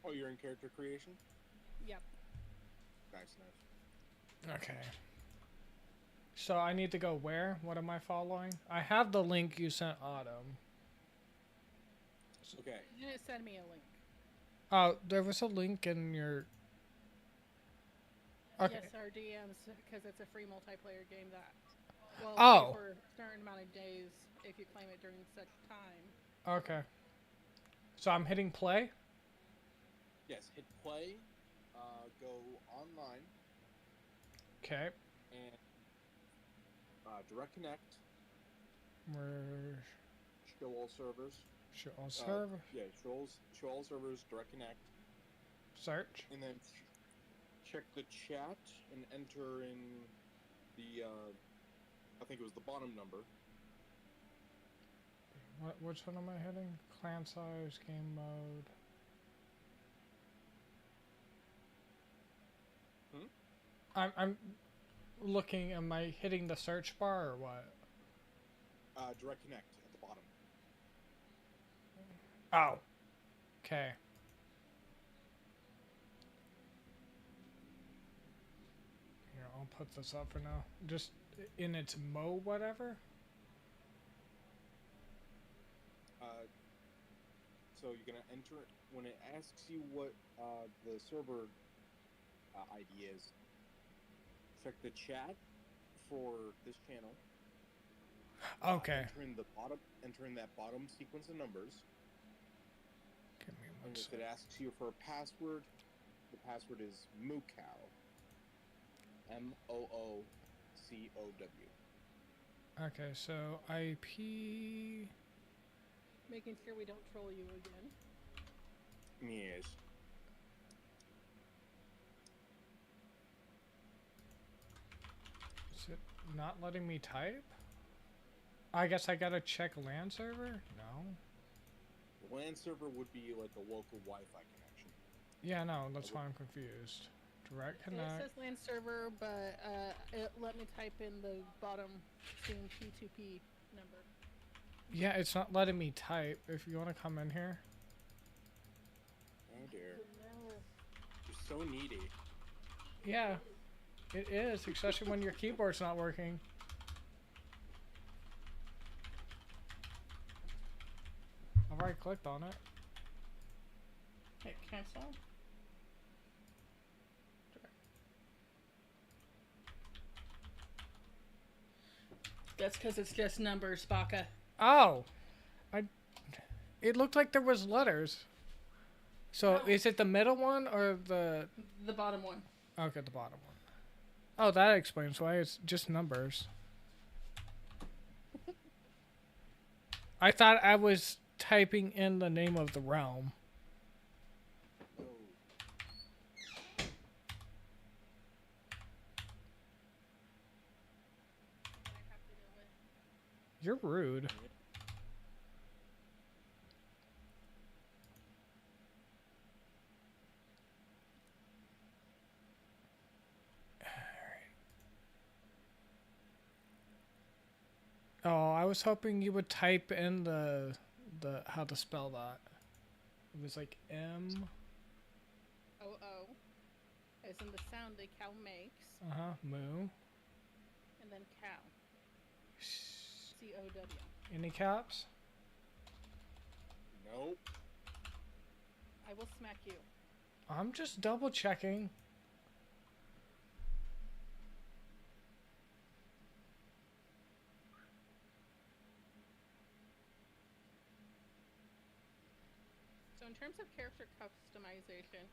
Oh, you're in character creation? Yep. Nice, nice. Okay. So I need to go where? What am I following? I have the link you sent Autumn. Okay. You didn't send me a link. Oh, there was a link in your. Okay. Yes, our DMs, because it's a free multiplayer game that will play Oh. for a certain amount of days if you claim it during such time. Okay. So I'm hitting play. Yes, hit play, go online, Okay. and direct connect, We're show all servers. show all server. Yeah, show all servers, direct connect, Search. and then check the chat and enter in the, I think it was the bottom number. Which one am I hitting? Clan size, game mode. I'm looking. Am I hitting the search bar or what? Direct connect at the bottom. Oh. Okay. Here, I'll put this up for now. Just in its mode, whatever. So you're gonna enter when it asks you what the server ID is. Check the chat for this channel. Okay. Enter in that bottom sequence of numbers. Give me one And if sec. it asks you for a password, the password is Moocow. MOOCOW. Okay, so IP. Making sure we don't troll you again. Yes. Is it not letting me type? I guess I gotta check LAN server? No. The LAN server would be like a local Wi-Fi connection. Yeah, no, that's why I'm confused. Direct It connect. says LAN server, but it let me type in the bottom Steam P2P number. Yeah, it's not letting me type. If you want to come in here. Oh dear. You're so needy. Yeah, it is, especially when your keyboard's not working. I've already clicked on it. Hit cancel. That's because it's just numbers, Baka. Oh, it looked like there was letters. So No. is it the middle one or the? The bottom one. Okay, the bottom one. Oh, that explains why it's just numbers. I thought I was typing in the name of the realm. Oh. You're rude. Oh, I was hoping you would type in the how to spell that. It was like M. O-O. As in the sound the cow makes. Moo. And then cow. C-O-W. Any caps? Nope. I will smack you. I'm just double checking. So in terms of character customization,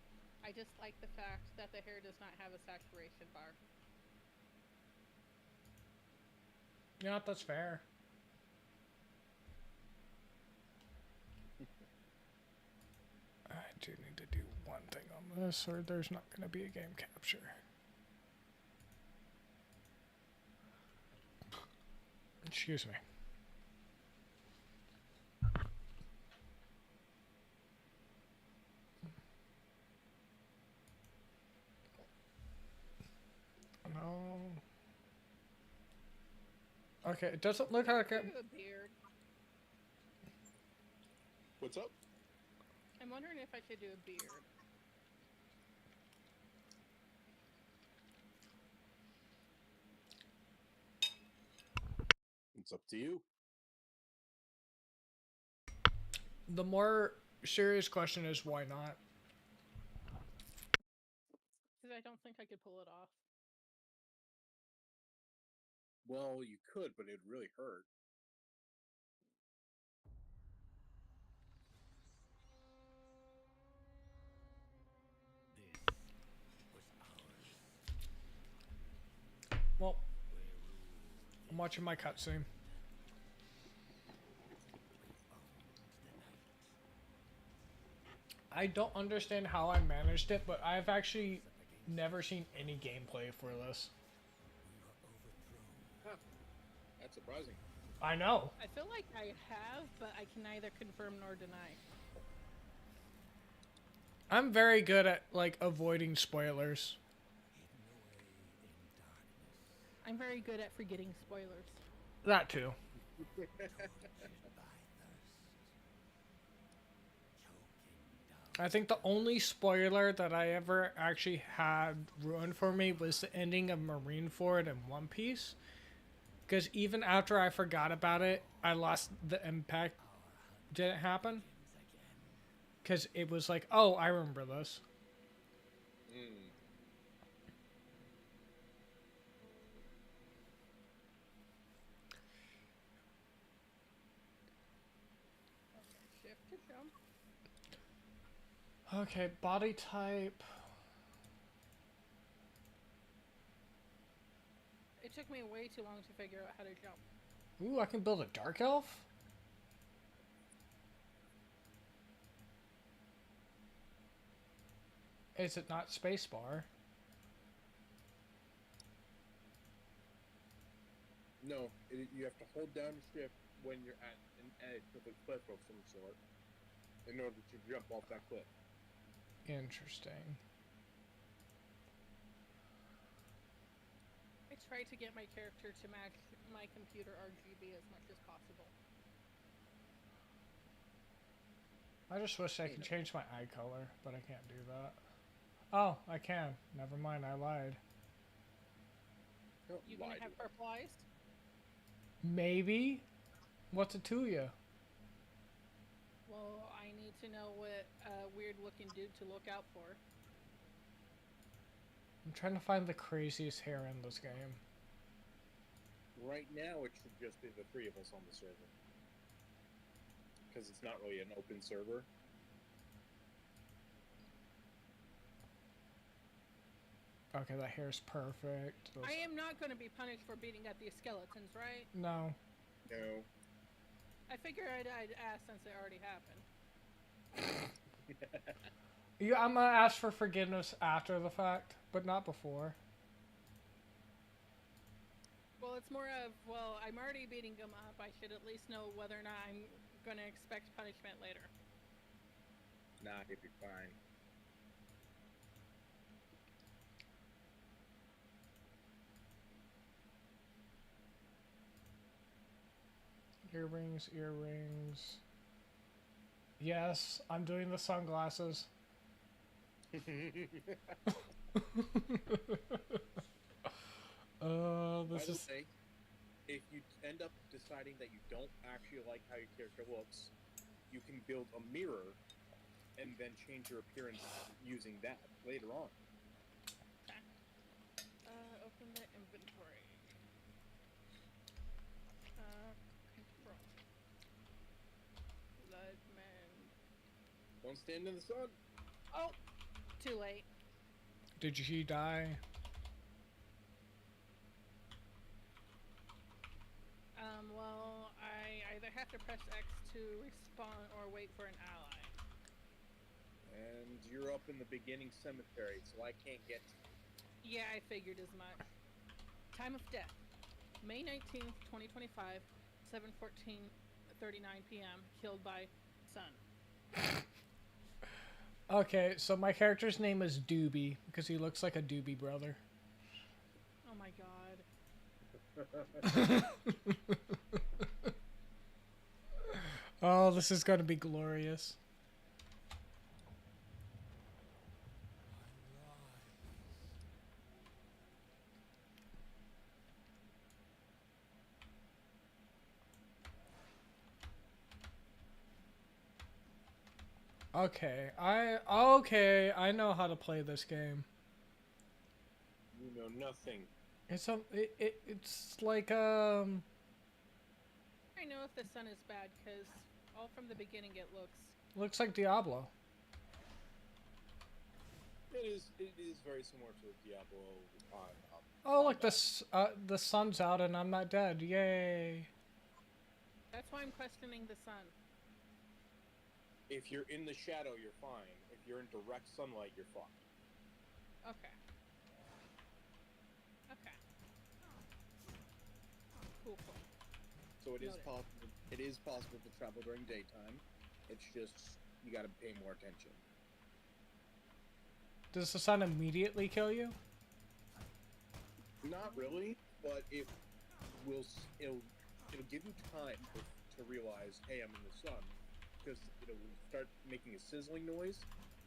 I just like the fact that the hair does not have a saturation bar. Yeah, that's fair. I do need to do one thing on this, or there's not going to be a game capture. Excuse me. No. Okay, it doesn't look like it. A beard. What's up? I'm wondering if I should do a beard. up to you. The more serious question is why not? Because I don't think I could pull it off. Well, you could, but it'd really hurt. Well, I'm watching my cutscene. I don't understand how I managed it, but I've actually never seen any gameplay for this. Huh. That's surprising. I know. I feel like I have, but I can neither confirm nor deny. I'm very good at, like, avoiding spoilers. I'm very good at forgetting spoilers. That too. I think the only spoiler that I ever actually had ruined for me was the ending of Marineford in One Piece. Because even after I forgot about it, I lost the impact. Didn't happen. Because it was like, oh, I remember this. Shift to jump. Okay, body type. It took me way too long to figure out how to jump. Ooh, I can build a dark elf? Is it not spacebar? No, you have to hold down shift when you're at an edge of a cliff of some sort in order to jump off that cliff. Interesting. I try to get my character to match my computer RGB as much as possible. I just wish I could change my eye color, but I can't do that. Oh, I can. Never mind, I lied. You gonna have purple eyes? Maybe? What's it to you? Well, I need to know what weird looking dude to look out for. I'm trying to find the craziest hair in this game. Right now, it should just be the three of us on the server. Because it's not really an open server. Okay, that hair's perfect. Those... I am not going to be punished for beating up these skeletons, right? No. No. I figured I'd ask since it already happened. I'm gonna ask for forgiveness after the fact, but not before. Well, it's more of, well, I'm already beating them up. I should at least know whether or not I'm going to expect punishment later. Nah, it'd be fine. Earrings, earrings. Yes, I'm doing the sunglasses. This is... By the way, if you end up deciding that you don't actually like how your character looks, you can build a mirror and then change your appearance using that later on. Okay. Open the inventory. Control. Bloodman. Don't stand in the sun. Oh, too late. Did she die? Well, I either have to press X to respawn or wait for an ally. And you're up in the beginning cemetery, so I can't get to you. Yeah, I figured as much. Time of death. May 19th, 2025, 7:39 p.m. Killed by sun. Okay, so my character's name is Doobie, because he looks like a Doobie brother. Oh my god. Oh, this is going to be glorious. Okay, I know how to play this game. You know nothing. It's like I know if the sun is bad because all from the beginning it looks like Diablo. It is very similar to Diablo on. Oh look, the sun's out and I'm not dead. Yay! That's why I'm questioning the sun. If you're in the shadow, you're fine. If you're in direct sunlight, you're fine. Okay. Okay. Cool. So it is Noted. possible. It is possible to travel during daytime. It's just you got to pay more attention. Does the sun immediately kill you? Not really, but it'll give you time to realize, hey, I'm in the sun, because it'll start making a sizzling noise,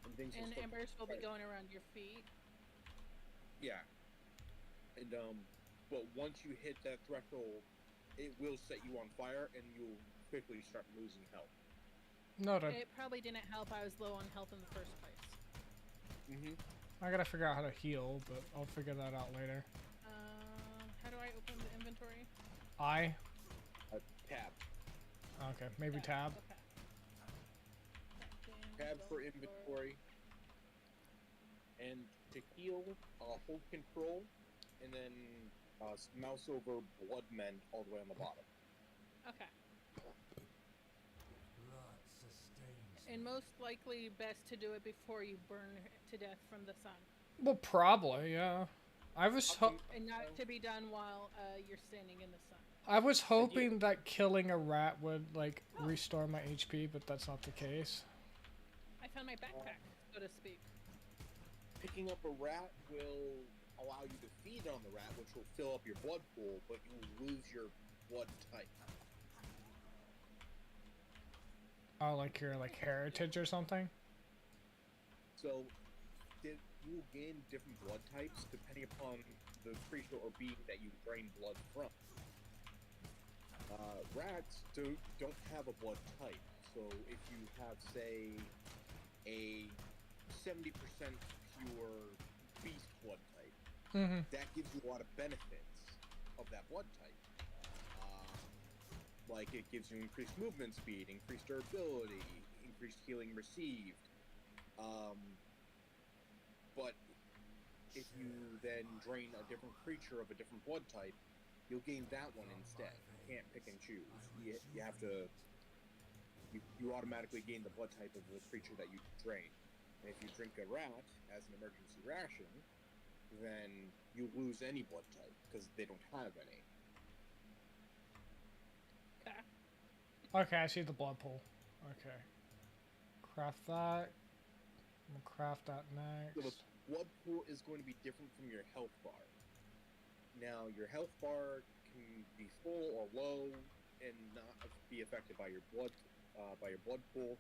and things. And will start embers will be fire. going around your feet. Yeah. And but once you hit that threshold, it will set you on fire, and you'll quickly start losing health. Noted. It probably didn't help I was low on health in the first place. I gotta figure out how to heal, but I'll figure that out later. How do I open the inventory? Tab. Okay, maybe tab. Okay. Tab for inventory. And to heal, hold control, and then mouse over blood mend all the way on the bottom. Okay. And most likely best to do it before you burn to death from the sun. Well, probably, yeah. I was And not to be done while you're standing in the sun. I was hoping that killing a rat would like restore my HP, but that's not the case. I found my backpack, so to speak. Picking up a rat will allow you to feed on the rat, which will fill up your blood pool, but you will lose your blood type. Oh, like your heritage or something? So, you will gain different blood types depending upon the creature or being that you drain blood from. Rats don't have a blood type, so if you have, say, a 70% pure beast blood type, that gives you a lot of benefits of that blood type. Like it gives you increased movement speed, increased durability, increased healing received. But if you then drain a different creature of a different blood type, you'll gain that one instead. You can't pick and choose. You have to. You automatically gain the blood type of the creature that you drain. And if you drink a rat as an emergency ration, then you lose any blood type because they don't have any. Okay, I see the blood pool. Okay. Craft that. I'm gonna craft that So next. the blood pool is going to be different from your health bar. Now, your health bar can be full or low and not be affected by your blood pool.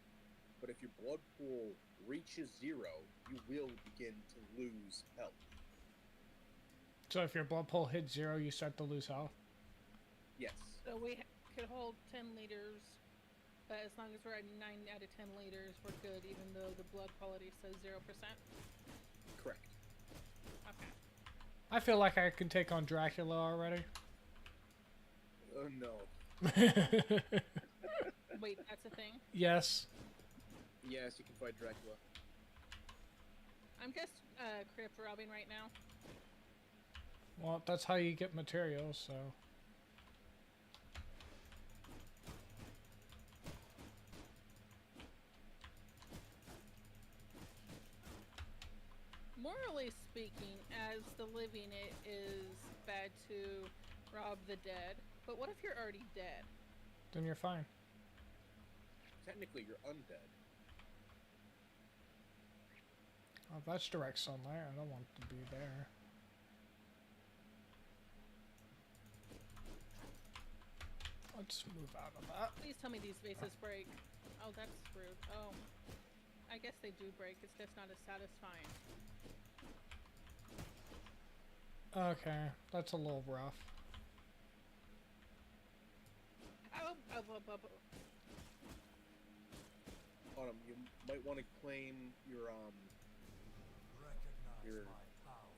But if your blood pool reaches 0, you will begin to lose health. So if your blood pool hits 0, you start to lose health? Yes. So we could hold 10 liters, but as long as we're at 9 out of 10 liters, we're good, even though the blood quality says 0%. Correct. Okay. I feel like I can take on Dracula already. Oh no. Wait, that's a thing? Yes. Yes, you can fight Dracula. I'm just crypt robbing right now. Well, that's how you get materials, so... Morally speaking, as the living, it is bad to rob the dead. But what if you're already dead? Then you're fine. Technically, you're undead. Oh, that's direct sunlight. I don't want to be there. Let's move out of that. Please tell me these vases break. Oh, that's rude. Oh. I guess they do break. It's just not as satisfying. Okay, that's a little rough. Oh. bottom, you might want to claim your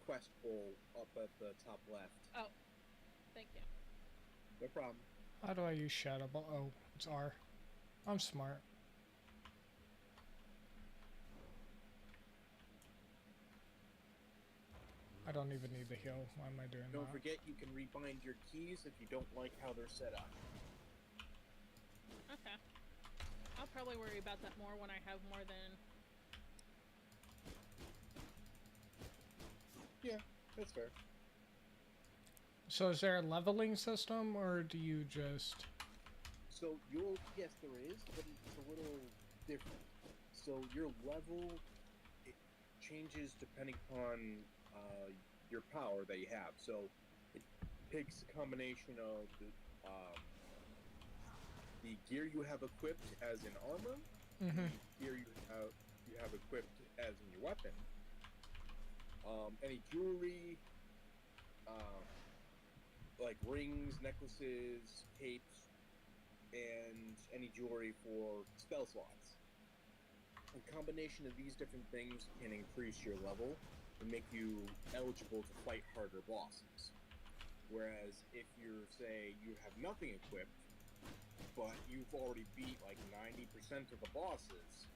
quest bowl up at the top left. Oh, thank you. No problem. How do I use Shadow Ball? Oh, it's R. I'm smart. I don't even need the heal. Why am I doing Don't that? forget you can rebind your keys if you don't like how they're set up. Okay. I'll probably worry about that more when I have more than... Yeah, that's fair. So is there a leveling system, or do you just... So yes, there is, but it's a little different. So your level, it changes depending upon your power that you have. So it takes a combination of the gear you have equipped as in armor, Mm-hmm. the gear you have equipped as in your weapon, any jewelry, like rings, necklaces, capes, and any jewelry for spell slots. A combination of these different things can increase your level and make you eligible to fight harder bosses. Whereas if you're, say, you have nothing equipped, but you've already beat like 90% of the bosses,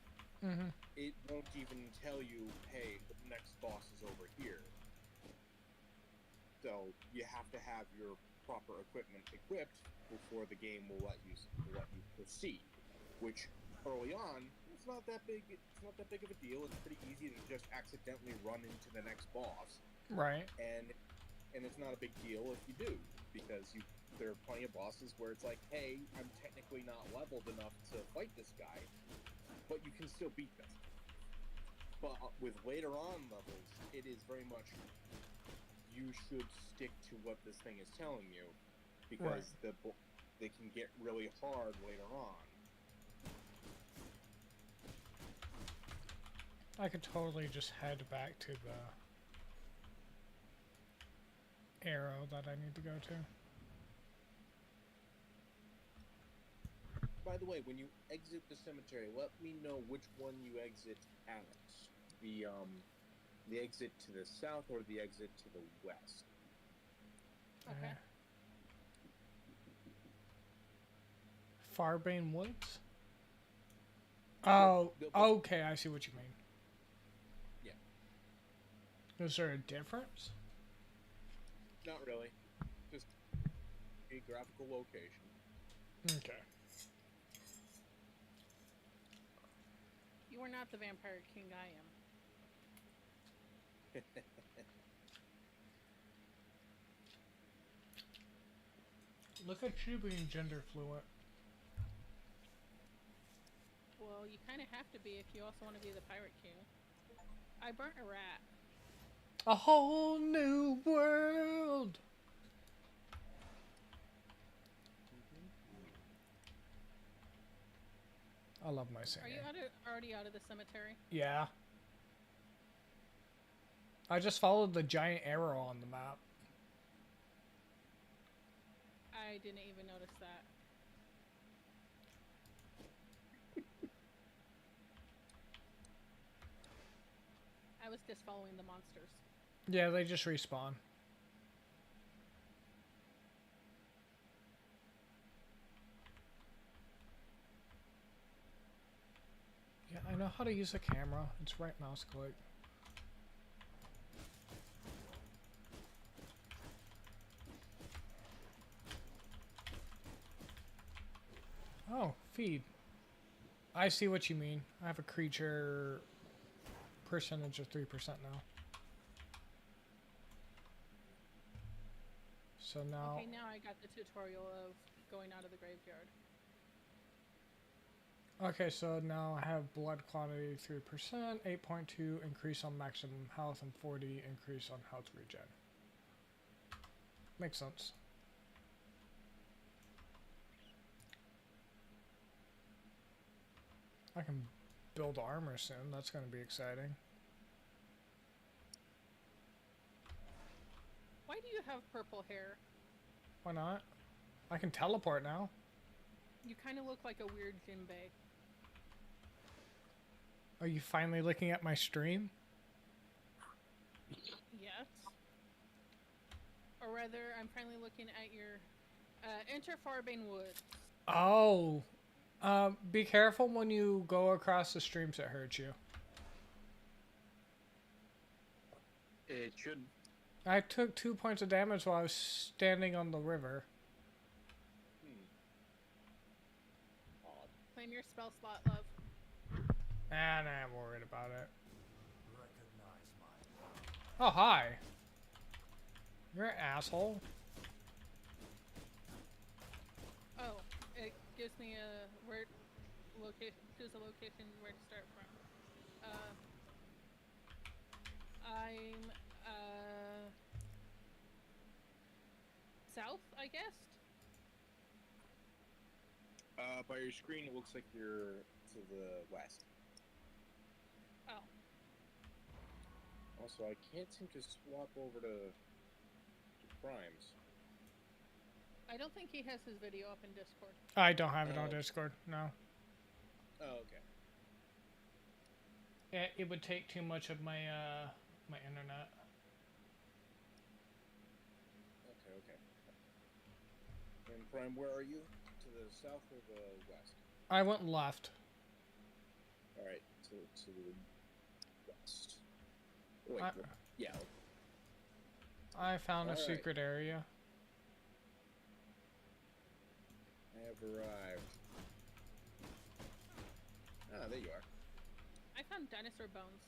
Mm-hmm. it won't even tell you, hey, the next boss is over here. So you have to have your proper equipment equipped before the game will let you proceed. Which early on, it's not that big. It's not that big of a deal. It's pretty easy to just accidentally run into the next boss, Right. and it's not a big deal if you do, because there are plenty of bosses where it's like, hey, I'm technically not leveled enough to fight this guy, but you can still beat them. But with later on levels, it is very much you should stick to what this thing is telling you, because they can get really hard later on. I could totally just head back to the arrow that I need to go to. By the way, when you exit the cemetery, let me know which one you exit at. The exit to the south or the exit to the west. Okay. Farbane Woods? Oh, okay, I see what you mean. Yeah. Is there a difference? Not really. Just geographical location. Okay. You are not the vampire king I am. Look at you being gender fluent. Well, you kind of have to be if you also want to be the pirate king. I burnt a rat. A whole new world! I love my singing. Are you already out of the cemetery? Yeah. I just followed the giant arrow on the map. I didn't even notice that. I was just following the monsters. Yeah, they just respawn. Yeah, I know how to use a camera. It's right mouse click. Oh, feed. I see what you mean. I have a creature percentage of 3% now. So now... Okay, now I got the tutorial of going out of the graveyard. Okay, so now I have blood quantity 3%, 8.2 increase on maximum health, and 40 increase on health regen. Makes sense. I can build armor soon. That's going to be exciting. Why do you have purple hair? Why not? I can teleport now. You kind of look like a weird Jinbei. Are you finally looking at my stream? Yes. Or rather, I'm finally looking at your Enter Farbane Woods. Oh. Be careful when you go across the streams that hurt you. It should. I took 2 points of damage while I was standing on the river. Odd. Claim your spell slot, love. Nah, I'm worried about it. Oh, hi. You're an asshole. Oh, it gives me a where location. Choose a location where to start from. I'm south, I guess. By your screen, it looks like you're to the west. Oh, Also, I can't seem to swap over to Primes. I don't think he has his video up in Discord. I don't have it on Discord, no. Oh, okay. It would take too much of my my internet. Okay. And Prime, where are you? To the south or the west? I went left. All right, to the west. Wait, yeah. I found a Alright. secret area. I have arrived. Ah, there you are. I found dinosaur bones.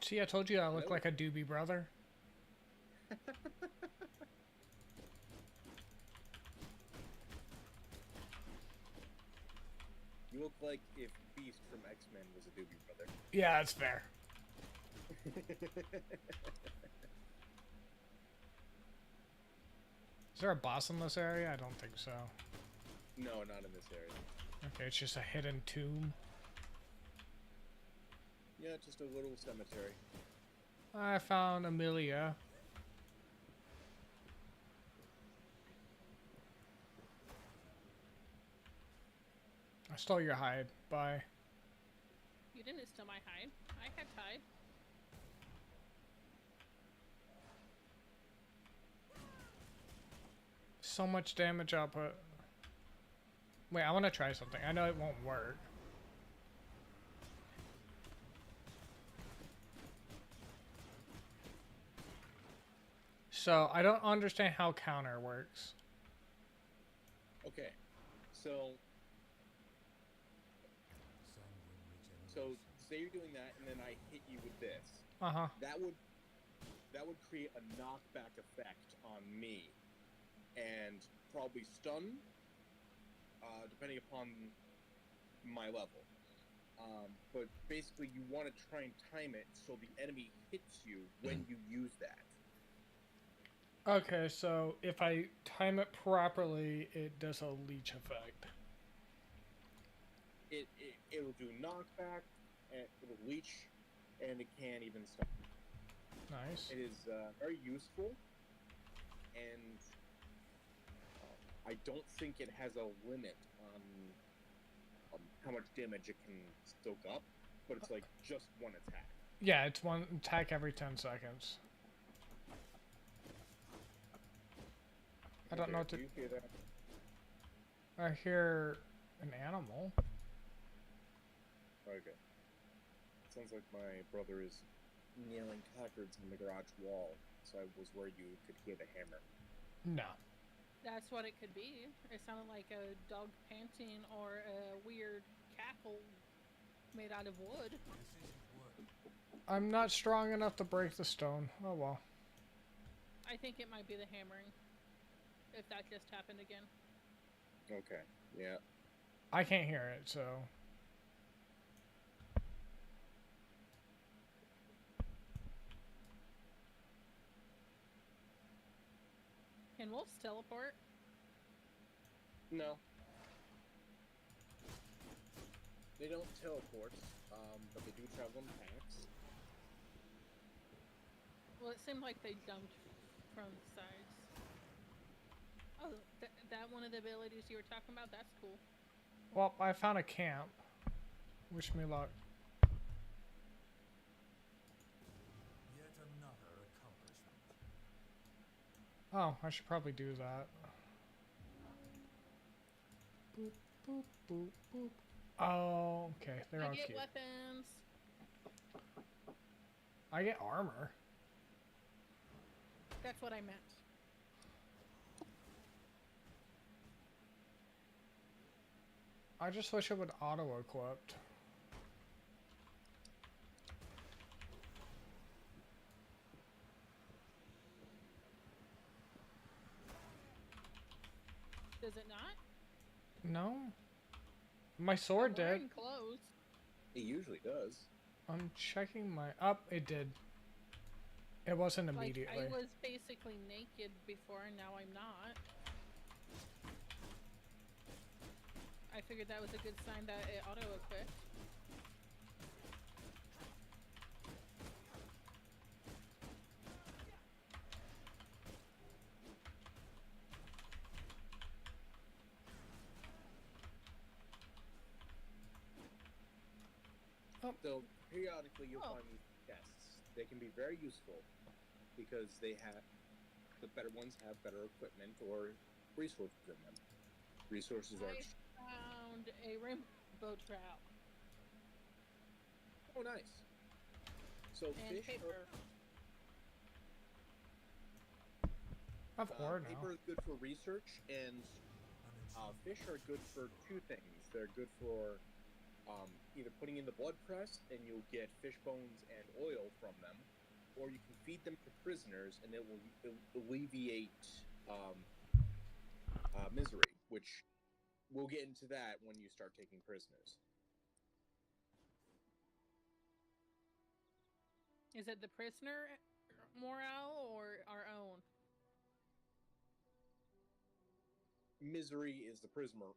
See, I told you I look Hello? like a Doobie Brother. You look like if Beast from X-Men was a Doobie Brother. Yeah, that's fair. Is there a boss in this area? I don't think so. No, not in this area. Okay, it's just a hidden tomb. Yeah, just a little cemetery. I found Amelia. I stole your hide. Bye. You didn't steal my hide. I had hide. So much damage output. Wait, I want to try something. I know it won't work. So, I don't understand how counter works. Okay, so say you're doing that, and then I hit you with this. Uh-huh. That would create a knockback effect on me, and probably stun, depending upon my level. But basically, you want to try and time it so the enemy hits you when you use that. Okay, so if I time it properly, it does a leech effect. It'll do knockback, and it'll leech, and it can even stun. Nice. It is very useful, and I don't think it has a limit on how much damage it can soak up, but it's like just one attack. Yeah, it's one attack every 10 seconds. I don't know what to... Do you hear that? I hear an animal. Okay. Sounds like my brother is nailing placards in the garage wall, so I was worried you could hear the hammer. No. That's what it could be. It sounded like a dog panting or a weird cackle made out of wood. I'm not strong enough to break the stone. Oh well. I think it might be the hammering. If that just happened again. Okay, yeah. I can't hear it, so... Can wolves teleport? No. They don't teleport, but they do travel in packs. Well, it seemed like they jumped from the sides. Oh, that one of the abilities you were talking about? That's cool. Well, I found a camp. Wish me luck. Yet another accomplishment. Oh, I should probably do that. Boop, boop, boop, boop. Oh, okay. They're all I get cute. weapons. I get armor. That's what I meant. I just wish it would auto-equipped. Does it not? No? My sword I'm did. wearing clothes. It usually does. I'm checking my... Up, it did. It wasn't Like, immediately. I was basically naked before, and now I'm not. I figured that was a good sign that it auto-equipped. So periodically you'll Oh. find these chests. They can be very useful because they have the better ones have better equipment or resources in them. Resources are I found a rainbow trout oh nice. So and fish paper. I have ore now. paper is good for research, and fish are good for two things. They're good for either putting in the blood press and you'll get fish bones and oil from them, or you can feed them to prisoners and it will alleviate misery, which we'll get into that when you start taking prisoners. Is it the prisoner morale or our own? Misery is the prisoner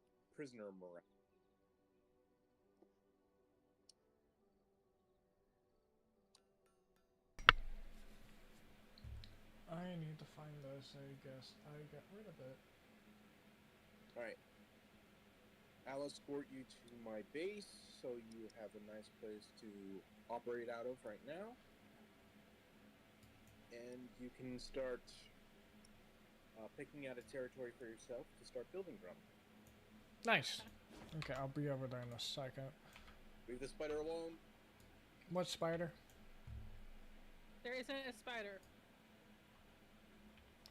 morale. I need to find this, I guess. I got rid of it. Alright. I'll escort you to my base so you have a nice place to operate out of right now. And you can start picking out a territory for yourself to start building from. Nice. Okay, I'll be over there in a second. Leave the spider alone. What spider? There isn't a spider.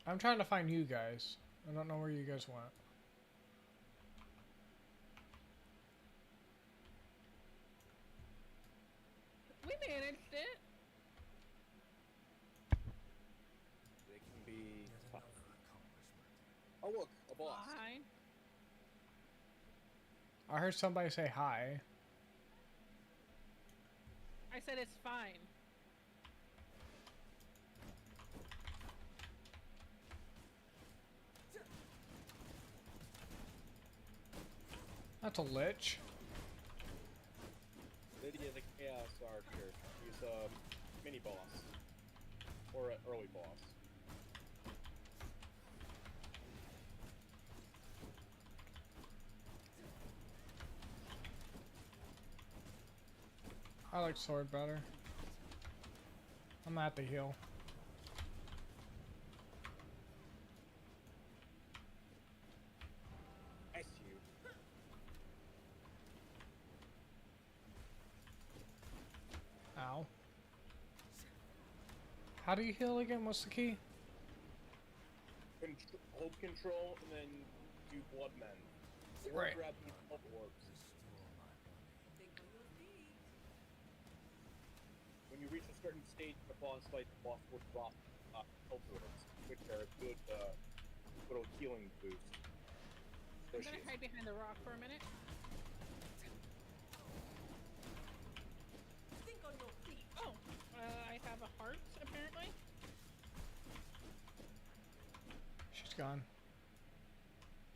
I'm trying to find you guys. I don't know where you guys went. We managed it. They can be Yet tough. another accomplishment. Oh look, a boss. Fine. I heard somebody say hi. I said it's fine. That's a lich. Lydia the Chaos Archer. He's a mini boss. Or an early boss. I like sword better. I'm at the heal. I see you. Ow. How do you heal again? What's the key? Hold control and then do blood mend. Or Right. grab these health orbs. Restore my money. When you reach a certain stage in the boss fight, the boss will drop health orbs, which are a good little healing boost. There I'm she gonna is. hide behind the rock for a minute. Think on your feet. Oh, I have a heart apparently. She's gone.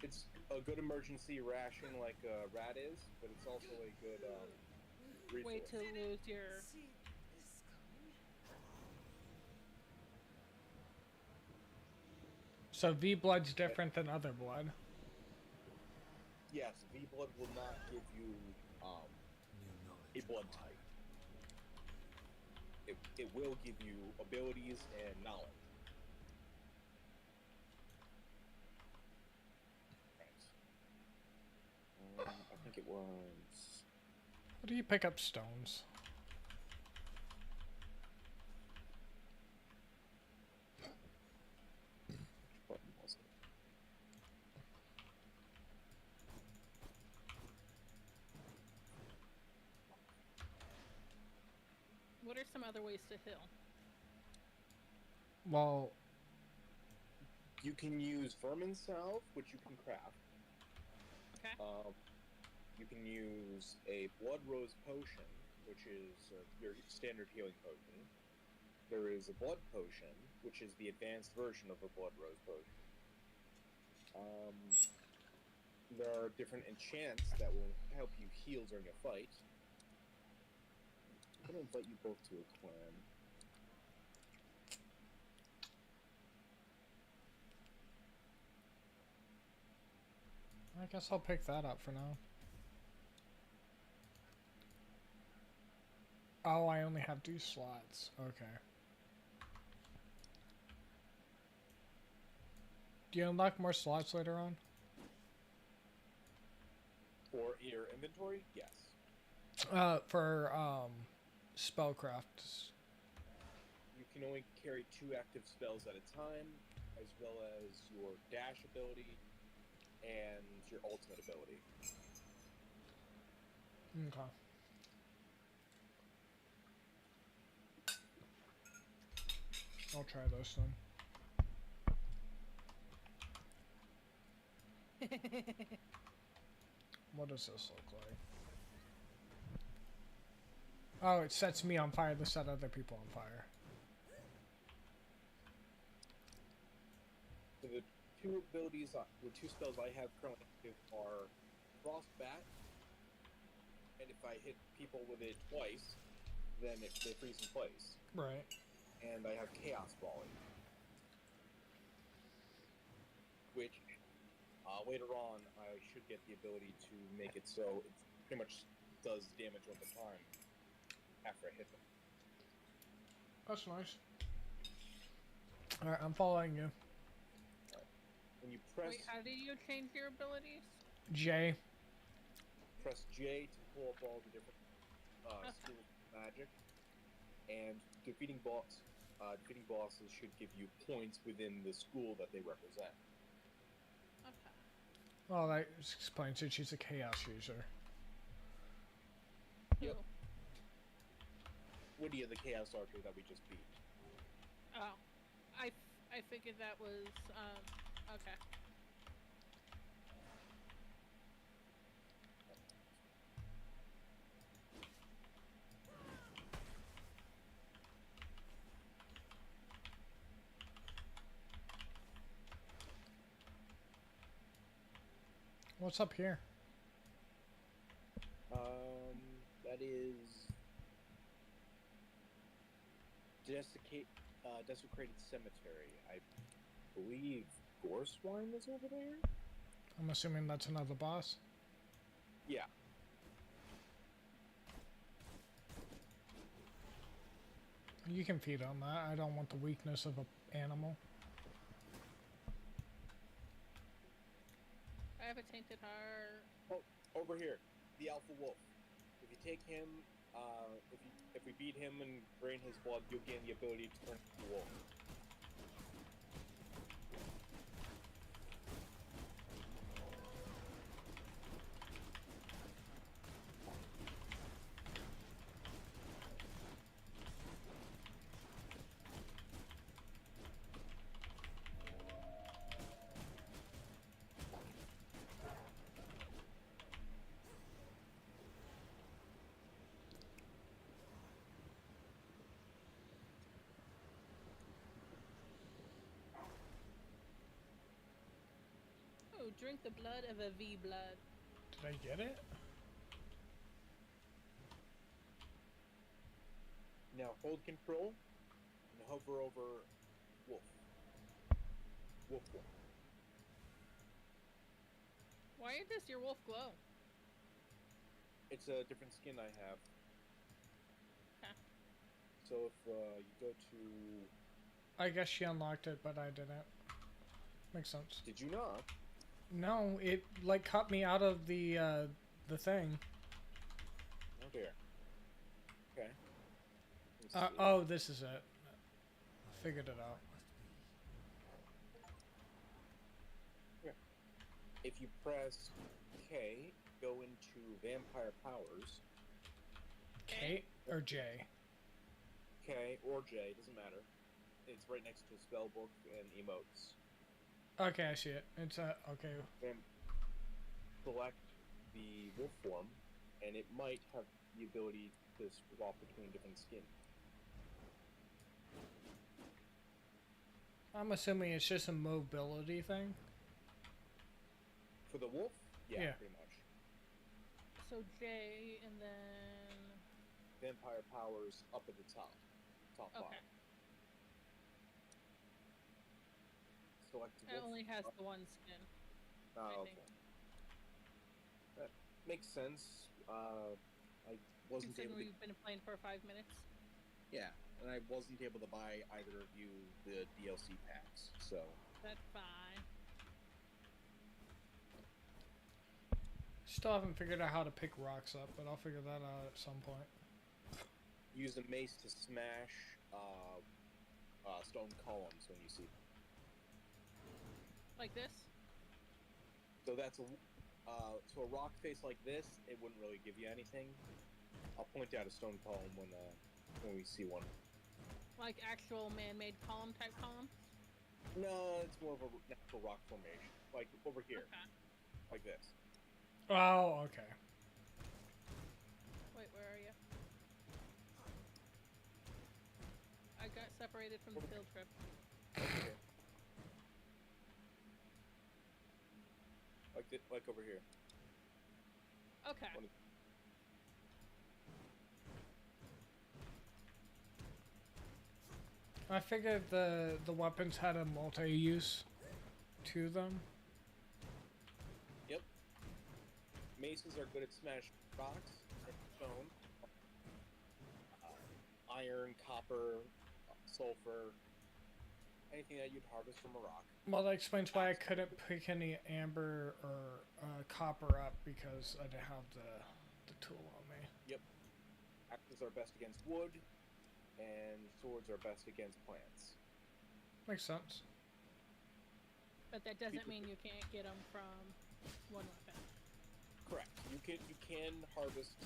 It's a good emergency ration like a rat is, but it's also a good resource. Way to lose your. See this coming? So V blood's different than other blood. Yes, V blood will not give you New knowledge. blood type. It will give you abilities and knowledge. Right. I think it was. How do you pick up stones? Which button was it? What are some other ways to heal? Well, You can use vermin salve, which you can craft. Okay. You can use a blood rose potion, which is your standard healing potion. There is a blood potion, which is the advanced version of a blood rose potion. There are different enchants that will help you heal during a fight. I'm gonna invite you both to a clan. I guess I'll pick that up for now. Oh, I only have 2 slots. Okay. Do you unlock more slots later on? For your inventory, yes. For spellcrafts. You can only carry 2 active spells at a time, as well as your dash ability and your ultimate ability. Okay. I'll try those then. What does this look like? Oh, it sets me on fire to set other people on fire. So the 2 abilities, the 2 spells I have currently active are Frostbat, and if I hit people with it twice, then they freeze in place. Right. And I have Chaos Volley, which later on I should get the ability to make it so it pretty much does damage all the time after I hit them. That's nice. Alright, I'm following you. When you press Wait, how do you change your abilities? J. press J to pull up all the different schools of magic, and defeating bosses should give you points within the school that they represent. Okay. Well, that explains it. She's a chaos user. Yep. Lydia, the chaos archer that we just beat. Oh, I figured that was okay. What's up here? That is desecrated cemetery. I believe Goreswine is over there. I'm assuming that's another boss. Yeah. You can feed on that. I don't want the weakness of an animal. I have a tainted heart. Oh, over here, the Alpha Wolf. If you take him, if we beat him and drain his blood, you'll gain the ability to turn into a wolf. Oh, drink the blood of a V blood. Did I get it? Now hold control and hover over Wolf. Wolf. Why does your wolf glow? It's a different skin I have. So if you go to, I guess she unlocked it, but I didn't. Makes sense. did you not? No, it like cut me out of the thing. Oh dear. Okay. Let's see. Oh, this is it. Figured it out. If you press K, go into Vampire Powers. K or J? K or J, doesn't matter. It's right next to Spellbook and Emotes. Okay, I see it. It's okay. Then select the wolf form, and it might have the ability to swap between different skins. I'm assuming it's just a mobility thing. For the wolf? Yeah. Pretty much. So J and then. Vampire Powers up at the top. Top Okay. bar. Select the It wolf. only has the one skin. Oh, I okay. think. That makes sense. I wasn't Considering able to. we've been playing for 5 minutes. Yeah, and I wasn't able to buy either of you the DLC packs, so. That's fine. Still haven't figured out how to pick rocks up, but I'll figure that out at some point. Use a mace to smash stone columns when you see them. Like this? So that's so a rock face like this, it wouldn't really give you anything. I'll point out a stone column when we see one. Like actual man-made column type column? No, it's more of a natural rock formation, like over here, Okay. like this. Oh, okay. Wait, where are you? I got separated from the field trip. Okay. Like over here. Okay. One- I figured the weapons had a multi-use to them. Yep. Maces are good at smashing rocks and stone. Iron, copper, sulfur, anything that you'd harvest from a rock. Well, that explains why I couldn't pick any amber or copper up because I didn't have the tool on me. Yep. Axes are best against wood, and swords are best against plants. Makes sense. But that doesn't mean you can't get them from one weapon. Correct. You can harvest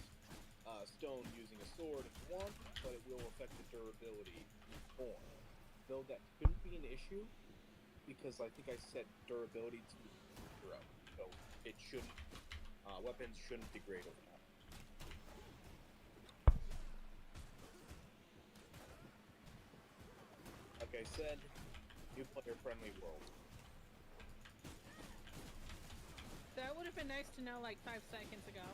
stone using a sword if you want, but it will affect the durability more. Though that couldn't be an issue, because I think I set durability to 0, so it shouldn't. Weapons shouldn't degrade over time. Like I said, new player-friendly world. That would have been nice to know like 5 seconds ago.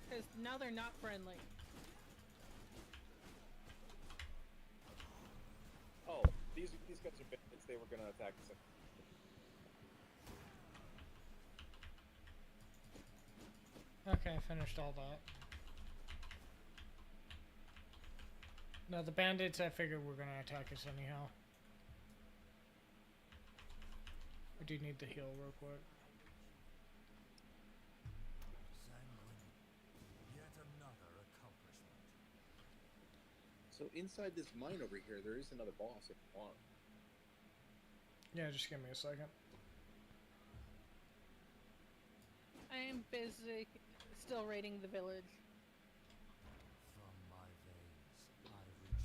Because now they're not friendly. Oh, these guys are bandits. They were gonna attack us. Okay, I finished all that. No, the bandits I figured were gonna attack us anyhow. I do need to heal real quick. Sanguine. Yet another accomplishment. So inside this mine over here, there is another boss if you want. Yeah, just give me a second. I am busy still raiding the village. From my veins, I reach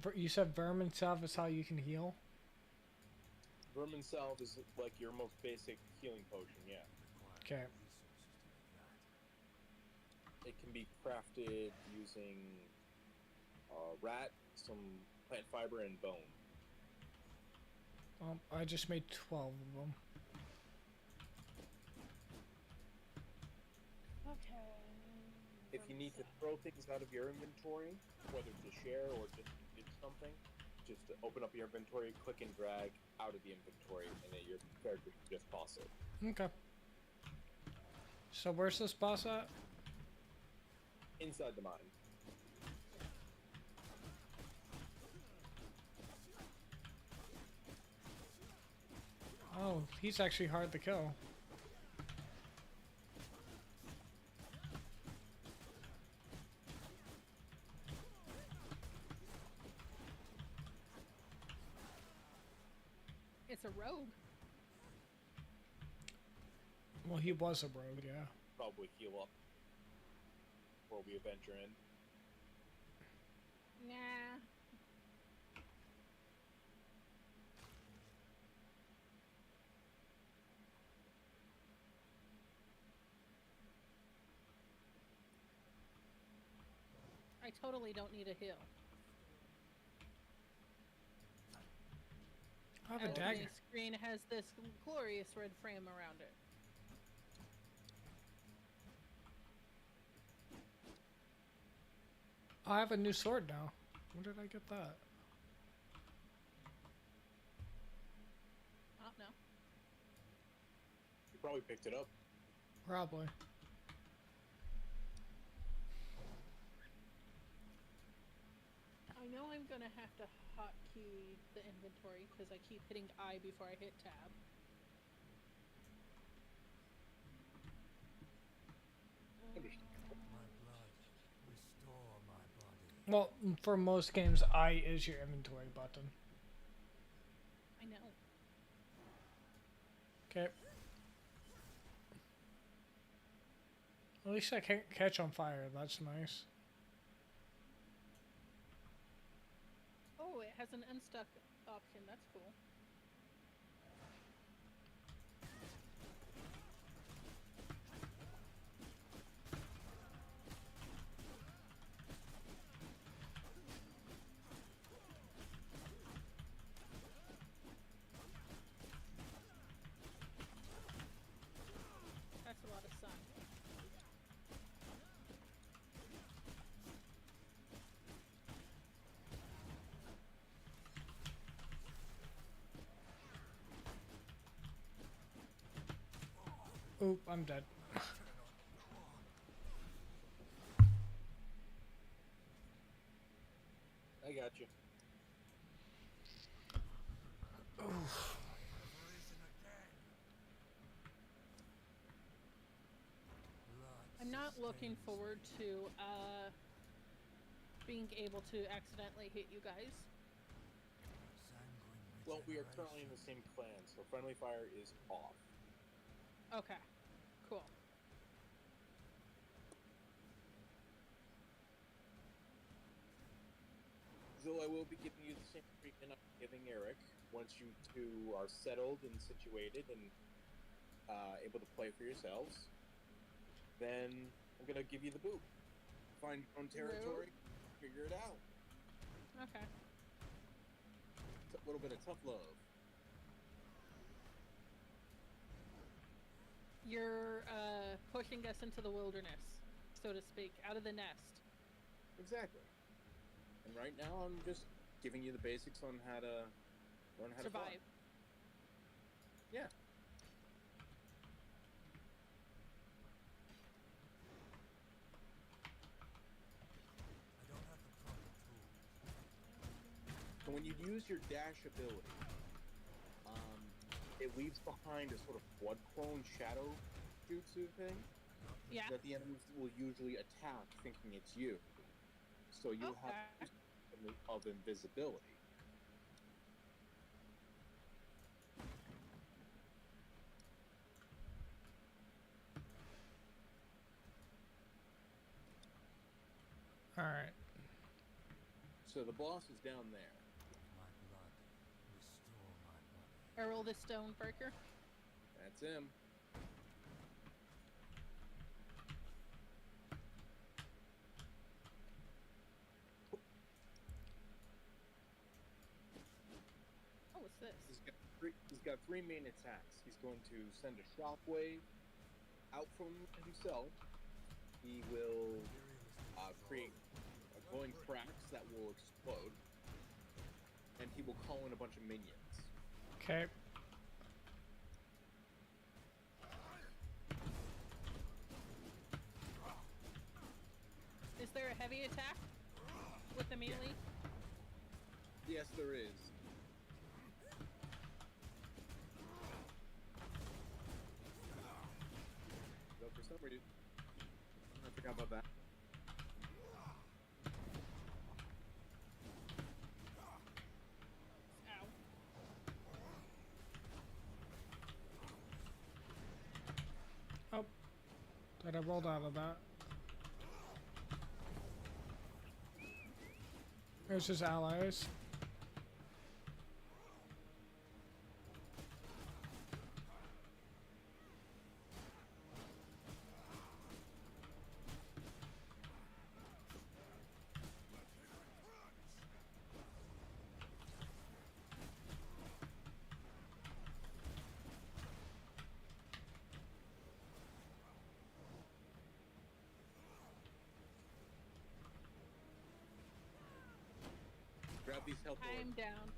yours. You said vermin salve is how you can heal? Vermin Salve is like your most basic healing potion, yeah. Okay. It can be crafted using rat, some plant fiber, and bone. I just made 12 of them. if you need to throw things out of your inventory, whether to share or just do something, just to open up your inventory, click and drag out of the inventory, and then your character can just toss it. Okay. So where's this boss at? Inside the mine. Oh, he's actually hard to kill. It's a rogue. Well, he was a rogue, yeah. Probably heal up before we venture in. Nah. I totally don't need a heal. I have a Actually, dagger. the screen has this glorious red frame around it. I have a new sword now. When did I get that? I don't know. You probably picked it up. Probably. I know I'm gonna have to hotkey the inventory because I keep hitting I before I hit tab. My blood, restore my body. Well, for most games, I is your inventory button. I know. Okay. At least I can't catch on fire. That's nice. Oh, it has an unstuck option. That's cool. That's a lot of sun. Oop, I'm dead. I got you. I'm not looking forward to being able to accidentally hit you guys. Well, we are currently in the same clan, so friendly fire is off. Okay, cool. So I will be giving you the same treatment I'm giving Eric once you two are settled and situated and able to play for yourselves. Then I'm gonna give you the boot. Find your own territory, figure it out. Okay. It's a little bit of tough love. You're pushing us into the wilderness, so to speak, out of the nest. Exactly. And right now I'm just giving you the basics on how to learn how Survive. to fly. Yeah. I don't have the proper tools. So when you use your dash ability, it leaves behind a sort of blood clone shadow jutsu thing Yeah. that the enemies will usually attack thinking it's you. So you have Okay. of invisibility. Alright. So the boss is down there. My blood, restore my body. Errol the Stonebreaker. That's him. Oh, what's this? He's got three main attacks. He's going to send a shockwave out from himself, he will create glowing cracks that will explode, and he will call in a bunch of minions. Okay. Is there a heavy attack with the melee? Yes, there is. Though for some reason, I forgot about that. Ow. Oh. Thought I rolled out of that. There's his allies. Grab these health I'm orbs. down.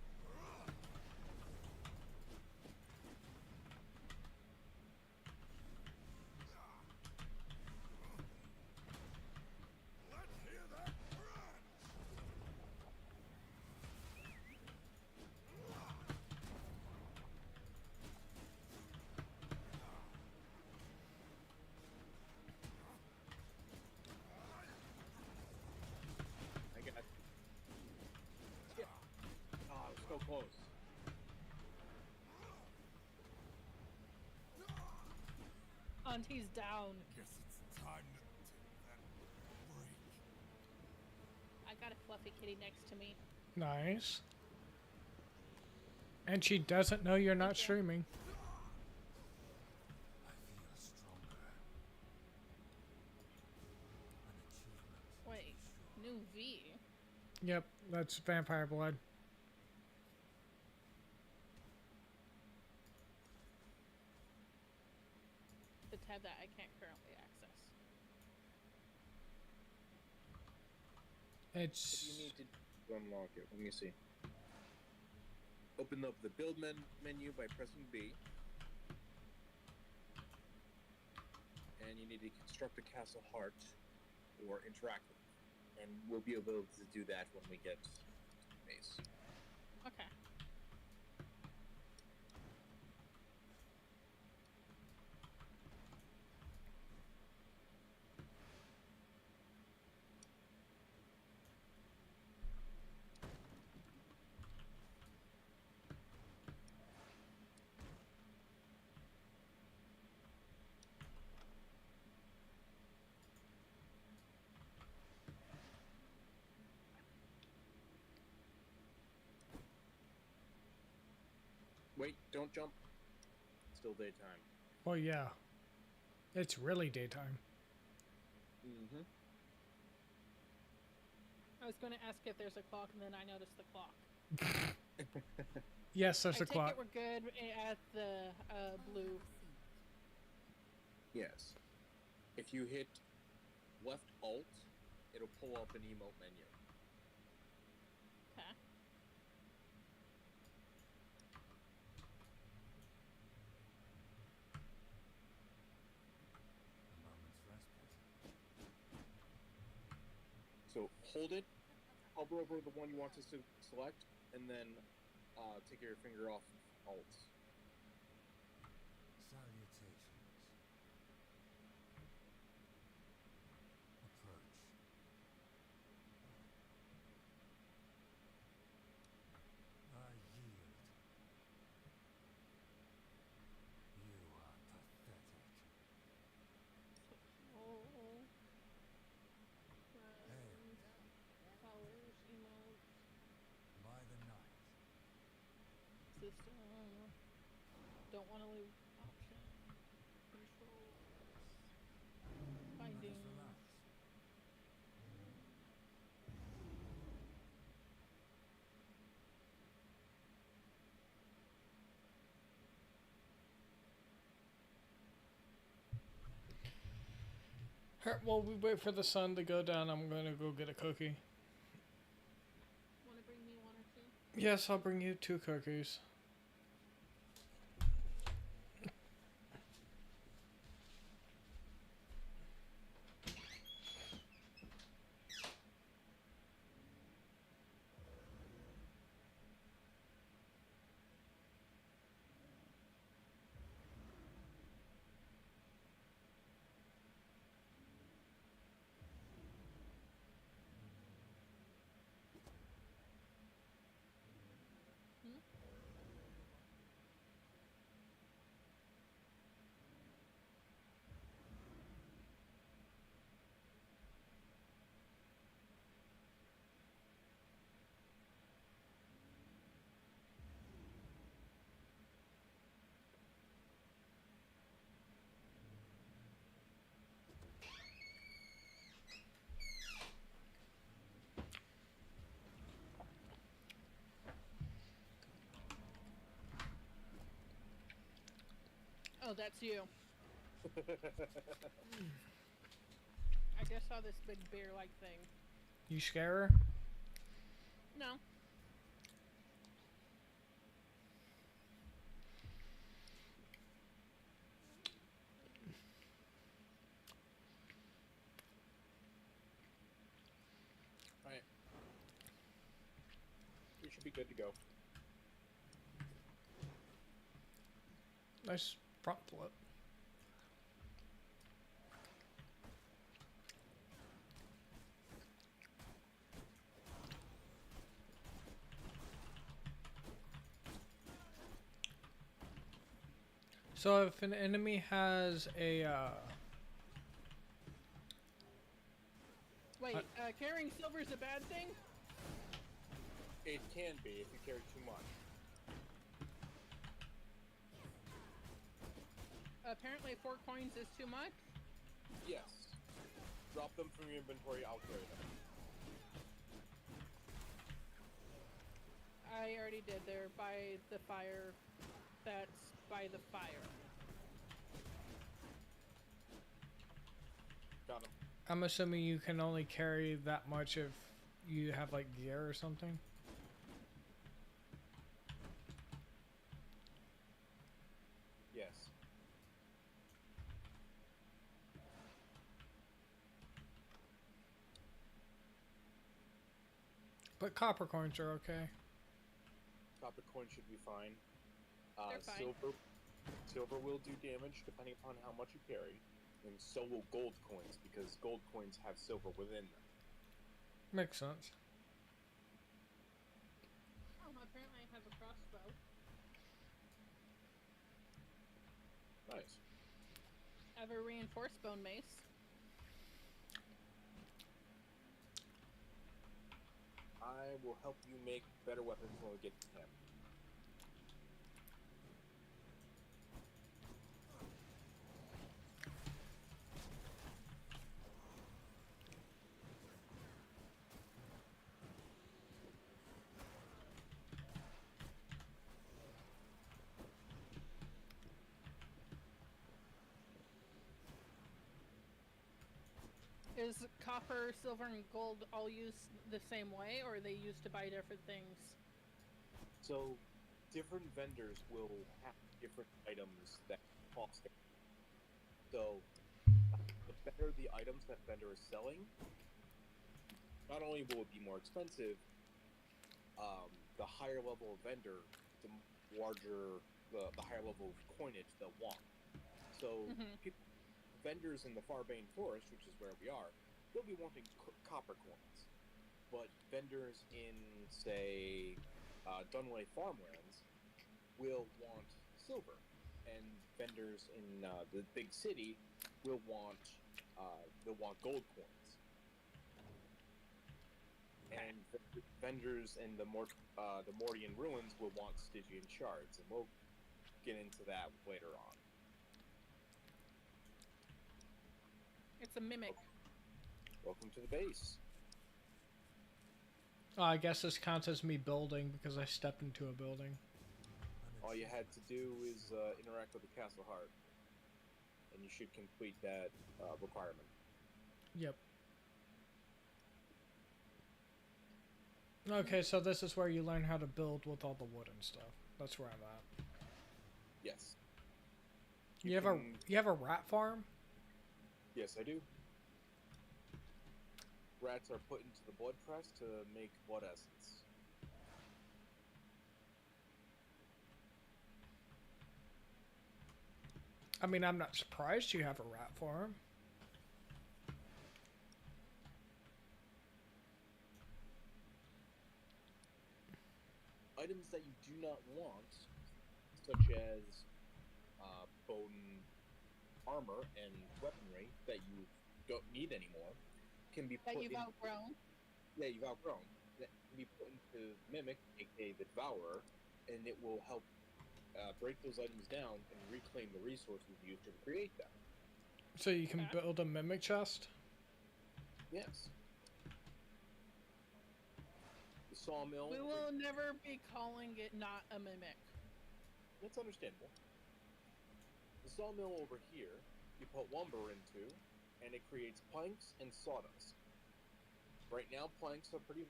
I got. Shit. Oh, I was so close. Auntie's down. Guess it's time to take that break. I got a fluffy kitty next to me. Nice. And she doesn't know you're not Thank you. streaming. I feel stronger. An achievement. Wait, new V. Yep, that's vampire blood. The tab that I can't currently access. What It's you need to unlock it? Let me see. Open up the build menu by pressing B. And you need to construct a castle heart or interact with it. And we'll be able to do that when we get to base. Okay. Wait, don't jump. It's still daytime. well, yeah. It's really daytime. Mm-hmm. I was going to ask if there's a clock, and then I noticed the clock. Yes, there's I a take clock. it we're good at the blue. Yes. If you hit left alt, it'll pull up an emote menu. Okay. A moment's respite. So hold it, hover over the one you want to select, and then take your finger off alt. Salutations. Approach. I yield. You are pathetic. Oh. Hail. Powers, emotes, By the night. system. Don't want to leave option. Controls. Let us Finding. relax. Alright, while we wait for the sun to go down, I'm gonna go get a cookie. Want to bring me one or two? Yes, I'll bring you 2 cookies. Oh, that's you. I just saw this big bear-like thing. You scare her? No. Alright. We should be good to go. Nice front flip. So if an enemy has a Wait, carrying silver is a bad thing? It can be if you carry too much. Apparently 4 coins is too much. Yes. Drop them from your inventory, I'll carry them. I already did. They're by the fire. That's by the fire. Got them. I'm assuming you can only carry that much if you have like gear or something. Yes. But copper coins are okay. Copper coin should be fine. They're fine. Silver will do damage depending upon how much you carry, and so will gold coins because gold coins have silver within them. Makes sense. Oh, apparently I have a crossbow. Nice. I have a reinforced bone mace. I will help you make better weapons when we get to him. Is copper, silver, and gold all used the same way, or are they used to buy different things? So, different vendors will have different items that cost. So, the better the items that vendor is selling, not only will it be more expensive, the higher level of vendor, the larger, the higher level of coinage they'll want. So, vendors in the Farbane Forest, which is where we are, they'll be wanting copper coins. But vendors in, say, Dunway Farmlands will want silver. And vendors in the big city will want gold coins. And vendors in the Mordian ruins will want Stygian shards, and we'll get into that later on. It's a mimic. Welcome to the base. Oh, I guess this counts as me building because I stepped into a building. All you had to do is interact with the Castle Heart, and you should complete that requirement. Yep. Okay, so this is where you learn how to build with all the wood and stuff. That's where I'm at. Yes. You have a can- you have a rat farm? Yes, I do. Rats are put into the blood press to make blood essence. I mean, I'm not surprised you have a rat farm. Items that you do not want, such as bone armor and weaponry that you don't need anymore, can be That put you've in. outgrown. Yeah, you've outgrown. That can be put into Mimic, aka the Devourer, and it will help break those items down and reclaim the resources used to create them. So you can Okay. build a mimic chest? Yes. The sawmill. We will never be calling it not a mimic. That's understandable. The sawmill over here, you put lumber into, and it creates planks and sawdust. Right now, planks are pretty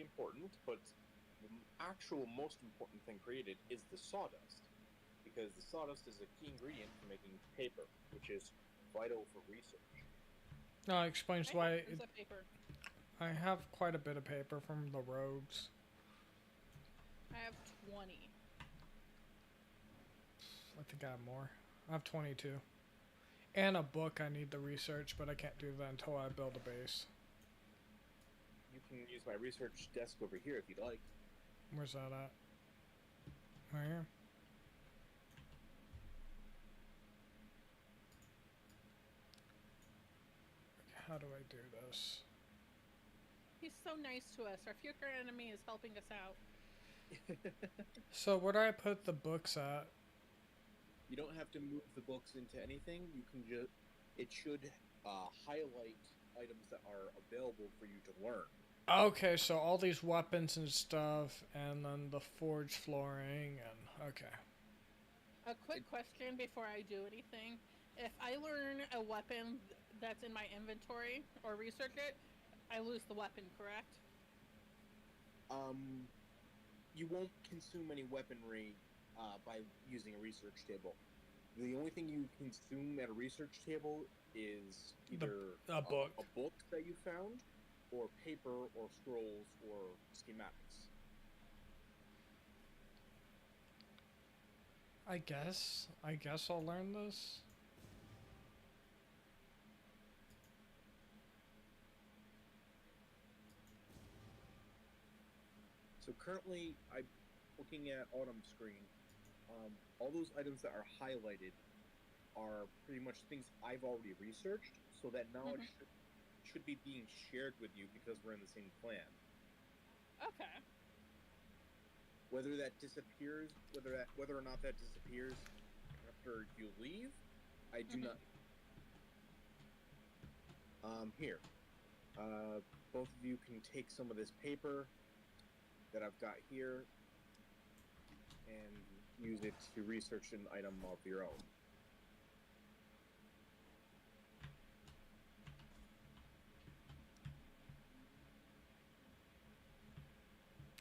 important, but the actual most important thing created is the sawdust, because the sawdust is a key ingredient for making paper, which is vital for research. No, it explains I why have tons of paper. I have quite a bit of paper from the rogues. I have 20. I think I have more. I have 22. And a book I need to research, but I can't do that until I build a base. You can use my research desk over here if you'd like. Where's that at? Right here. How do I do this? He's so nice to us. Our future enemy is helping us out. So where do I put the books at? You don't have to move the books into anything. You can just. It should highlight items that are available for you to learn. Okay, so all these weapons and stuff, and then the forge flooring, and okay. A quick question before I do anything. If I learn a weapon that's in my inventory or research it, I lose the weapon, correct? You won't consume any weaponry by using a research table. The only thing you consume at a research table is either a book. a book that you found, or paper, or scrolls, or schematics. I guess I'll learn this. So currently, I'm looking at Autumn's screen. All those items that are highlighted are pretty much things I've already researched, so that knowledge should be being shared with you because we're in the same clan. Okay. Whether that disappears, whether or not that disappears after you leave, I do not. Here, both of you can take some of this paper that I've got here and use it to research an item of your own.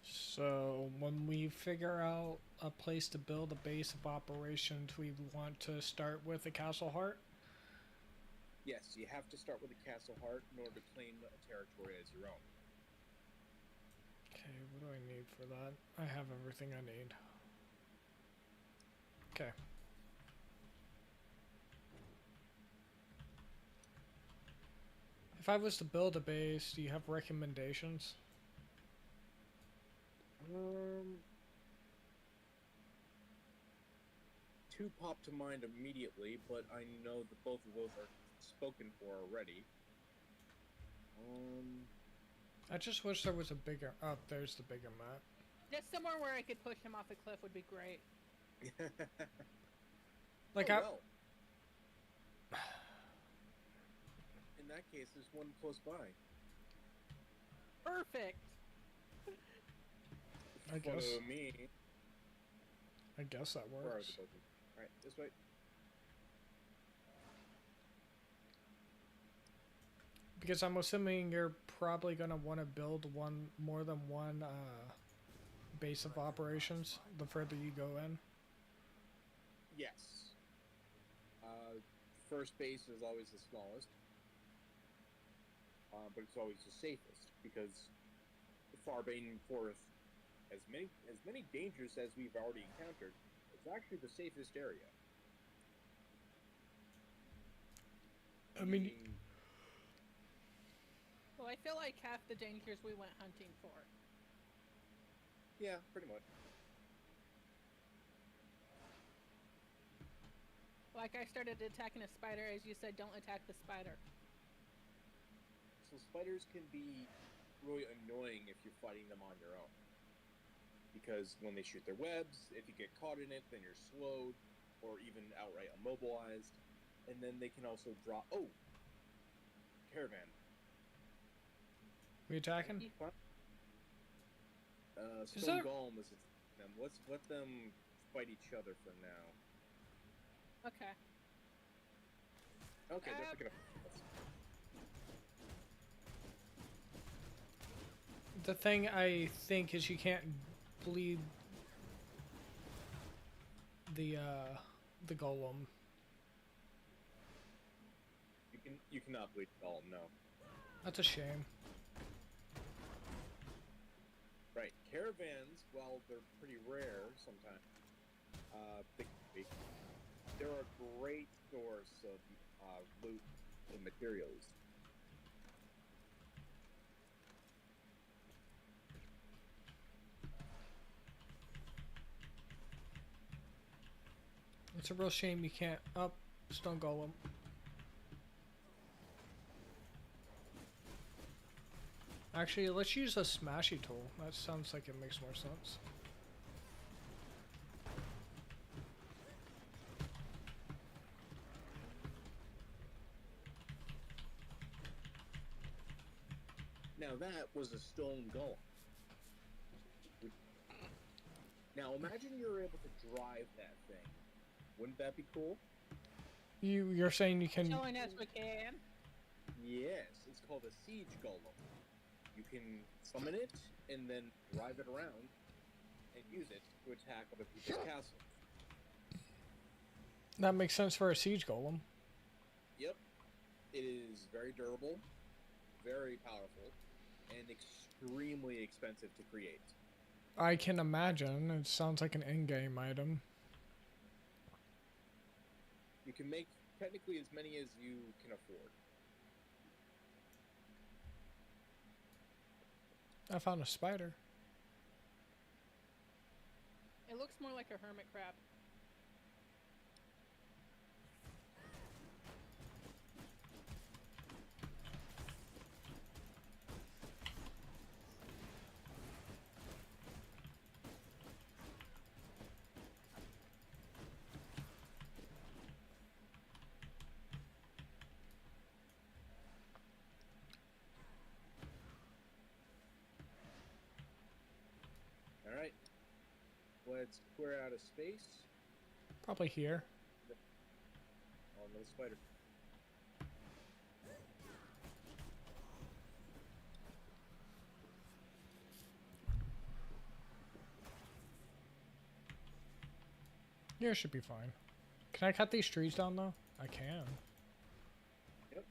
So when we figure out a place to build a base of operations, we want to start with the Castle Heart. Yes, you have to start with the Castle Heart in order to claim a territory as your own. Okay, what do I need for that? I have everything I need. Okay. If I was to build a base, do you have recommendations? Two pop to mind immediately, but I know that both of those are spoken for already. I just wish there was a bigger... Oh, there's the bigger map. Just somewhere where I could push him off a cliff would be great. Like, oh, well. In that case, there's one close by. Perfect. I guess. Follow me. I guess that Where are works. the both of you? Alright, this way. Because I'm assuming you're probably gonna want to build more than one base of operations the further you go in. Yes. First base is always the smallest, but it's always the safest because the Farbane Forest, as many dangers as we've already encountered, it's actually the safest area. I mean, Well, I feel like half the dangers we went hunting for. yeah, pretty much. Like I started attacking a spider, as you said, don't attack the spider. So spiders can be really annoying if you're fighting them on your own. Because when they shoot their webs, if you get caught in it, then you're slowed or even outright immobilized. And then they can also drop. Oh! Caravan. we attacking? Stone there- Golem is them. Let's let them fight each other for now. Okay. Okay, they're Uh, picking up. The thing I think is you can't bleed the golem. You cannot bleed Golem, no. That's a shame. Right. Caravans, while they're pretty rare sometimes, they can be. They're a great source of loot and materials. It's a real shame you can't up stone golem. Actually, let's use a smashy tool. That sounds like it makes more sense. Now that was a stone golem. Now imagine you're able to drive that thing. Wouldn't that be cool? You're saying you can. Showing as we can. Yes, it's called a siege golem. You can summon it and then drive it around and use it to attack other people's castles. That makes sense for a siege golem. Yep. It is very durable, very powerful, and extremely expensive to create. I can imagine. It sounds like an in-game item. You can make technically as many as you can afford. I found a spider. It looks more like a hermit crab. Alright. Let's clear out a space. Probably here. Oh, another spider. Here should be fine. Can I cut these trees down though? I can. Yep.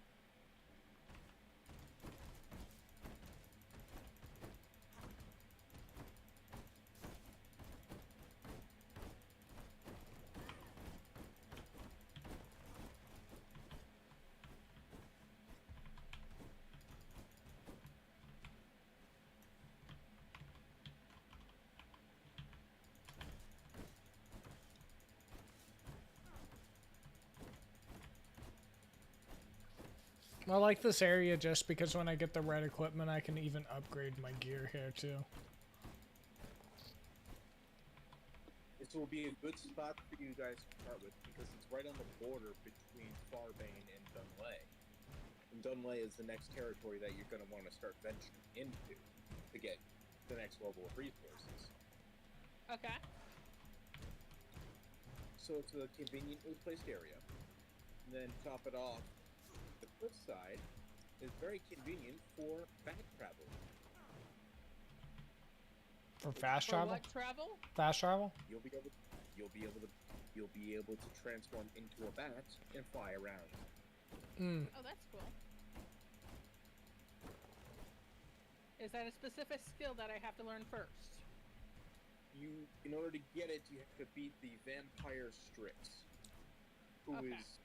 I like this area just because when I get the right equipment, I can even upgrade my gear here too. This will be a good spot for you guys to start with because it's right on the border between Farbane and Dunlay. And Dunlay is the next territory that you're going to want to start venturing into to get the next level of resources. Okay. So it's a conveniently placed area. And then top it off, the cliff side is very convenient for back travel. For fast For travel? what travel? Fast travel? You'll be able to transform into a bat and fly around. Mm. Oh, that's cool. Is that a specific skill that I have to learn first? In order to get it, you have to beat the vampire Strix, who Okay. is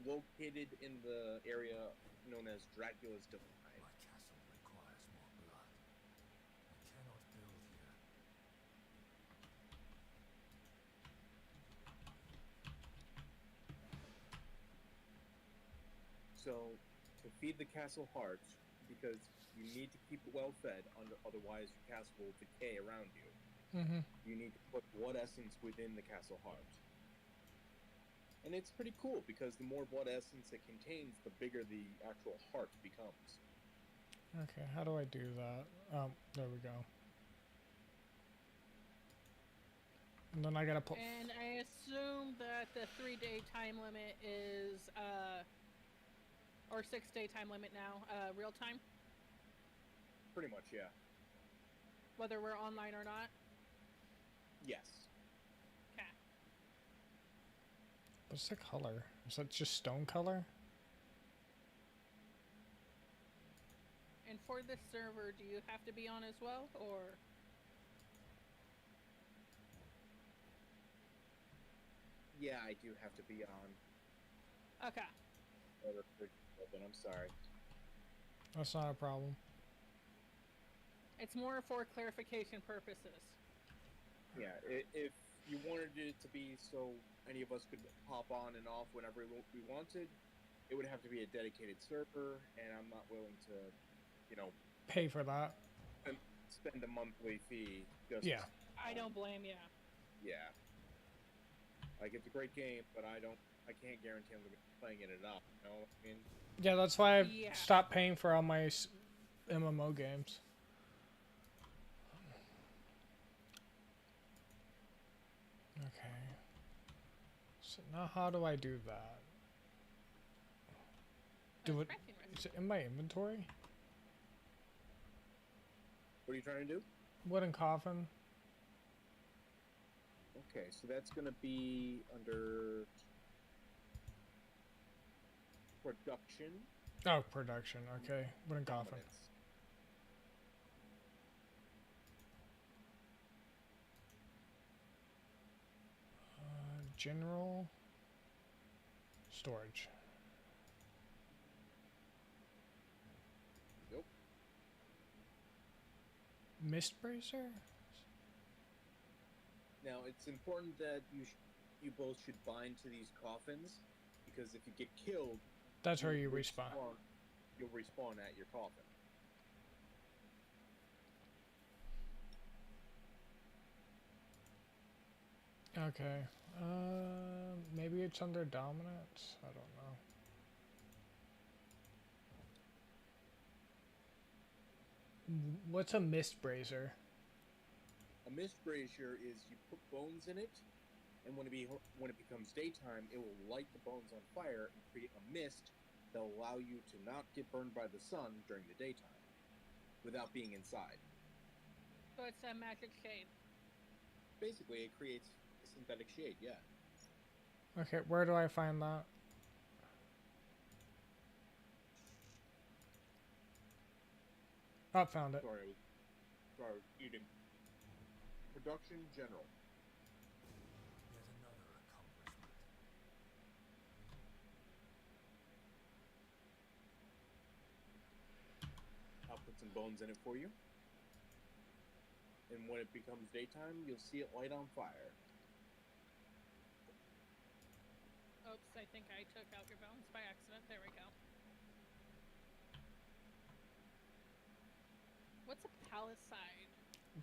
located in the area known as Dracula's Divide. My castle requires more blood. I cannot build here. So, to feed the castle heart, because you need to keep it well fed, otherwise your castle will decay around you. Mm-hmm. You need to put blood essence within the castle heart. And it's pretty cool because the more blood essence it contains, the bigger the actual heart becomes. Okay, how do I do that? Oh, there we go. And then I gotta put... And I assume that the 3-day time limit is, or 6-day time limit now, real time? Pretty much, yeah. Whether we're online or not? Yes. Okay. What's the color? Is that just stone color? And for this server, do you have to be on as well, or? Yeah, I do have to be on. Okay. But I'm sorry. That's not a problem. It's more for clarification purposes. Yeah, if you wanted it to be so any of us could hop on and off whenever we wanted, it would have to be a dedicated server, and I'm not willing to, Pay for that. spend a monthly fee just... Yeah. I don't blame you. Yeah. Like, it's a great game, but I can't guarantee I'm going to be playing it enough, you know what I mean? Yeah, that's why I've Yeah. stopped paying for all my MMO games. Okay. So now how do I do that? Do it... Crafting recipe. Is it in my inventory? What are you trying to do? Wooden coffin? Okay, so that's going to be under production. Oh, production. Okay. Wooden coffin. Dominance. General storage. Nope. Mist bracer? Now, it's important that you both should bind to these coffins, because if you get killed, That's where you respawn. You'll respawn at your coffin. Okay. Maybe it's under dominance? I don't know. What's a mist brazier? A mist brazier is you put bones in it, and when it becomes daytime, it will light the bones on fire and create a mist that'll allow you to not get burned by the sun during the daytime, without being inside. So it's a magic shade. Basically, it creates a synthetic shade, yeah. Okay, where do I find that? Oh, found it. Sorry, I was eating. Production general. Yet another accomplishment. I'll put some bones in it for you. And when it becomes daytime, you'll see it light on fire. Oops, I think I took out your bones by accident. There we go. What's a palisade?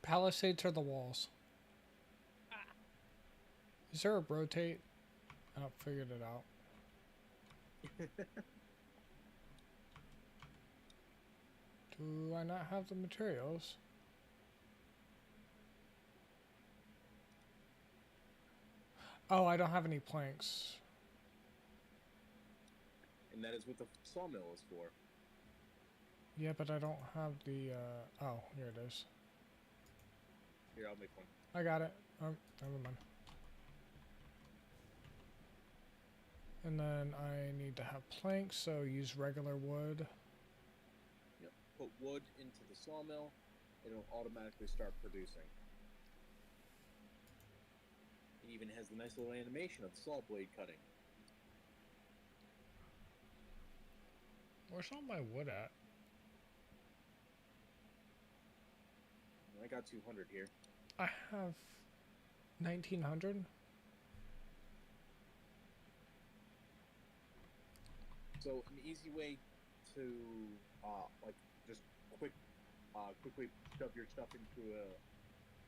Palisades are the walls. Ah, Is there a rotate? I figured it out. Do I not have the materials? Oh, I don't have any planks. And that is what the sawmill is for. Yeah, but I don't have the, oh, here it is. Here, I'll make one. I got it. Oh, never mind. And then I need to have planks, so use regular wood. Yep. Put wood into the sawmill, and it'll automatically start producing. It even has the nice little animation of the saw blade cutting. Where's all my wood at? I got 200 here. I have 1900. So an easy way to like just quickly shove your stuff into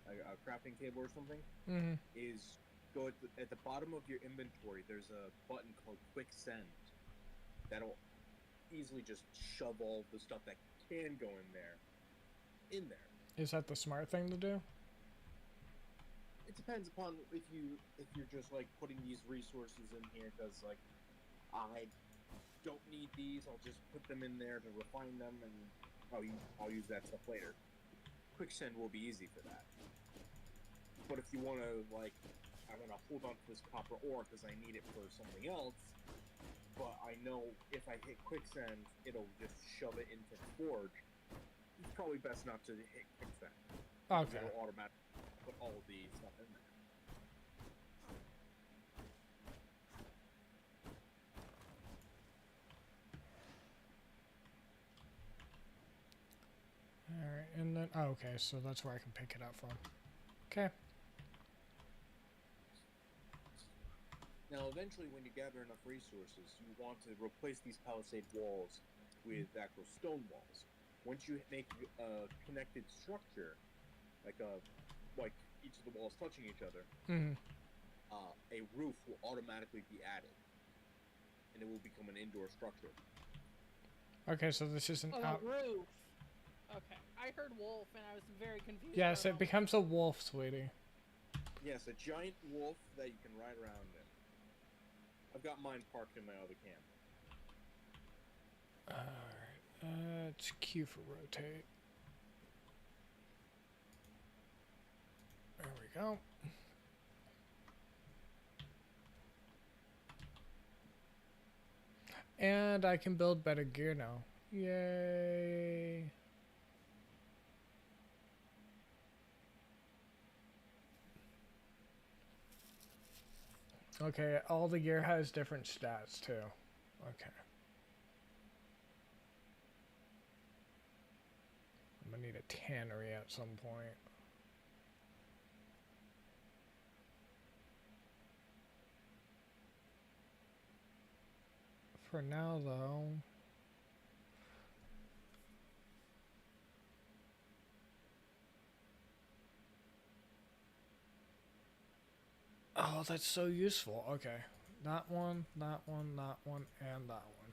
a crafting table or something Mm-hmm. is go at the bottom of your inventory. There's a button called Quick Send that'll easily just shove all the stuff that can go in there. Is that the smart thing to do? It depends upon if you're just like putting these resources in here because like I don't need these. I'll just put them in there to refine them, and I'll use that stuff later. Quicksand will be easy for that. But if you want to like, I want to hold on to this copper ore because I need it for something else, but I know if I hit quicksand, it'll just shove it into the forge. It's probably best not to hit quicksand. Okay. It'll automatically put all of the stuff in there. Alright, and then, oh, okay, so that's where I can pick it up from. Okay. Now, eventually, when you gather enough resources, you want to replace these palisade walls with actual stone walls. Once you make a connected structure, like each of the walls touching each other, Mm-hmm. A roof will automatically be added, and it will become an indoor structure. Okay, so this isn't Oh, out. roof. Okay, I heard wolf and I was very confused. Yes, for a it moment. becomes a wolf, sweetie. Yes, a giant wolf that you can ride around in. I've got mine parked in my other camp. Alright, it's Q for rotate. There we go. And I can build better gear now. Yay. Okay, all the gear has different stats too. Okay. I'm gonna need a tannery at some point. For now, though. Oh, that's so useful. Okay. That one, that one, that one, and that one.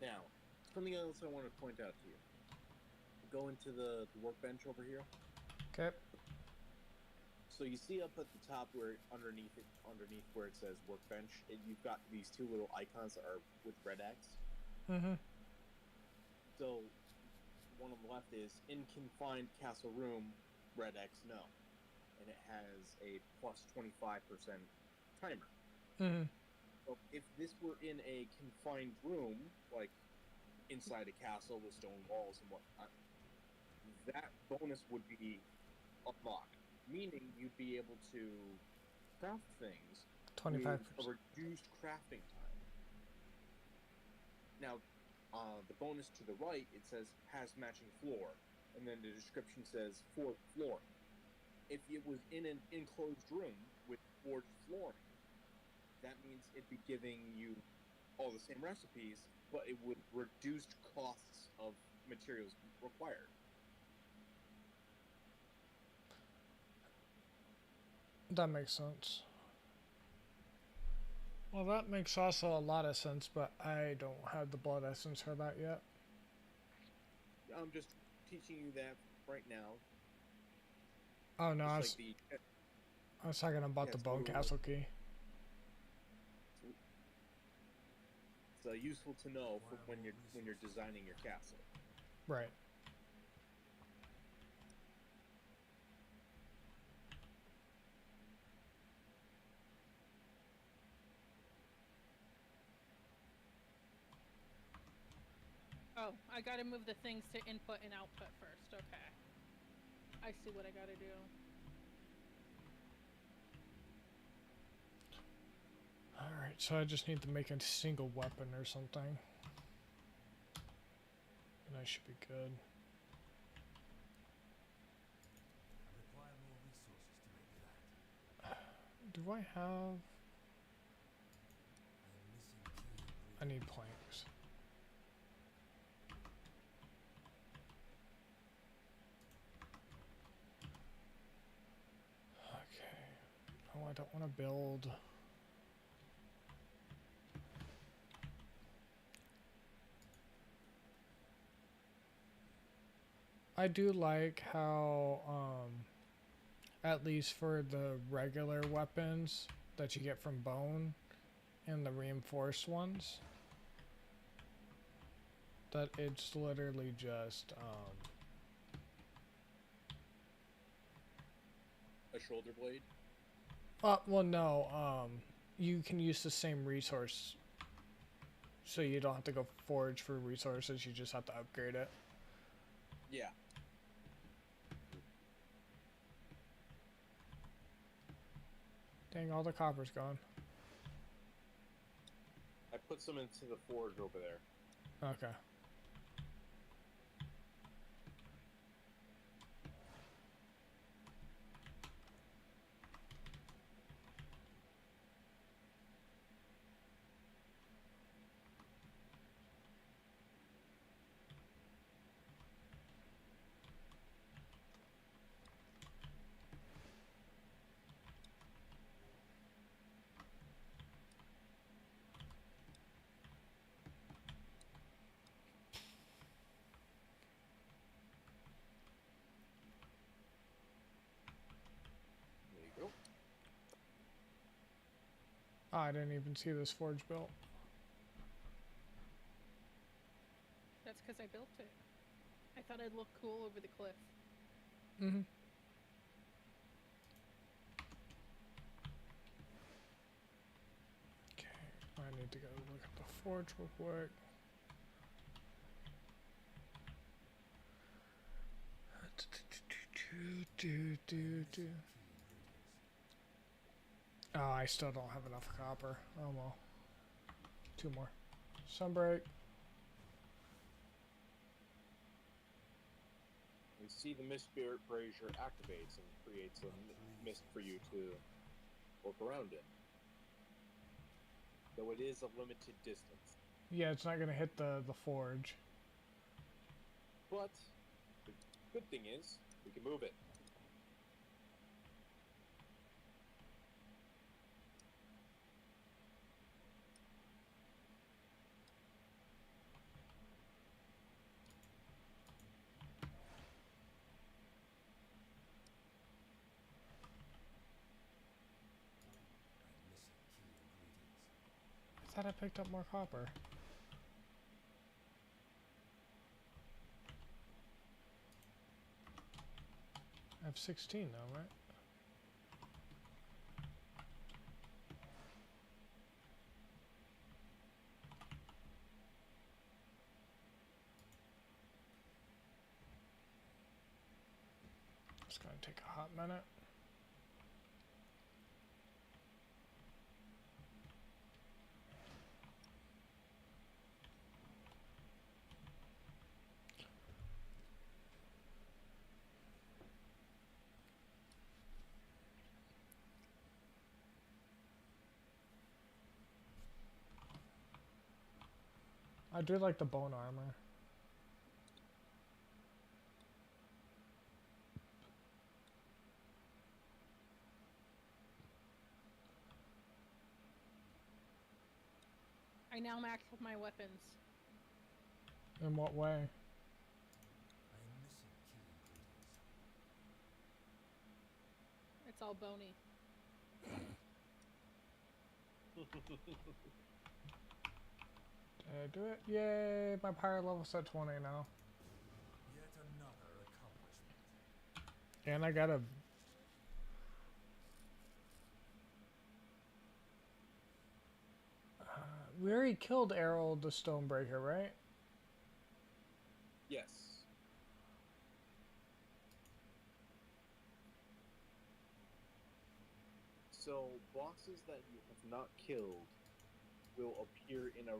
Now, something else I want to point out to you. Go into the workbench over here. Okay. So you see up at the top where underneath where it says workbench, you've got these two little icons that are with red X. Mm-hmm. So one on the left is in confined castle room, red X no, and it has a plus 25% timer. Mm-hmm. So if this were in a confined room, like inside a castle with stone walls and whatnot, that bonus would be unlocked. Meaning you'd be able to craft things 25%. with a reduced crafting time. Now, the bonus to the right, it says has matching floor, and then the description says fourth floor. If it was in an enclosed room with forged flooring, that means it'd be giving you all the same recipes, but it would reduce costs of materials required. That makes sense. Well, that makes also a lot of sense, but I don't have the blood essence for that yet. I'm just teaching you that right now. Oh no, Just like I was talking about the Yes, bone we were- castle key. it's useful to know for when you're designing your castle. Right. Oh, I gotta move the things to input and output first. Okay. I see what I gotta do. Alright, so I just need to make a single weapon or something. And I should be good. I require more resources to make that. Do I have... I am missing key I need ingredients. planks. Okay. Oh, I don't want to build... I do like how, at least for the regular weapons that you get from bone and the reinforced ones, that it's literally just, A shoulder blade. well, no, you can use the same resource, so you don't have to go forage for resources, you just have to upgrade it. Yeah. Dang, all the copper's gone. I put some into the forge over there. Okay. There you go. Oh, I didn't even see this forge built. That's because I built it. I thought I'd look cool over the cliff. Mm-hmm. Okay, I need to go look at the forge real quick. Oh, I still don't have enough copper. Oh well. 2 more. Sunbreak. You see the mist spirit brazier activates and creates a mist for you to work around in. Though it is a limited distance. Yeah, it's not gonna hit the forge. But the good thing is we can move it. I am missing key ingredients. I thought I picked up more copper. I have 16 now, right? It's gonna take a hot minute. I do like the bone armor. I now max with my weapons. In what way? it's all bony. Did I do it? Yay! My power level's at 20 now. Yet another accomplishment. And I got a... we already killed Errol the Stonebreaker, right? Yes. So bosses that you have not killed will appear in a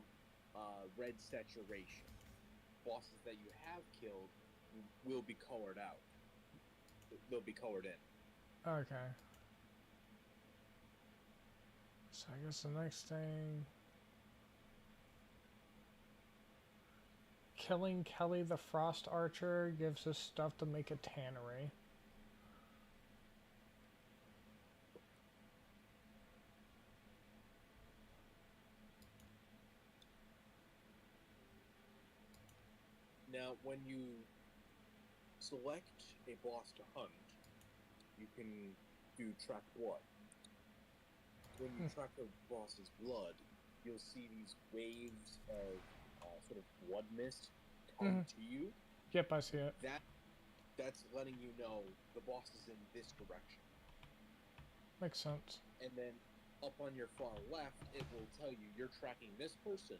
red saturation. Bosses that you have killed will be colored out. They'll be colored in. Okay. So I guess the next thing... Killing Kelly the Frost Archer gives us stuff to make a tannery. Now, when you select a boss to hunt, you can do track blood. When you track a boss's blood, you'll see these waves of sort of blood mist come to you. Yep, I see it. That's letting you know the boss is in this direction. Makes sense. And then up on your far left, it will tell you you're tracking this person,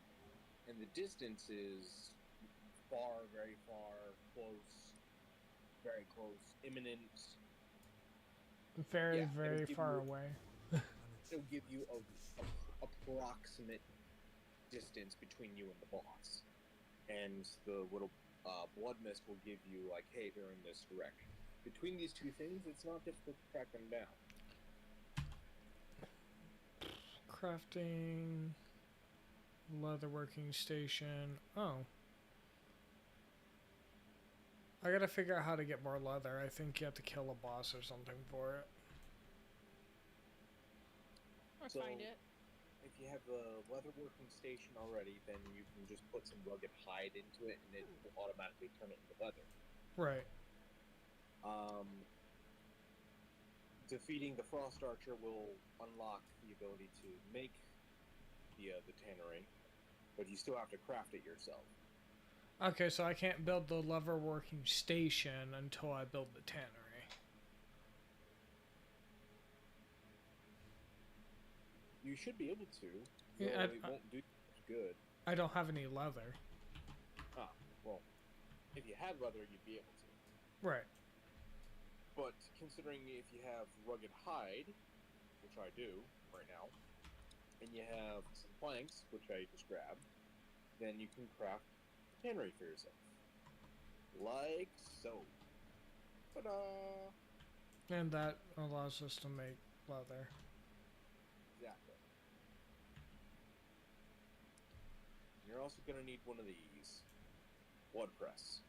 and the distance is far, very far, close, very close, imminent. Very, Yeah, very it'll give far you- away. It'll give you a approximate distance between you and the boss. And the little blood mist will give you, like, hey, they're in this direction. Between these two things, it's not difficult to track them down. Crafting... Leatherworking station... Oh. I gotta figure out how to get more leather. I think you have to kill a boss or something for it. Or So- find it. If you have the leatherworking station already, then you can just put some rugged hide into it, and it will automatically turn it into leather. Right. Defeating the Frost Archer will unlock the ability to make the tannery, but you still have to craft it yourself. Okay, so I can't build the leatherworking station until I build the tannery. You should be able to, Yeah, though I- it won't do much good. I don't have any leather. Well, if you had leather, you'd be able to. Right. But considering if you have rugged hide, which I do right now, and you have some planks, which I just grabbed, then you can craft a tannery for yourself. Like so. Ta-da! And that allows us to make leather. Exactly. You're also going to need one of these. Blood press.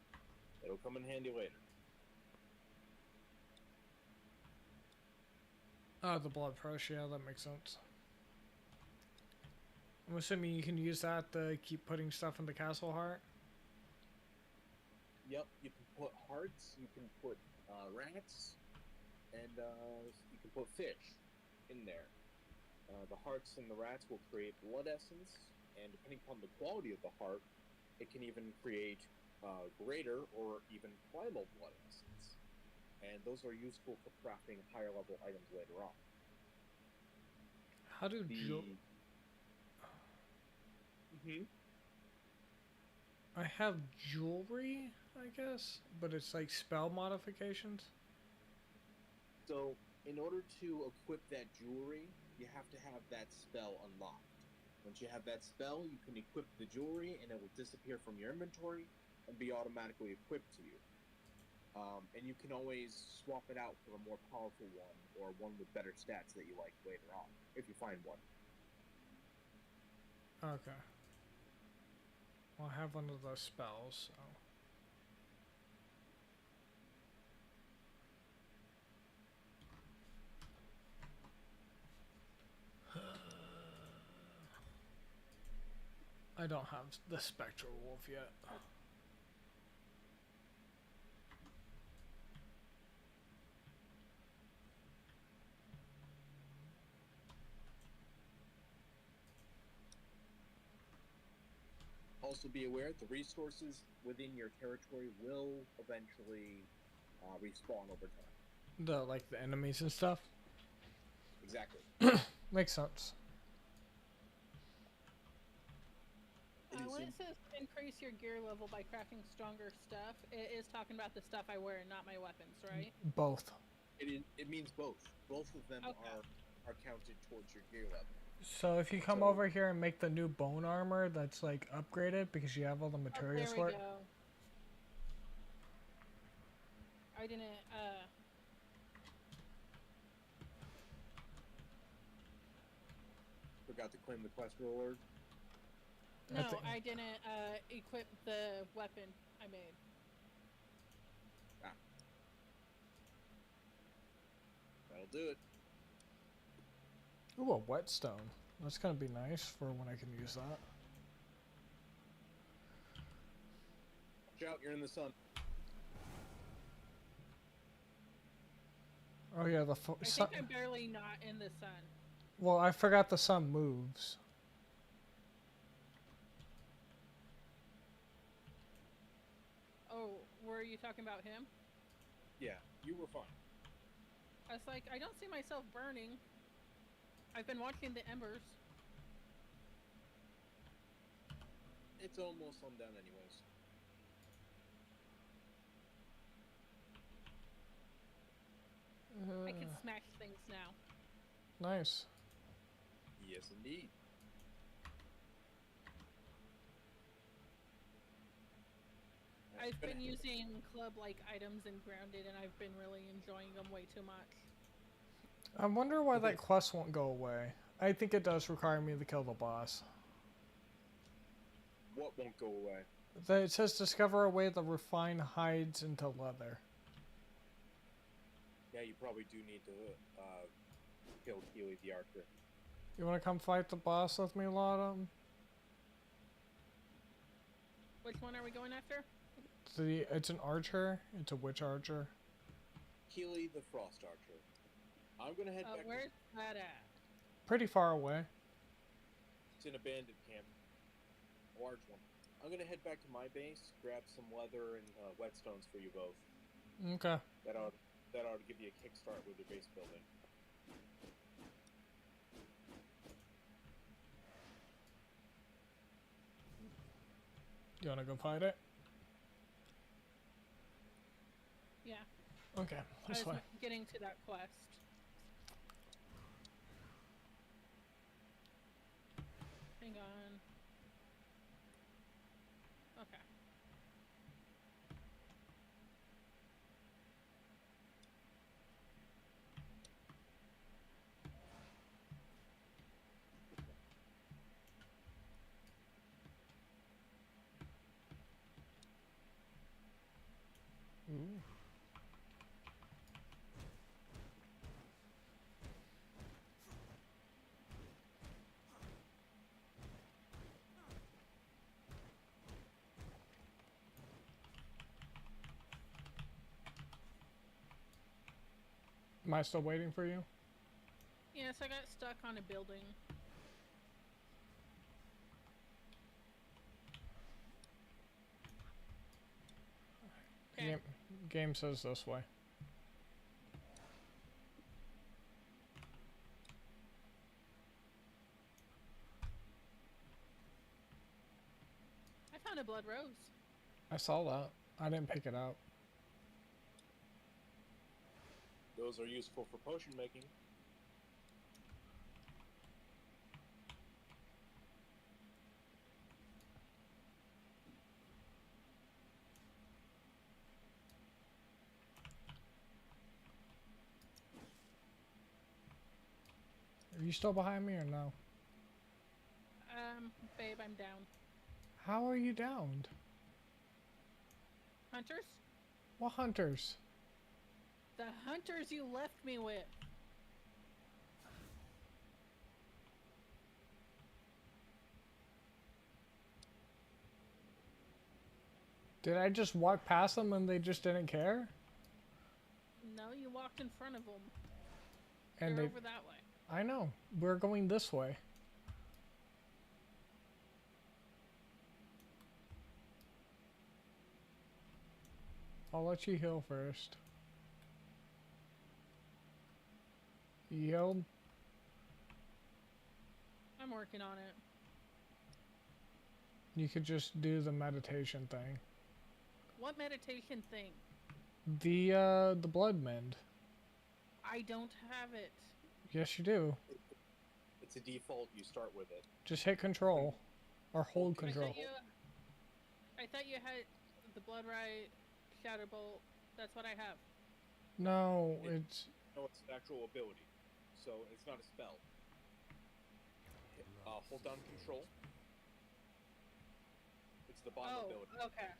It'll come in handy later. Oh, the blood press, yeah, that makes sense. I'm assuming you can use that to keep putting stuff in the castle heart? Yep, you can put hearts, you can put rats, and you can put fish in there. The hearts and the rats will create blood essence, and depending upon the quality of the heart, it can even create greater or even primal blood essence. And those are useful for crafting higher level items later on. How do I have jewelry, I guess, but it's like spell modifications? So, in order to equip that jewelry, you have to have that spell unlocked. Once you have that spell, you can equip the jewelry, and it will disappear from your inventory and be automatically equipped to you. And you can always swap it out for a more powerful one, or one with better stats that you like later on, if you find one. Okay. Well, I have one of those spells, so... I don't have the Spectral Wolf yet. also be aware the resources within your territory will eventually respawn over time. The enemies and stuff. Exactly. Makes sense. When it says increase your gear level by crafting stronger stuff, it is talking about the stuff I wear and not my weapons, right? Both. It means both. Both of them Okay. are counted towards your gear level. So if you come So- over here and make the new bone armor that's like upgraded because you have all the Oh, materials there for we it. go. I didn't, Forgot to claim the quest reward. I no, think- I didn't, equip the weapon I made. That'll do it. Ooh, a whetstone. That's gonna be nice for when I can use that. Watch out, you're in the sun. Oh yeah, the I sun. think I'm barely not in the sun. Well, I forgot the sun moves. Oh, were you talking about him? Yeah, you were fine. I was like, I don't see myself burning. I've been watching the embers. It's almost sundown anyways. I can smash things now. Nice. Yes, indeed. I've been using club-like items in Grounded, and I've been really enjoying them way too much. I wonder why that quest won't go away. I think it does require me to kill the boss. What won't go away? It says discover a way to refine hides into leather. Yeah, you probably do need to kill Keely the Archer. You want to come fight the boss with me, Lotta? Which one are we going after? It's an archer. It's a witch archer. Keely the Frost Archer. I'm gonna head back. Where's that at? Pretty far away. It's an abandoned camp. A large one. I'm gonna head back to my base, grab some leather and whetstones for you both. Okay. That ought to give you a kickstart with your base building. You want to go fight it? Yeah, Okay. I This was way. getting to that quest. Hang on. Okay. Ooh. Am I still waiting for you? Yes, I got stuck on a building. Okay. Game says this way. I found a blood rose. I saw that. I didn't pick it up. Those are useful for potion making. Are you still behind me or no? Babe, I'm down. How are you downed? Hunters? What hunters? The hunters you left me with. Did I just walk past them and they just didn't care? No, you walked in front of them. And They're they, over that way. I know. We're going this way. I'll let you heal first. You healed? I'm working on it. You could just do the meditation thing. What meditation thing? The blood mend. I don't have it. Yes, you do. It's a default. You start with it. Just hit control. Or hold I control. thought you had the Blood Right, Shatterbolt. That's what I have. No, it's... No, it's an actual ability. So it's not a spell. Hold down control. It's the bottom Oh, ability. okay.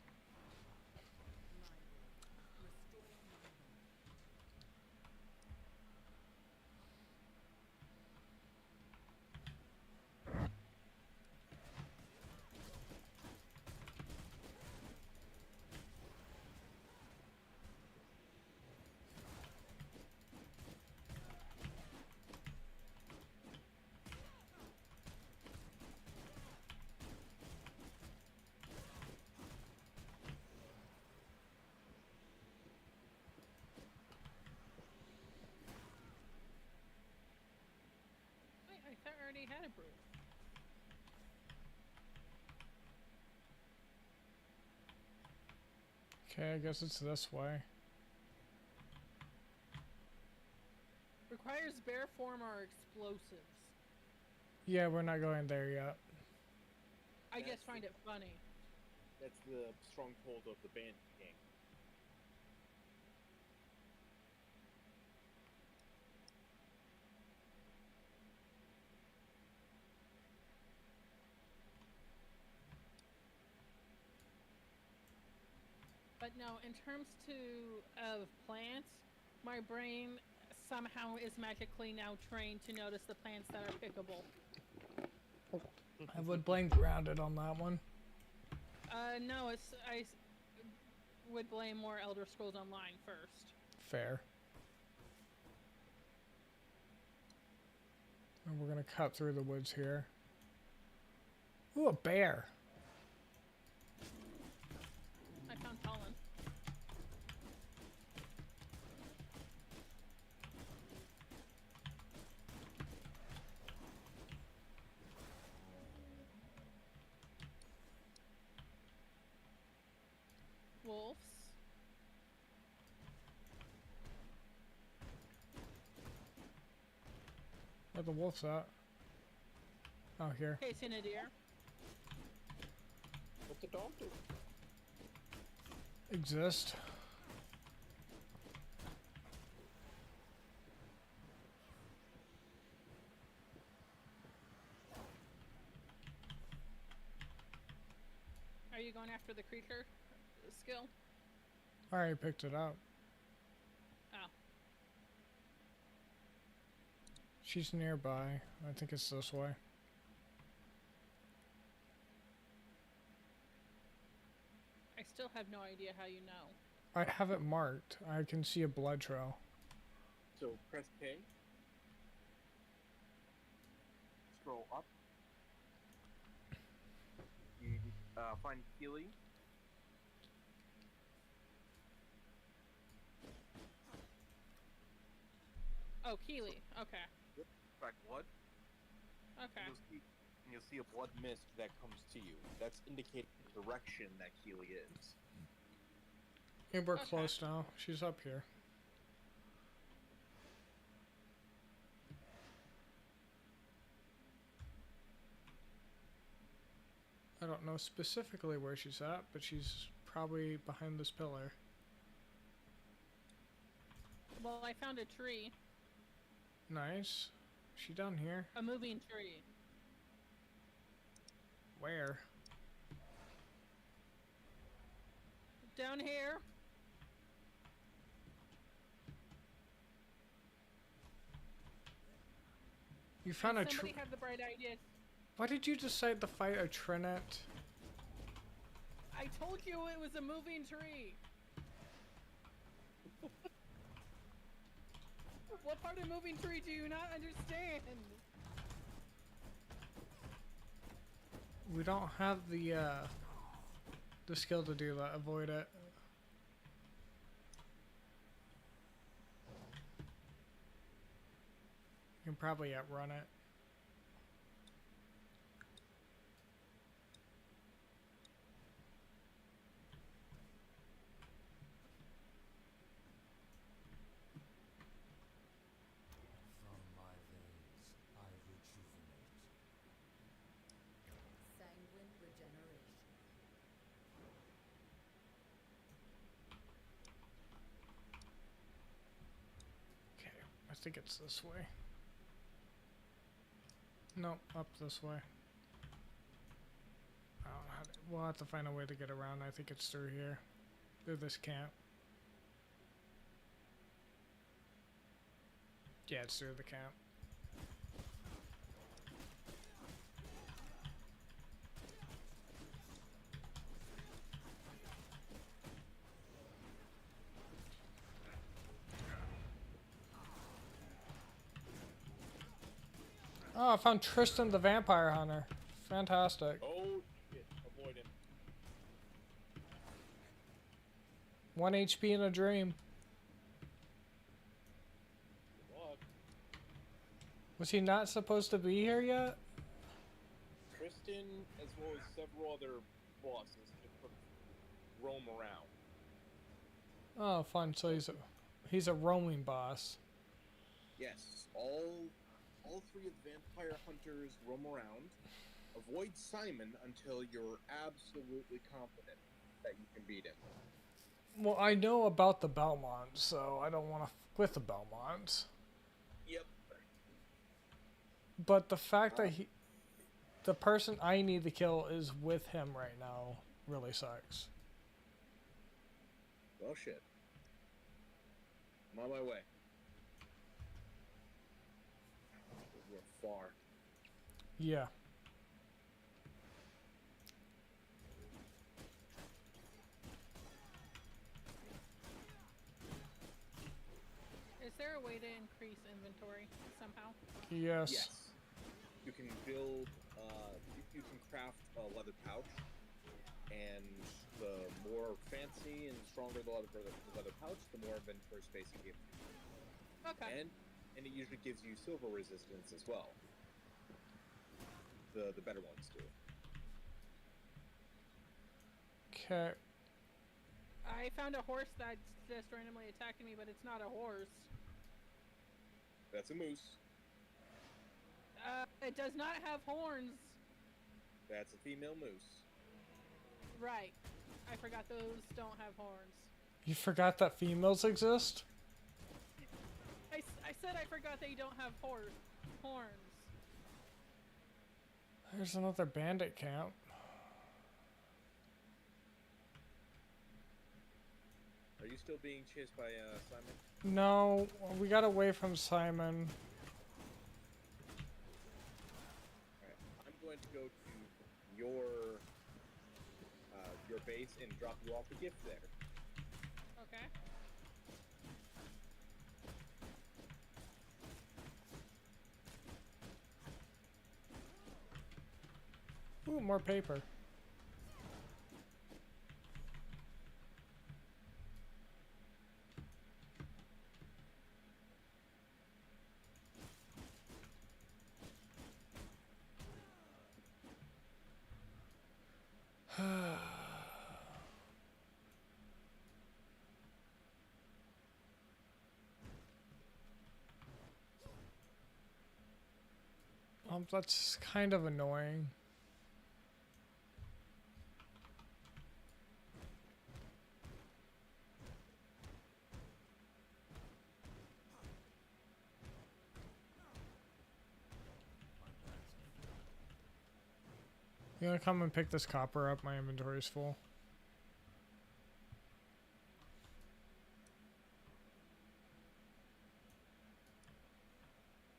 Wait, I thought I already had a brew. Okay, I guess it's this way. Requires bear form or explosives. Yeah, we're not going there yet. I That's just find it funny. That's the stronghold of the Bandit King. But no, in terms of plants, my brain somehow is magically now trained to notice the plants that are pickable. I would blame grounded on that one. No, I would blame more Elder Scrolls Online first. Fair. And we're gonna cut through the woods here. Ooh, a bear. I found pollen. Wolves. Where the wolf's at? Oh, here. Chasing a deer. What's the dog do? Exist. Are you going after the creature skill? I already picked it up. Oh. She's nearby. I think it's this way. I still have no idea how you know. I have it marked. I can see a blood trail. So press K. Scroll up. You find Keely. Oh, Keely. Okay. Track blood. Okay. You'll see a blood mist that comes to you. That's indicating the direction that Keely is. Hey, we're Okay. close now. She's up here. I don't know specifically where she's at, but she's probably behind this pillar. Well, I found a tree. Nice. She down here? A moving tree. Where? Down here. You found a Somebody had the bright idea. Why did you decide to fight a Trinet? I told you it was a moving tree. What part of moving tree do you not understand? We don't have the skill to do that. Avoid it. You can probably outrun it. From my veins, I rejuvenate. Sanguine regeneration. Okay, I think it's this way. No, up this way. I don't know how to, we'll have to find a way to get around. I think it's through here. Through this camp. Yeah, it's through the camp. Oh, I found Tristan the Vampire Hunter. Fantastic. Oh shit! Avoid him. 1 HP in a dream. Good luck. Was he not supposed to be here yet? Tristan, as well as several other bosses, just sort of roam around. Oh, fun. So he's a roaming boss. Yes, all three of the vampire hunters roam around. Avoid Simon until you're absolutely confident that you can beat him. Well, I know about the Belmont, so I don't want to with the Belmonts. Yep. But the fact that the person I need to kill is with him right now really sucks. Well, shit. I'm on my way. We're far. Yeah. Is there a way to increase inventory somehow? Yes. Yes. You can build, you can craft a leather pouch, and the more fancy and stronger the leather pouch, the more inventory space it gives you. Okay. And it usually gives you silver resistance as well. The better ones do. Okay. I found a horse that's just randomly attacking me, but it's not a horse. That's a moose. It does not have horns. That's a female moose. Right. I forgot those don't have horns. You forgot that females exist? I said I forgot they don't have horns. There's another bandit camp. Are you still being chased by Simon? No, we got away from Simon. Alright, I'm going to go to your base and drop you off a gift there. Okay. Ooh, more paper. That's kind of annoying. You gonna come and pick this copper up? My inventory's full.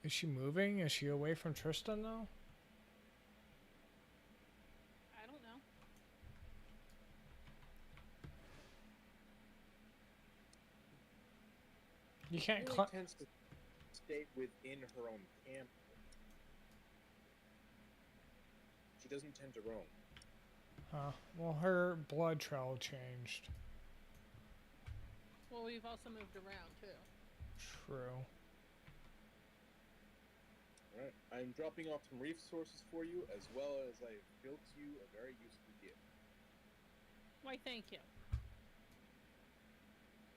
Is she moving? Is she away from Tristan though? I don't know. You can't She really climb. tends to stay within her own camp. She doesn't tend to roam. Well, her blood trail changed. Well, we've also moved around too. True. Alright, I'm dropping off some resources for you, as well as I've built you a very useful gift. Why, thank you.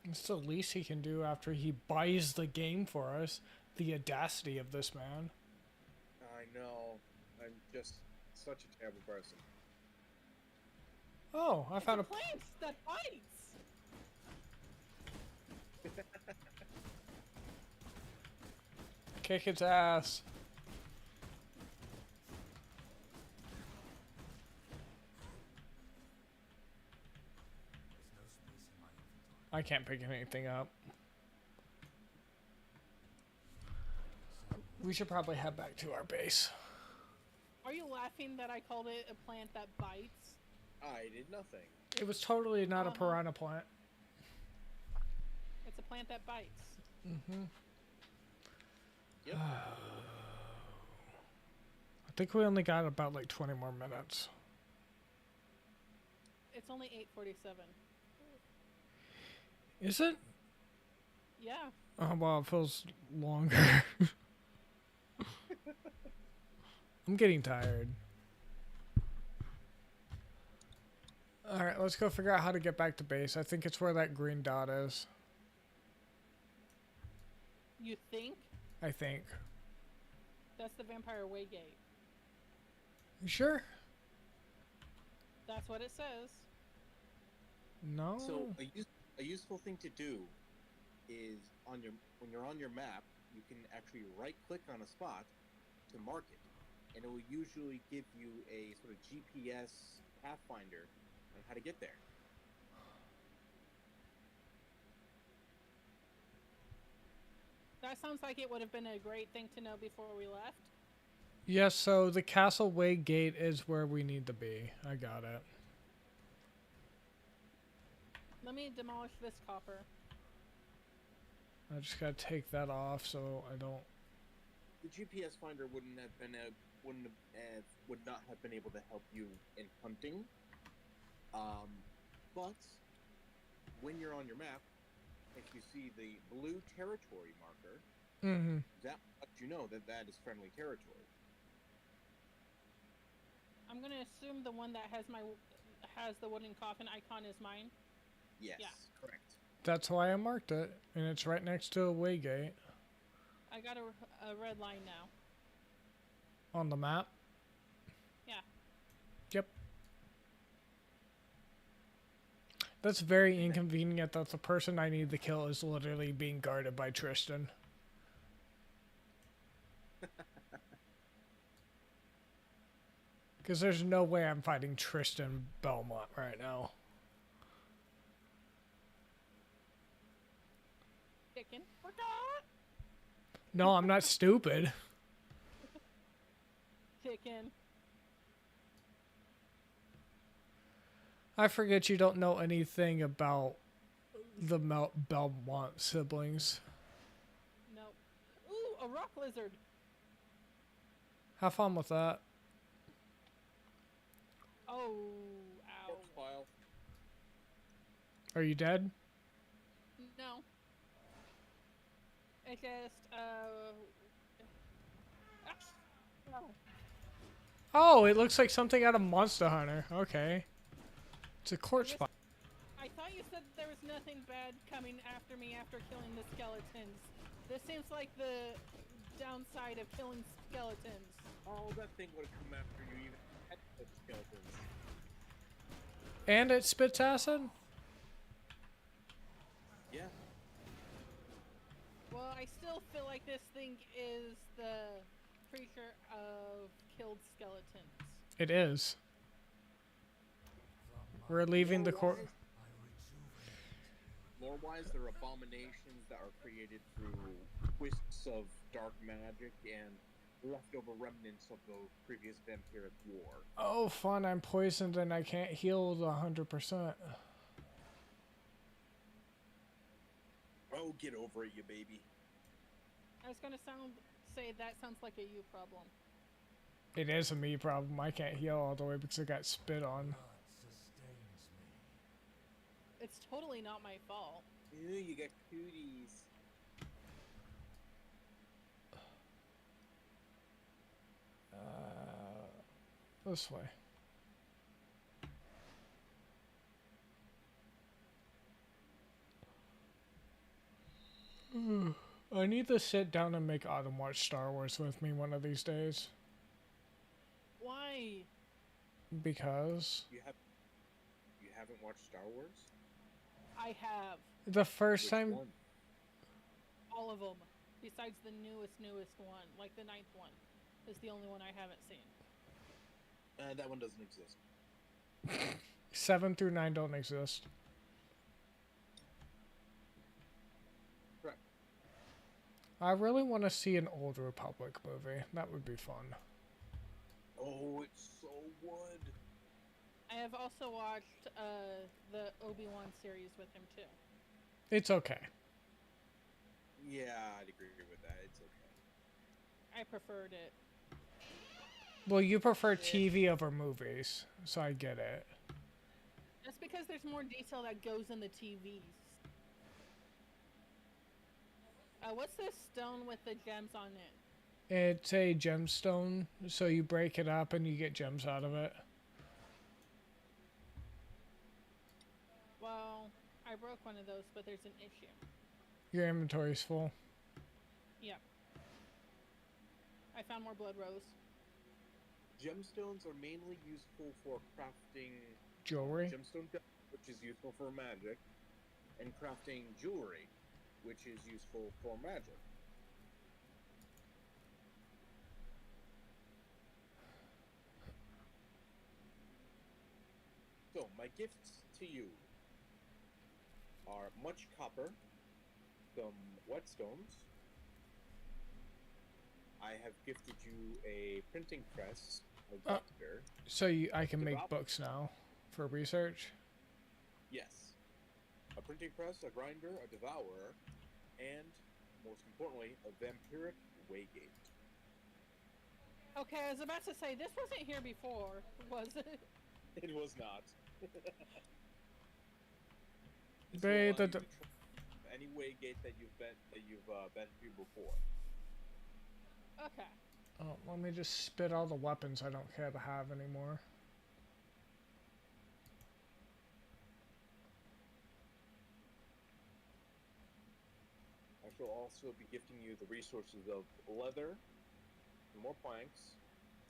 It's the least he can do after he buys the game for us. The audacity of this man. I know. I'm just such a terrible person. Oh, I found a... Plant that bites. Kick its ass. There's no space in my inventory. I can't pick anything up. We should probably head back to our base. Are you laughing that I called it a plant that bites? I did nothing. It was totally not a piranha plant. It's a plant that bites. Mm-hmm. Yep. I think we only got about like 20 more minutes. It's only 8:47. Is it? Yeah. Oh, well, it feels longer. I'm getting tired. Alright, let's go figure out how to get back to base. I think it's where that green dot is. You think? I think. That's the Vampire Waygate. You sure? That's what it says. No. So a useful thing to do is when you're on your map, you can actually right-click on a spot to mark it, and it will usually give you a sort of GPS pathfinder on how to get there. That sounds like it would have been a great thing to know before we left. Yes, so the Castle Way gate is where we need to be. I got it. Let me demolish this copper. I just gotta take that off so I don't... The GPS finder would not have been able to help you in hunting. But when you're on your map, if you see the blue territory marker, Mm-hmm. that lets you know that that is friendly territory. I'm gonna assume the one that has the wooden coffin icon is mine. Yes, Yeah. correct. That's why I marked it, and it's right next to a way gate I got a red line now. on the map. Yeah. Yep. That's very inconvenient that the person I need to kill is literally being guarded by Tristan. Because there's no way I'm fighting Tristan Belmont right now. Chicken. No, I'm not stupid. Chicken. I forget you don't know anything about the Belmont siblings. Nope. Ooh, a rock lizard. Have fun with that. Oh, ow. Corpse file. Are you dead? No. It just, oh. Oh, it looks like something out of Monster Hunter. Okay. It's a corpse spot. I thought you said there was nothing bad coming after me after killing the skeletons. This seems like the downside of killing skeletons. Oh, that thing would have come after you even had the skeletons. And it spits acid? Yeah. Well, I still feel like this thing is the creature of killed skeletons. It is. We're leaving the court. Lore-wise, they're abominations that are created through twists of dark magic and leftover remnants of the previous vampiric war. Oh, fun. I'm poisoned and I can't heal 100%. Oh, get over it, you baby. I was gonna say that sounds like a you problem. It is a me problem. I can't heal all the way because I got spit on. Blood sustains me. It's totally not my fault. Ooh, you got cooties. This way. I need to sit down and make Autumn watch Star Wars with me one of these days. Why? Because You haven't watched Star Wars? I have the first Which time one? all of them, besides the newest one, like the 9th one, is the only one I haven't seen. That one doesn't exist. 7 through 9 don't exist. Correct. I really want to see an Old Republic movie. That would be fun. Oh, it so would. I have also watched the Obi-Wan series with him too. It's okay. Yeah, I'd agree with that. It's okay. I preferred it. Well, you prefer TV over movies, so I get it. That's because there's more detail that goes in the TVs. What's this stone with the gems on it? It's a gemstone, so you break it up and you get gems out of it. Well, I broke one of those, but there's an issue. Your inventory's full. Yep. I found more blood rose. Gemstones are mainly useful for crafting Jewelry. gemstone dust, which is useful for magic, and crafting jewelry, which is useful for magic. So, my gifts to you are much copper, some whetstones. I have gifted you a printing press, a doctor. So I can make books now for research. Yes. A printing press, a grinder, a devourer, and, most importantly, a vampiric waygate. Okay, I was about to say, this wasn't here before, was it? It was not. This They- will allow the- you to try any waygate that you've been through before. Okay. Oh, let me just spit all the weapons I don't care to have anymore. I shall also be gifting you the resources of leather, some more planks,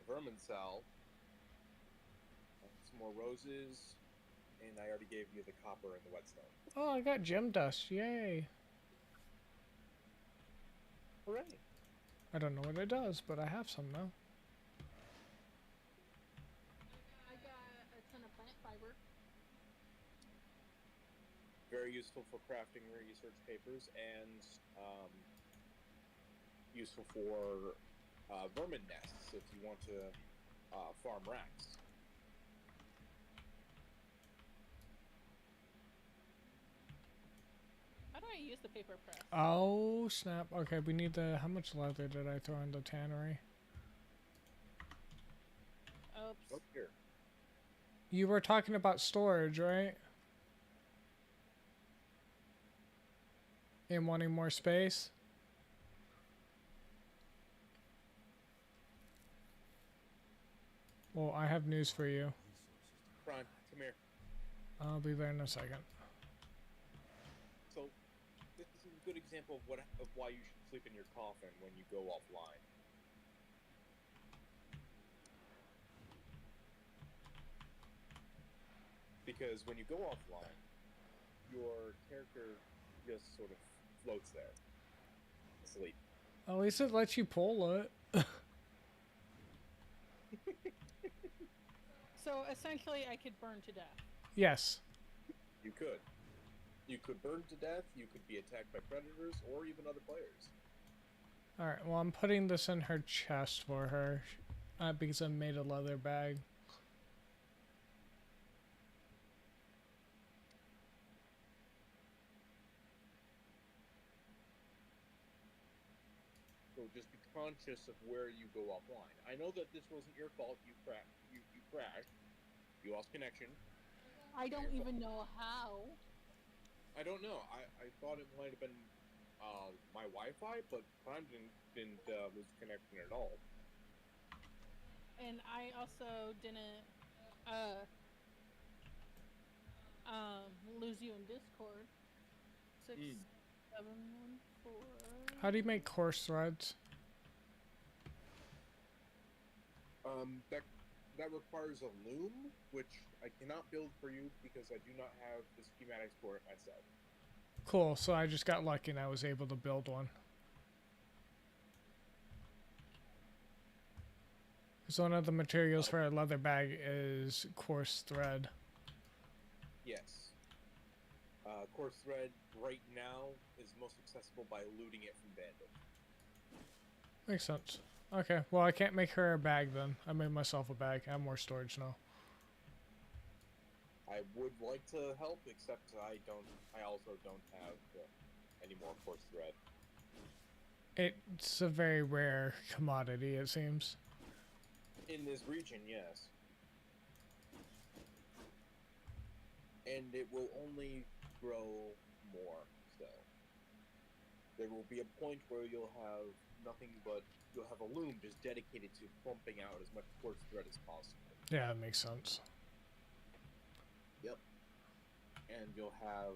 vermin salve, some more roses, and I already gave you the copper and the whetstone. Oh, I got gem dust. Yay. Hooray! I don't know what it does, but I have some now. I got a ton of plant fiber. Very useful for crafting research papers and useful for vermin nests if you want to farm rats. How do I use the paper press? Oh, snap. Okay, we need the... How much leather did I throw in the tannery? Oops. Oh, here. You were talking about storage, right? And wanting more space? Well, I have news for you. Prime, come here. I'll be there in a second. So, this is a good example of why you should sleep in your coffin when you go offline. Because when you go offline, your character just sort of floats there, asleep. At least it lets you pull it. So essentially, I could burn to death. Yes. You could. You could burn to death, you could be attacked by predators, or even other players. Alright, well, I'm putting this in her chest for her. Because I made a leather bag. So just be conscious of where you go offline. I know that this wasn't your fault. You crashed. You lost connection. I don't even know how. I don't know. I thought it might have been my Wi-Fi, but Prime didn't lose connection at all. And I also didn't uh lose you in Discord. 6714. How do you make course threads? That requires a loom, which I cannot build for you because I do not have the schematics for it myself. Cool, so I just got lucky and I was able to build one. Because one of the materials for a leather bag is coarse thread. Yes. Coarse thread right now is most accessible by looting it from Bandit. Makes sense. Okay, well I can't make her a bag then. I made myself a bag. I have more storage now. I would like to help, except I also don't have any more coarse thread. It's a very rare commodity, it seems. In this region, yes. And it will only grow more, so. There will be a point where you'll have nothing but, you'll have a loom just dedicated to pumping out as much coarse thread as possible. Yeah, that makes sense. Yep. And you'll have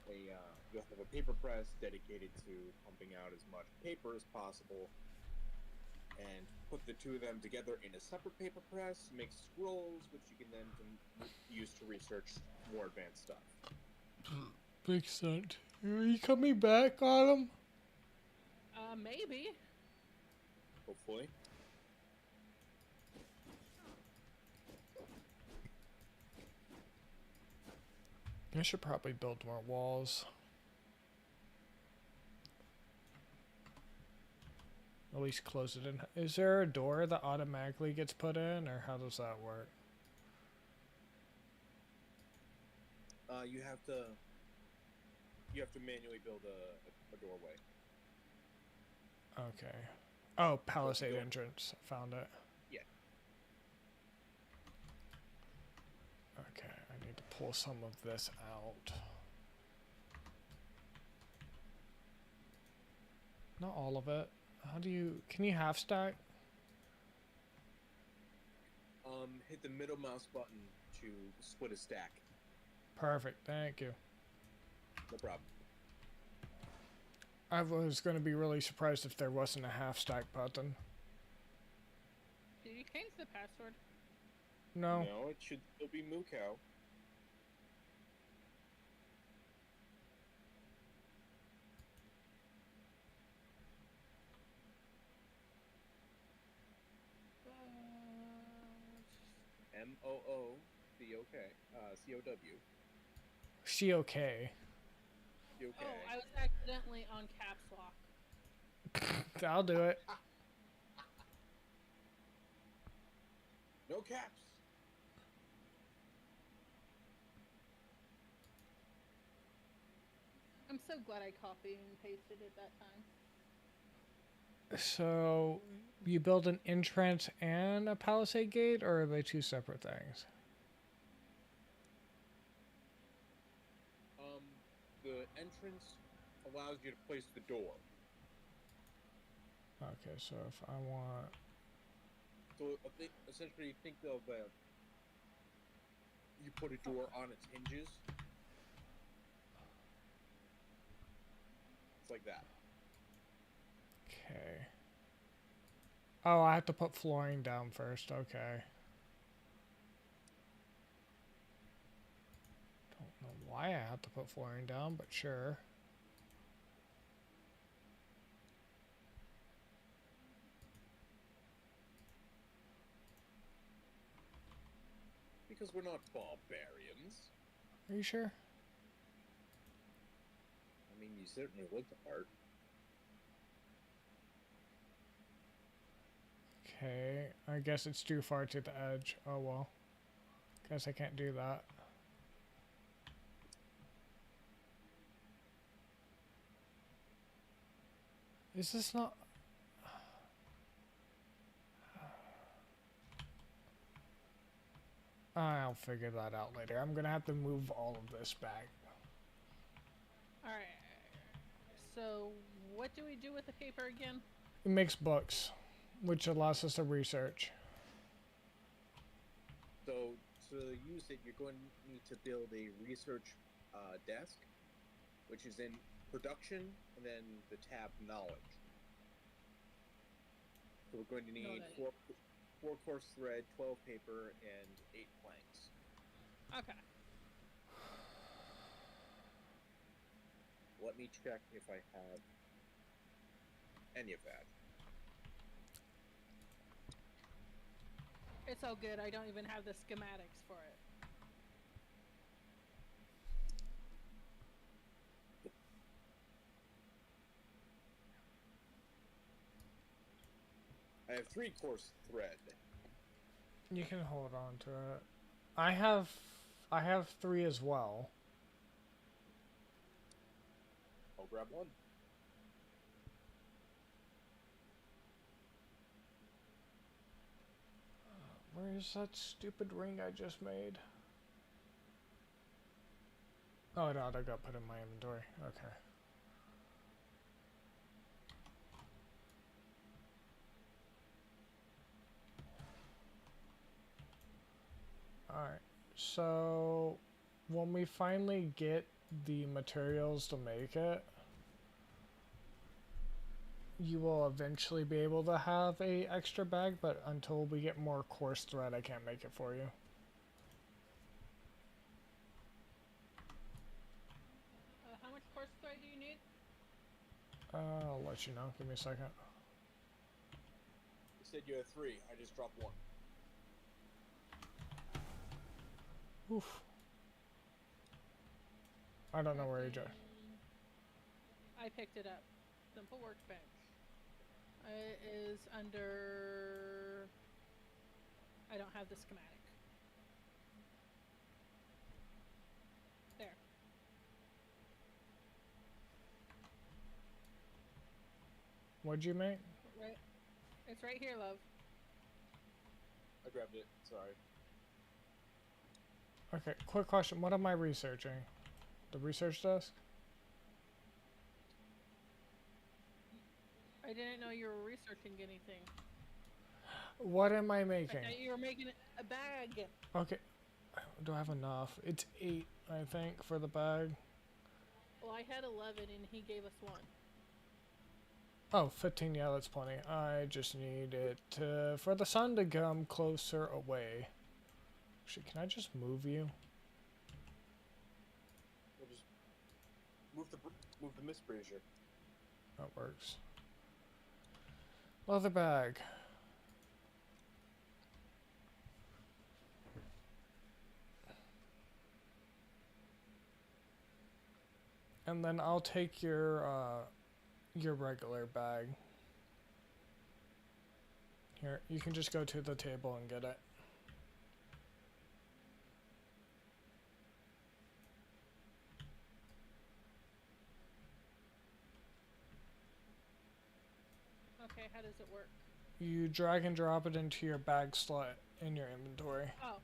a paper press dedicated to pumping out as much paper as possible, and put the two of them together in a separate paper press, make scrolls, which you can then use to research more advanced stuff. Makes sense. Are you coming back, Autumn? Maybe. Hopefully. I should probably build more walls. At least close it in. Is there a door that automatically gets put in, or how does that work? You have to manually build a doorway. Okay. Oh, Palisade door. entrance. Found it. Yeah. Okay, I need to pull some of this out. Not all of it. How do you... Can you half stack? Hit the middle mouse button to split a stack. Perfect, thank you. No problem. I was going to be really surprised if there wasn't a half stack button. Did you change the password? No. No, it should still be Mukau. MOOCOK. COW. She okay. Okay. Oh, I was accidentally on caps lock. I'll do it. No caps. I'm so glad I copied and pasted it that time. So, you build an entrance and a palisade gate, or are they two separate things? The entrance allows you to place the door. Okay, so if I want... So essentially, think of you put a door on its hinges. It's like that. Okay. Oh, I have to put flooring down first. Okay. Don't know why I have to put flooring down, but sure. Because we're not barbarians. Are you sure? I mean, you certainly look the part. Okay, I guess it's too far to the edge. Oh well. Guess I can't do that. Is this not... I'll figure that out later. I'm gonna have to move all of this back. Alright. So, what do we do with the paper again? It makes books, which allows us to research. So to use it, you're going to need to build a research desk, which is in production, and then the tab knowledge. So we're going to need Noted. four coarse thread, 12 paper, and 8 planks. Okay. Let me check if I have any of that. It's all good. I don't even have the schematics for it. I have 3 coarse thread. You can hold on to it. I have 3 as well. I'll grab one. Where's that stupid ring I just made? Oh no, I got put in my inventory. Okay. Alright, so when we finally get the materials to make it, you will eventually be able to have a extra bag, but until we get more coarse thread, I can't make it for you. How much coarse thread do you need? I'll let you know. Give me a second. You said you had 3. I just dropped 1. Oof. I don't know where you just. I picked it up. Simple workbench. It is under... I don't have the schematic. There. What'd you make? Right. It's right here, love. I grabbed it. Sorry. Okay, quick question. What am I researching? The research desk? I didn't know you were researching anything. What am I I making? thought you were making a bag. Okay. Do I have enough? It's 8, I think, for the bag. Well, I had 11 and he gave us 1. Oh, 15, yeah, that's plenty. I just need it for the sun to come closer away. Actually, can I just move you? We'll just move the mist brazier. That works. Leather bag. And then I'll take your regular bag. Here, you can just go to the table and get it. Okay, how does it work? You drag and drop it into your bag slot in your inventory. Oh,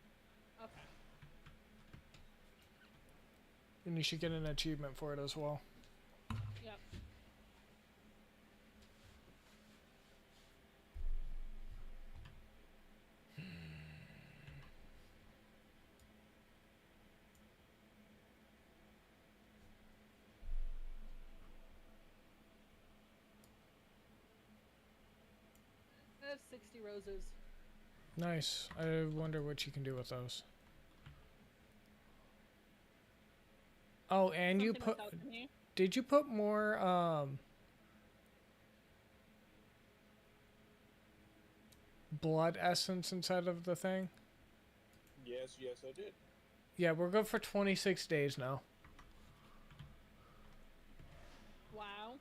okay. And you should get an achievement for it as well. Yep. I have 60 roses. Nice. I wonder what you can do with those. Oh, and you Something put... with alchemy. Did you put more, blood essence inside of the thing? Yes, I did. Yeah, we're good for 26 days now. Wow.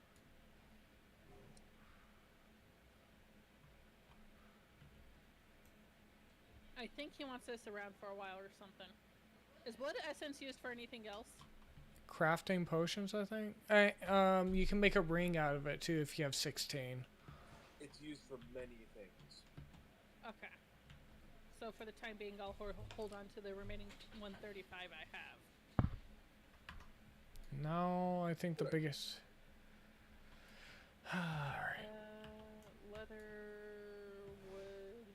I think he wants this around for a while or something. Is blood essence used for anything else? Crafting potions, I think. You can make a ring out of it too if you have 16. It's used for many things. Okay. So for the time being, I'll hold on to the remaining 135 I have. No, I think the biggest... Alright. Leather, wood.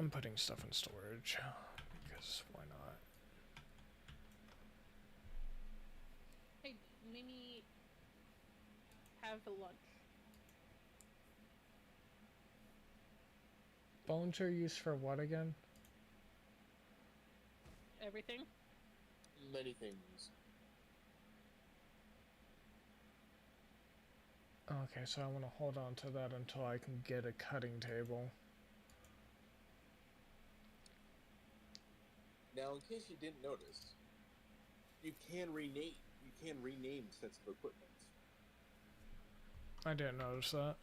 I'm putting stuff in storage because why not? Hey, Mimi, have a lunch. Bones are used for what again? Everything? Many things. Okay, so I want to hold on to that until I can get a cutting table. Now, in case you didn't notice, you can rename sets of equipment. I didn't notice that.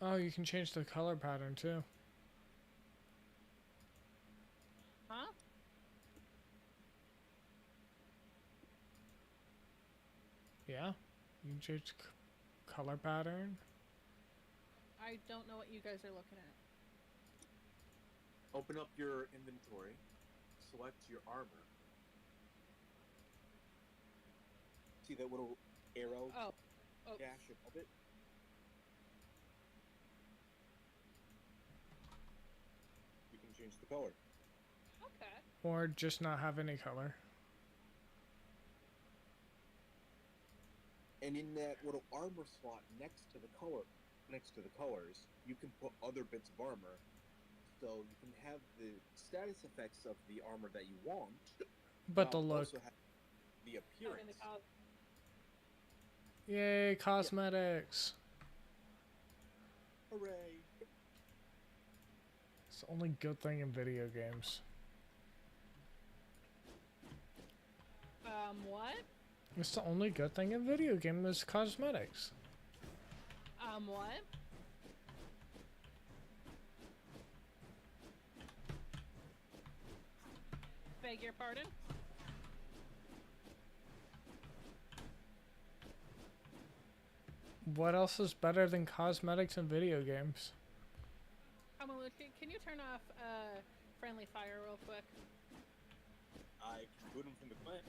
Oh, you can change the color pattern too. Huh? Yeah, you can change color pattern. I don't know what you guys are looking at. Open up your inventory, select your armor. See that little arrow Oh. dash above it? You can change the color. Okay. Or just not have any color. And in that little armor slot next to the colors, you can put other bits of armor. So you can have the status effects of the armor that you want, But the while look. also have the Oh, appearance. in the col- Yay, cosmetics. Hooray! It's the only good thing in video games. What? It's the only good thing in video games is cosmetics. What? Beg your pardon? What else is better than cosmetics in video games? Amaluchi, can you turn off, friendly fire real quick? I can boot him from the clan.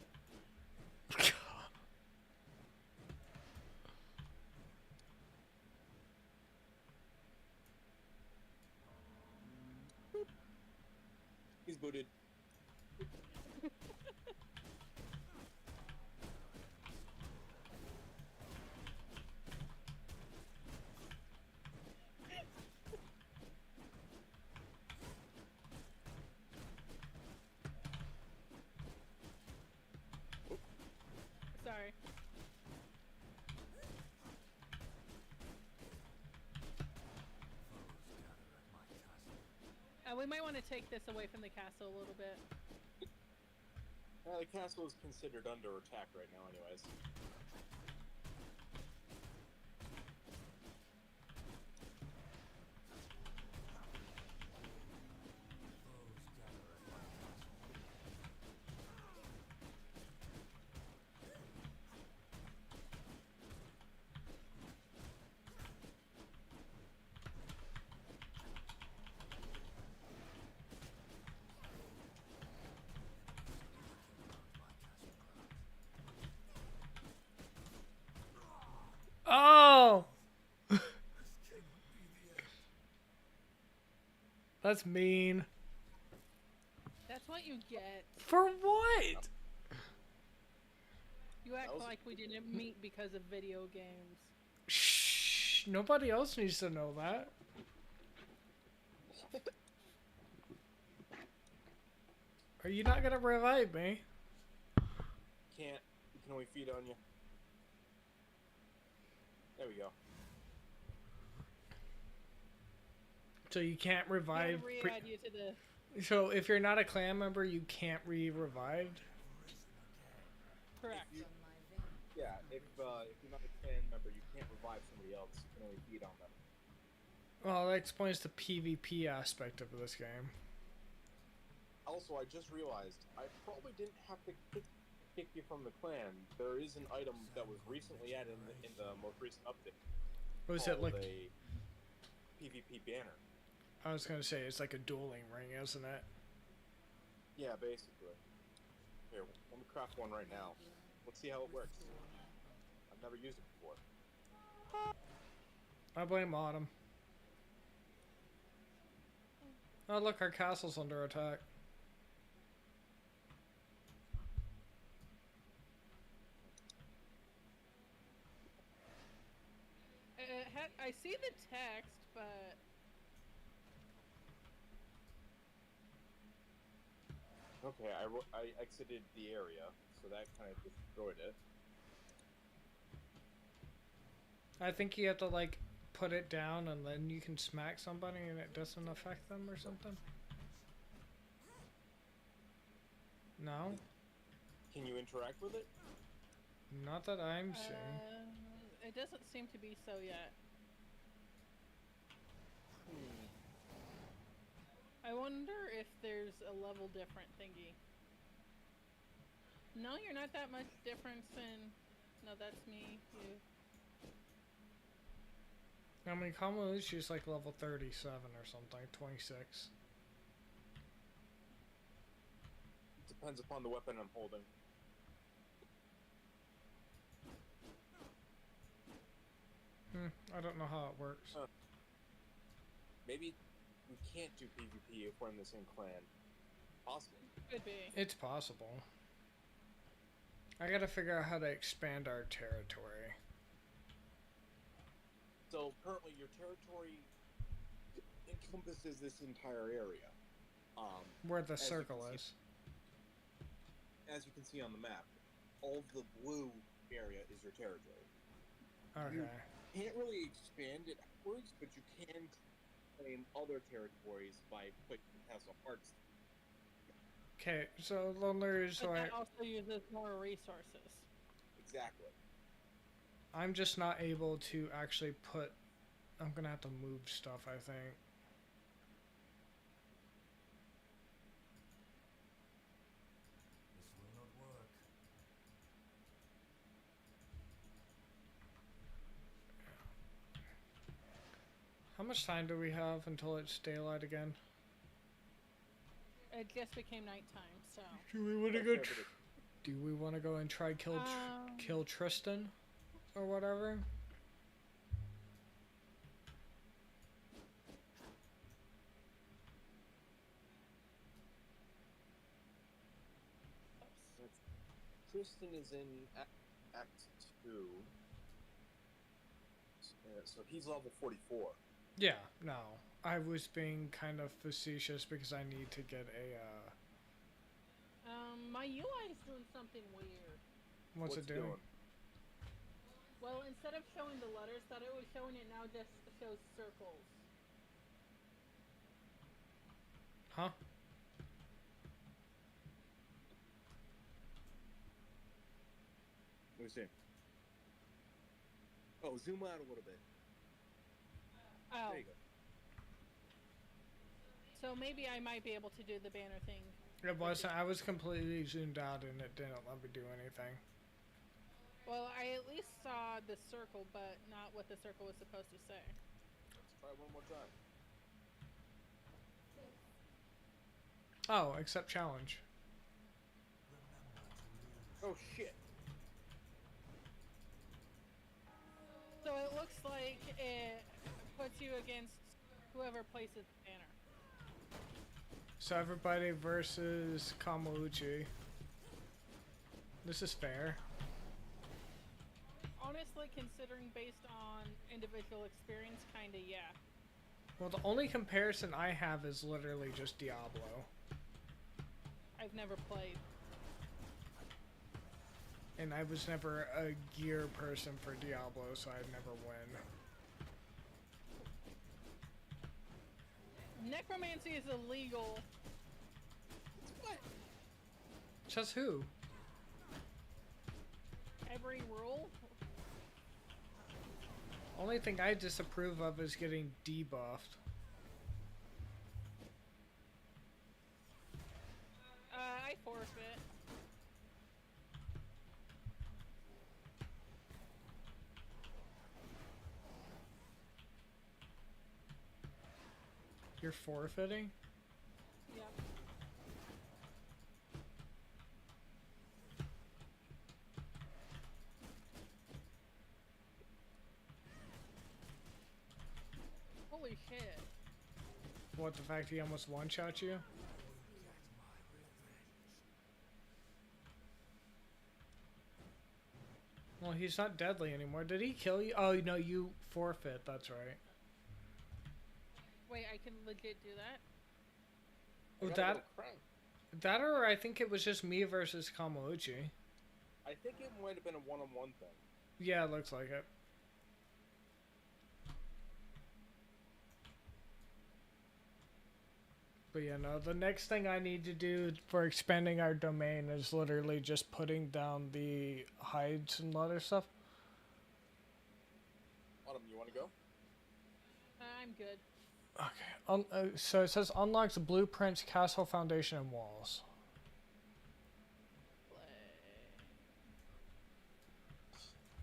He's booted. Sorry. We might want to take this away from the castle a little bit. The castle is considered under attack right now, anyways. Oh! That's mean. That's what you get. For what? You act That was- like we didn't meet because of video games. Shh. Nobody else needs to know that. Are you not gonna revive me? Can't. We can only feed on you. There we go. So you can't I'm revive. gonna re-add you to the So if you're not a clan member, you can't be revived. correct. You- From my veins. Yeah, if you're not a clan member, you can't revive somebody else. You can only feed on them. Well, that explains the PvP aspect of this game. Also, I just realized I probably didn't have to kick you from the clan. There is an item that was recently added in the most recent update. Was it called like? a PvP banner? I was gonna say it's like a dueling ring, isn't it? Yeah, basically. Here, let me craft one right now. Let's see how it works. I'm Never used it before. I blame Autumn. Oh look, our castle's under attack. I see the text, but Okay, I exited the area, so that kind of destroyed it. I think you have to like put it down and then you can smack somebody and it doesn't affect them or something. No? Can you interact with it? Not that I'm seeing. it doesn't seem to be so yet. I wonder if there's a level different thingy. No, you're not that much difference in... No, that's me, you. I mean, Kamaluchi's like level 37 or something, 26. Depends upon the weapon I'm holding. I don't know how it works. Maybe we can't do PvP if we're in the same clan. Possible. Could be. It's possible. I gotta figure out how to expand our territory. So currently your territory encompasses this entire area. Where the as you circle can is. As you can see on the map, all of the blue area is your territory. Okay. You can't really expand it outwards, but you can claim other territories by clicking Castle Hearts. Okay, so Lonely, so But that also uses more resources. Exactly. I'm just not able to actually put... I'm gonna have to move stuff, I think. This will not work. How much time do we have until it's daylight again? It just became nighttime, so... Do we want to That's go... fair, Do we want to go and try kill Tristan? Or whatever? Tristan is in Act 2. So he's level 44. Yeah, no. I was being kind of facetious because I need to get a, my UI is doing something weird. What's it doing? Well, instead of showing the letters that it was showing, it now just shows circles. Huh? Let me see. Oh, zoom out a little bit. Oh, There you go. so maybe I might be able to do the banner thing. It wasn't. I was completely zoomed out and it didn't let me do anything. Well, I at least saw the circle, but not what the circle was supposed to say. Let's try one more time. Oh, accept challenge. Oh shit. So it looks like it puts you against whoever places the banner. So everybody versus Kamaluchi. This is fair. Honestly, considering based on individual experience, kinda yeah. Well, the only comparison I have is literally just Diablo. I've never played. And I was never a gear person for Diablo, so I'd never win. Necromancy is illegal. What? Says who? Every rule. Only thing I disapprove of is getting debuffed. I forfeit. You're forfeiting? Yep. Holy shit. What, the fact he almost one-shot you? Well, he's not deadly anymore. Did he kill you? Oh, no, you forfeit. That's right. Wait, I can legit do that? I Oh, got a that, little crown. that or I think it was just me versus Kamauchi. I think it might have been a one-on-one thing. Yeah, it looks like it. But yeah, no, the next thing I need to do for expanding our domain is literally just putting down the hides and leather stuff. Autumn, you want to go? I'm good. Okay. So it says unlocks blueprints, castle foundation, and walls.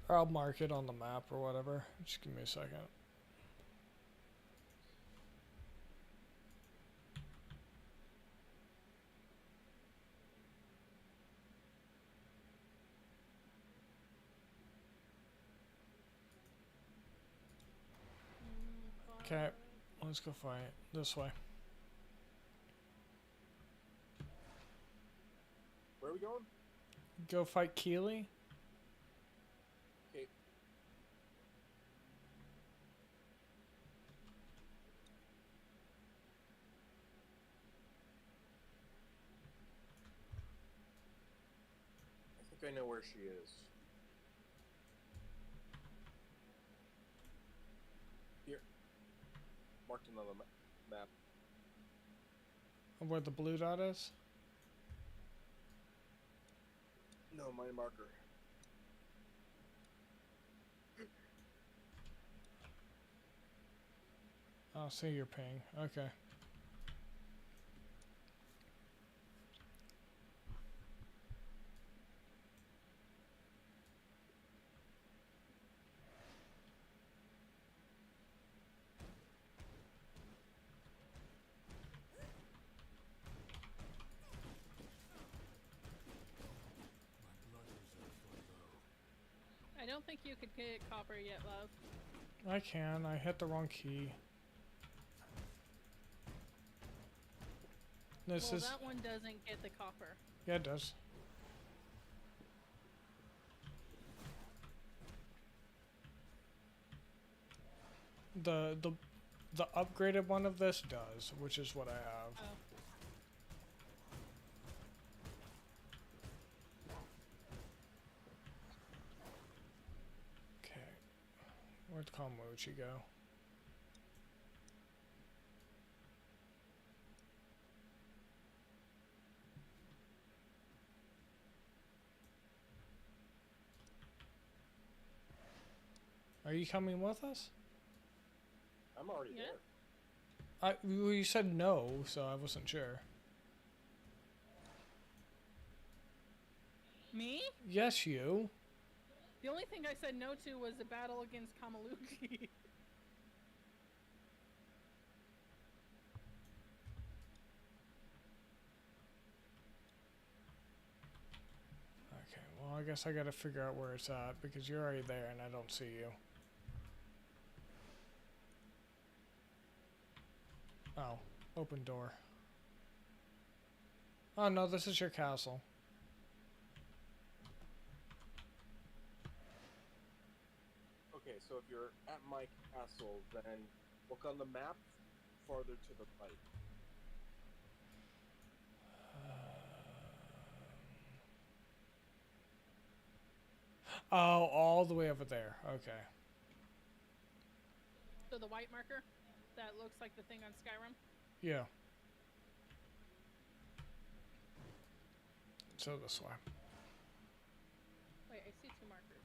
Or I'll mark it on the map or whatever. Just give me a second. Okay, let's go fight this way. Where are we going? Go fight Keely. Okay. I think I know where she is. Here. Marked it on the map. Where the blue dot is? No, my marker. I'll see your ping. Okay. I don't think you could get copper yet, love. I can. I hit the wrong key. This Well, is... that one doesn't get the copper. Yeah, it does. The upgraded one of this does, which is what I have. Oh. Okay. Where'd Kamauchi go? Are you coming with us? I'm already Yeah. there. Well, you said no, so I wasn't sure. Me? Yes, you. The only thing I said no to was the battle against Kamaluki. Okay, well, I guess I gotta figure out where it's at because you're already there and I don't see you. Oh, open door. Oh no, this is your castle. Okay, so if you're at my castle, then look on the map farther to the right. Oh, all the way over there. Okay. So the white marker that looks like the thing on Skyrim. Yeah. So this way. Wait, I see two markers.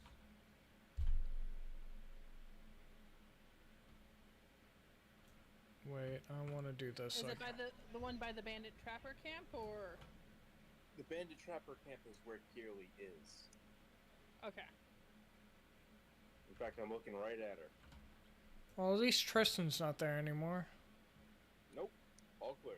Wait, I want to do this. Is So it by the one by the bandit trapper camp or? The bandit trapper camp is where Keely is. Okay. In fact, I'm looking right at her. well, at least Tristan's not there anymore. Nope, all clear.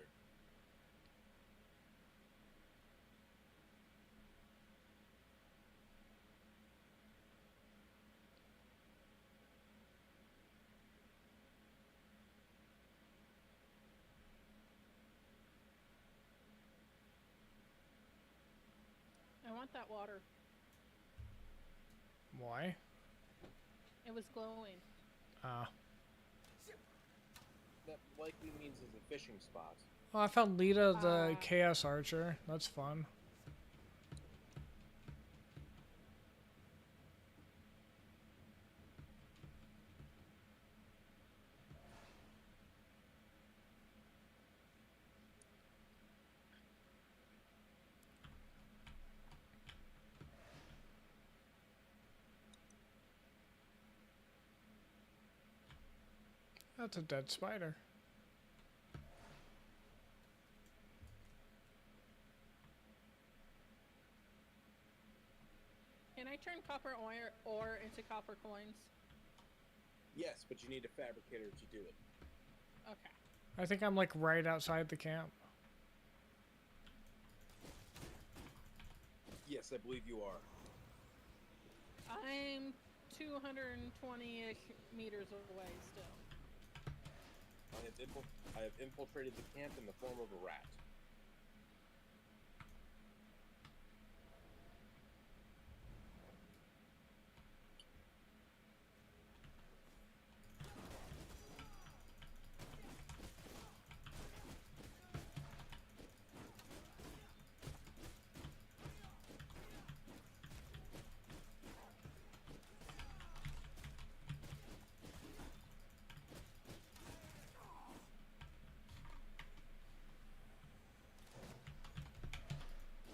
want that water. Why? It was glowing. Ah. That likely means it's a fishing spot. Oh, I found Lita the Ah. Chaos Archer. That's fun. That's a dead spider. Can I turn copper ore into copper coins? Yes, but you need a fabricator to do it. Okay. I think I'm like right outside the camp. Yes, I believe you are. I'm 220-ish meters away still. I have infiltrated the camp in the form of a rat.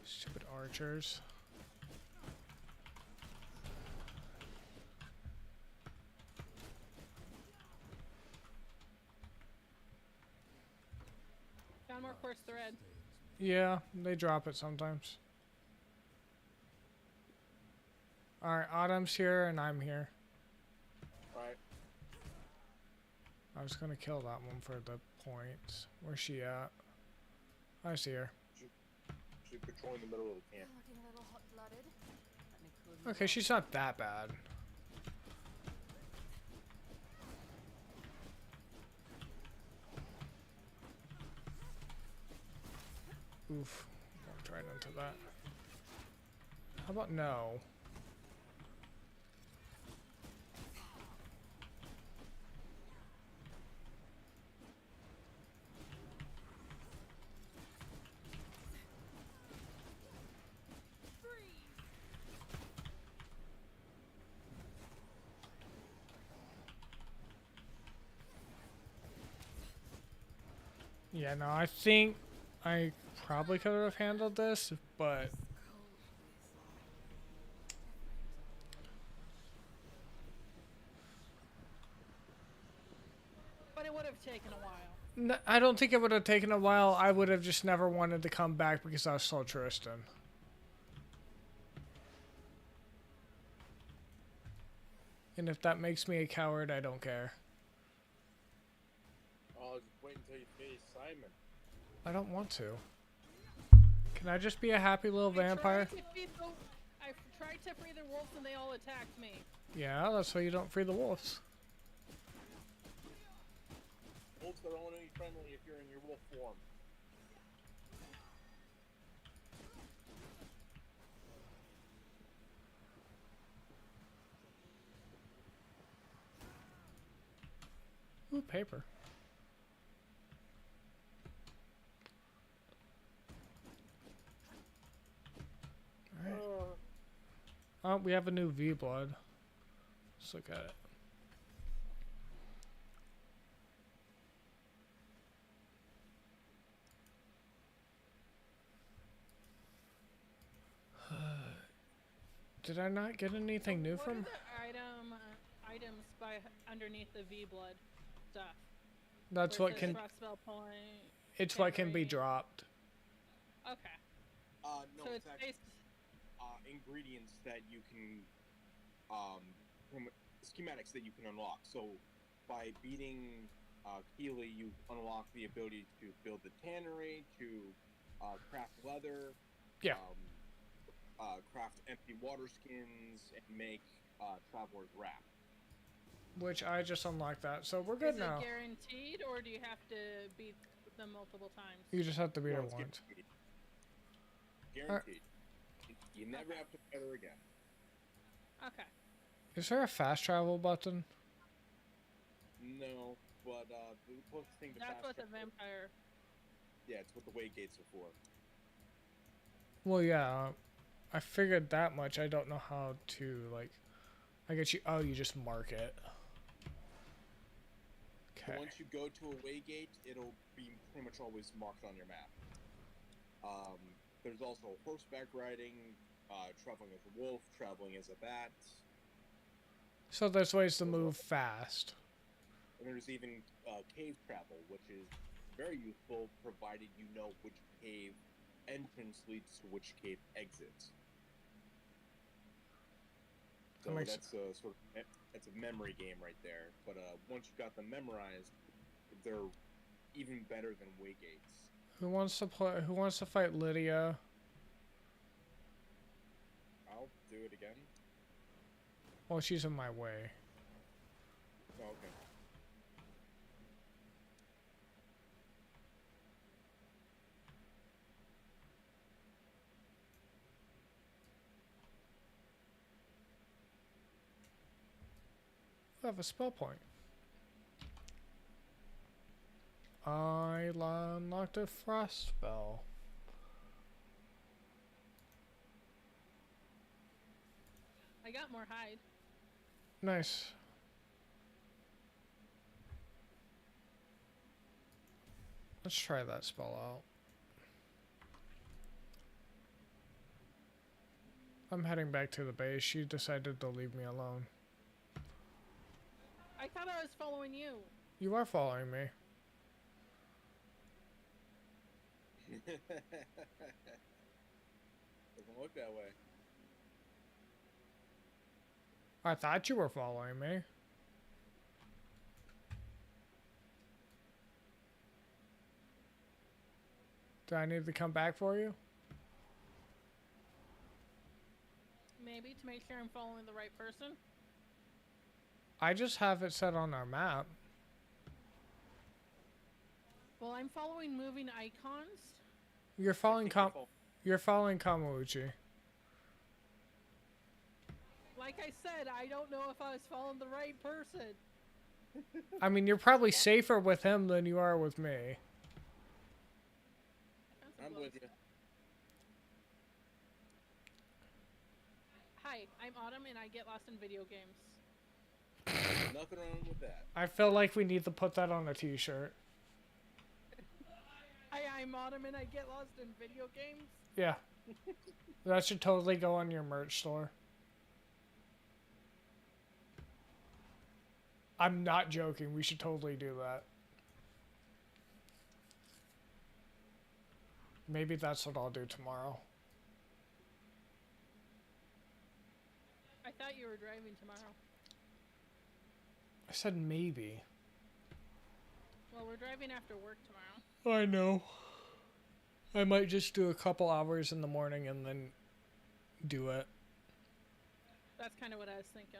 Stupid archers. Found more quartz thread. Yeah, they drop it sometimes. Alright, Autumn's here and I'm here. Alright. I was gonna kill that one for the points. Where's she at? I see her. She's patrolling the middle of the camp. Looking a little hot-blooded. Let me cool you Okay, off. she's not that bad. Oof. Walked right into that. How about no? Yeah, no, I think I probably could have handled this, but But it would have taken a while. I don't think it would have taken a while. I would have just never wanted to come back because I saw Tristan. And if that makes me a coward, I don't care. Oh, just wait until you face Simon. I don't want to. Can I just be a happy little vampire? I tried to free the wolves and they all attacked me. Yeah, that's why you don't free the wolves. Wolves are only friendly if you're in your wolf form. Ooh, paper. Alright. Oh, we have a new V-Blood. Let's look at it. Did I not get anything new What from? are the items by underneath the V blood stuff? That's Where what it can. says Crossbell point. It's what can be Cannery. dropped. Okay. No, So it's it's actually based. ingredients that you can, schematics that you can unlock. So, by beating Keely, you unlock the ability to build the tannery, to craft leather, Yeah. craft empty water skins, and make Traveler's Wrap. Which I just unlocked that, so we're good Is now. it guaranteed, or do you have to beat them multiple times? You just have to beat No, her it's once. guaranteed. Guaranteed. You never Okay. have to fight her again. Okay. Is there a fast travel button? No, but the closest thing to That's fast what the travel- vampire. Yeah, it's what the way gates are for. Well, yeah, I figured that much. I don't know how to, like, I get you. Oh, you just mark it. So Okay. once you go to a way gate, it'll be pretty much always marked on your map. There's also horseback riding, traveling as a wolf, traveling as a bat, So there's ways to move fast. and there's even cave travel, which is very useful provided you know which cave entrance leads to which cave exit. So That makes- that's a sort of that's a memory game right there. But once you got them memorized, they're even better than way gates. Who wants to play? Who wants to fight Lydia? I'll do it again. Well, she's in my way. Oh, okay. I have a spell point. I unlocked a frost spell. I got more hide. Nice. Let's try that spell out. I'm heading back to the base. She decided to leave me alone. I thought I was following you. You are following me. Doesn't look that way. I thought you were following me. Do I need to come back for you? Maybe to make sure I'm following the right person. I just have it set on our map. Well, I'm following moving icons. You're following I think You're following Kamauchi. Like I said, I don't know if I was following the right person. I mean, you're probably safer with him than you are with me. That's a I'm blow. with you. Hi, I'm Autumn, and I get lost in video games. Nothing wrong with that. I feel like we need to put that on a t-shirt. Hi, I'm Autumn, and I get lost in video games. Yeah. That should totally go on your merch store. I'm not joking. We should totally do that. Maybe that's what I'll do tomorrow. I thought you were driving tomorrow. I said maybe. Well, we're driving after work tomorrow. I know. I might just do a couple hours in the morning and then do it. That's kind of what I was thinking.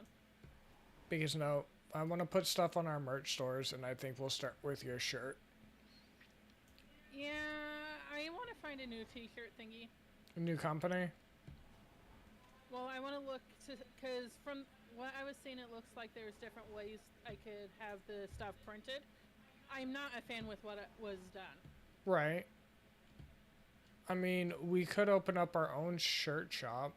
Because no, I want to put stuff on our merch stores, and I think we'll start with your shirt. Yeah, I want to find a new t-shirt thingy. A new company? Well, I want to look to, because from what I was seeing, it looks like there's different ways I could have the stuff printed. I'm not a fan with what was done. Right. I mean, we could open up our own shirt shop.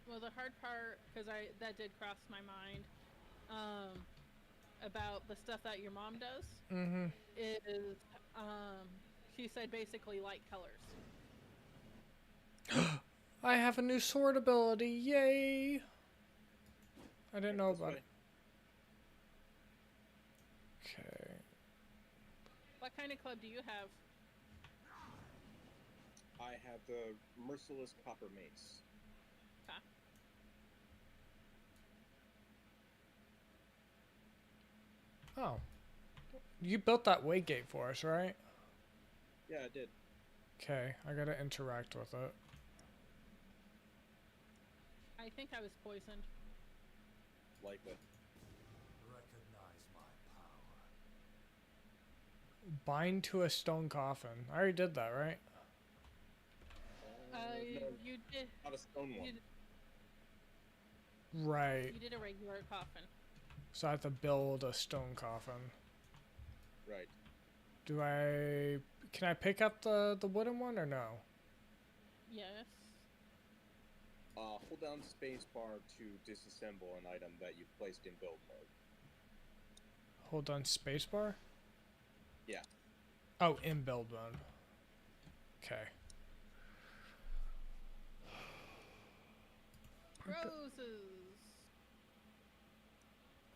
Well, the hard part, because that did cross my mind, about the stuff that your mom does, Mm-hmm. is, she said basically light colors. I have a new sword ability. Yay! I didn't know This about way. it. Okay. What kind of club do you have? I have the Merciless Copper Mace. Huh? Oh. You built that way gate for us, right? Yeah, I did. Okay, I gotta interact with it. I think I was poisoned. Likely. Recognize my power. Bind to a stone coffin. I already did that, right? No, You did. not a stone one. Right. You did a regular coffin. So I have to build a stone coffin. Right. Do I... Can I pick up the wooden one or no? Yes. Hold down spacebar to disassemble an item that you've placed in build mode. Hold on spacebar? Yeah. Oh, in build mode. Okay. Roses.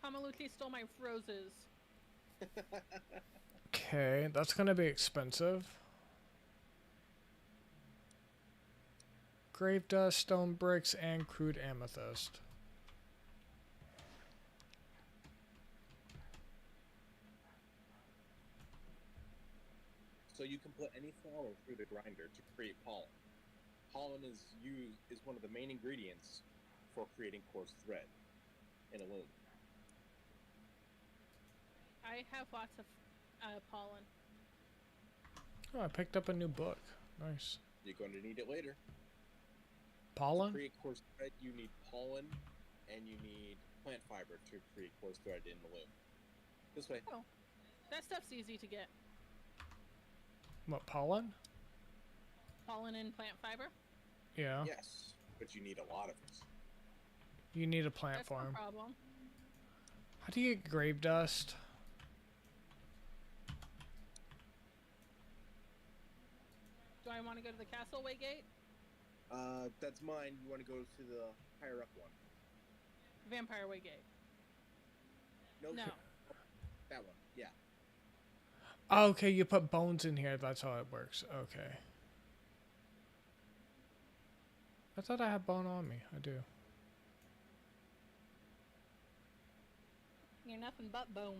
Kamaluchi stole my roses. Okay, that's gonna be expensive. Grave dust, stone bricks, and crude amethyst. So you can put any flower through the grinder to create pollen. Pollen is one of the main ingredients for creating coarse thread in a loom. I have lots of pollen. Oh, I picked up a new book. Nice. You're going to need it later. To Pollen? create coarse thread, you need pollen, and you need plant fiber to create coarse thread in the loom. This way. Oh, that stuff's easy to get. What, pollen? Pollen and plant fiber. Yeah. Yes, but you need a lot of it. You need a plant That's farm. no problem. How do you get grave dust? Do I want to go to the castle way gate? That's mine. You want to go to the higher up one? Vampire way gate. No. No. That one. Yeah. Oh, okay, you put bones in here. That's how it works. Okay. I thought I had bone on me. I do. You're nothing but bones.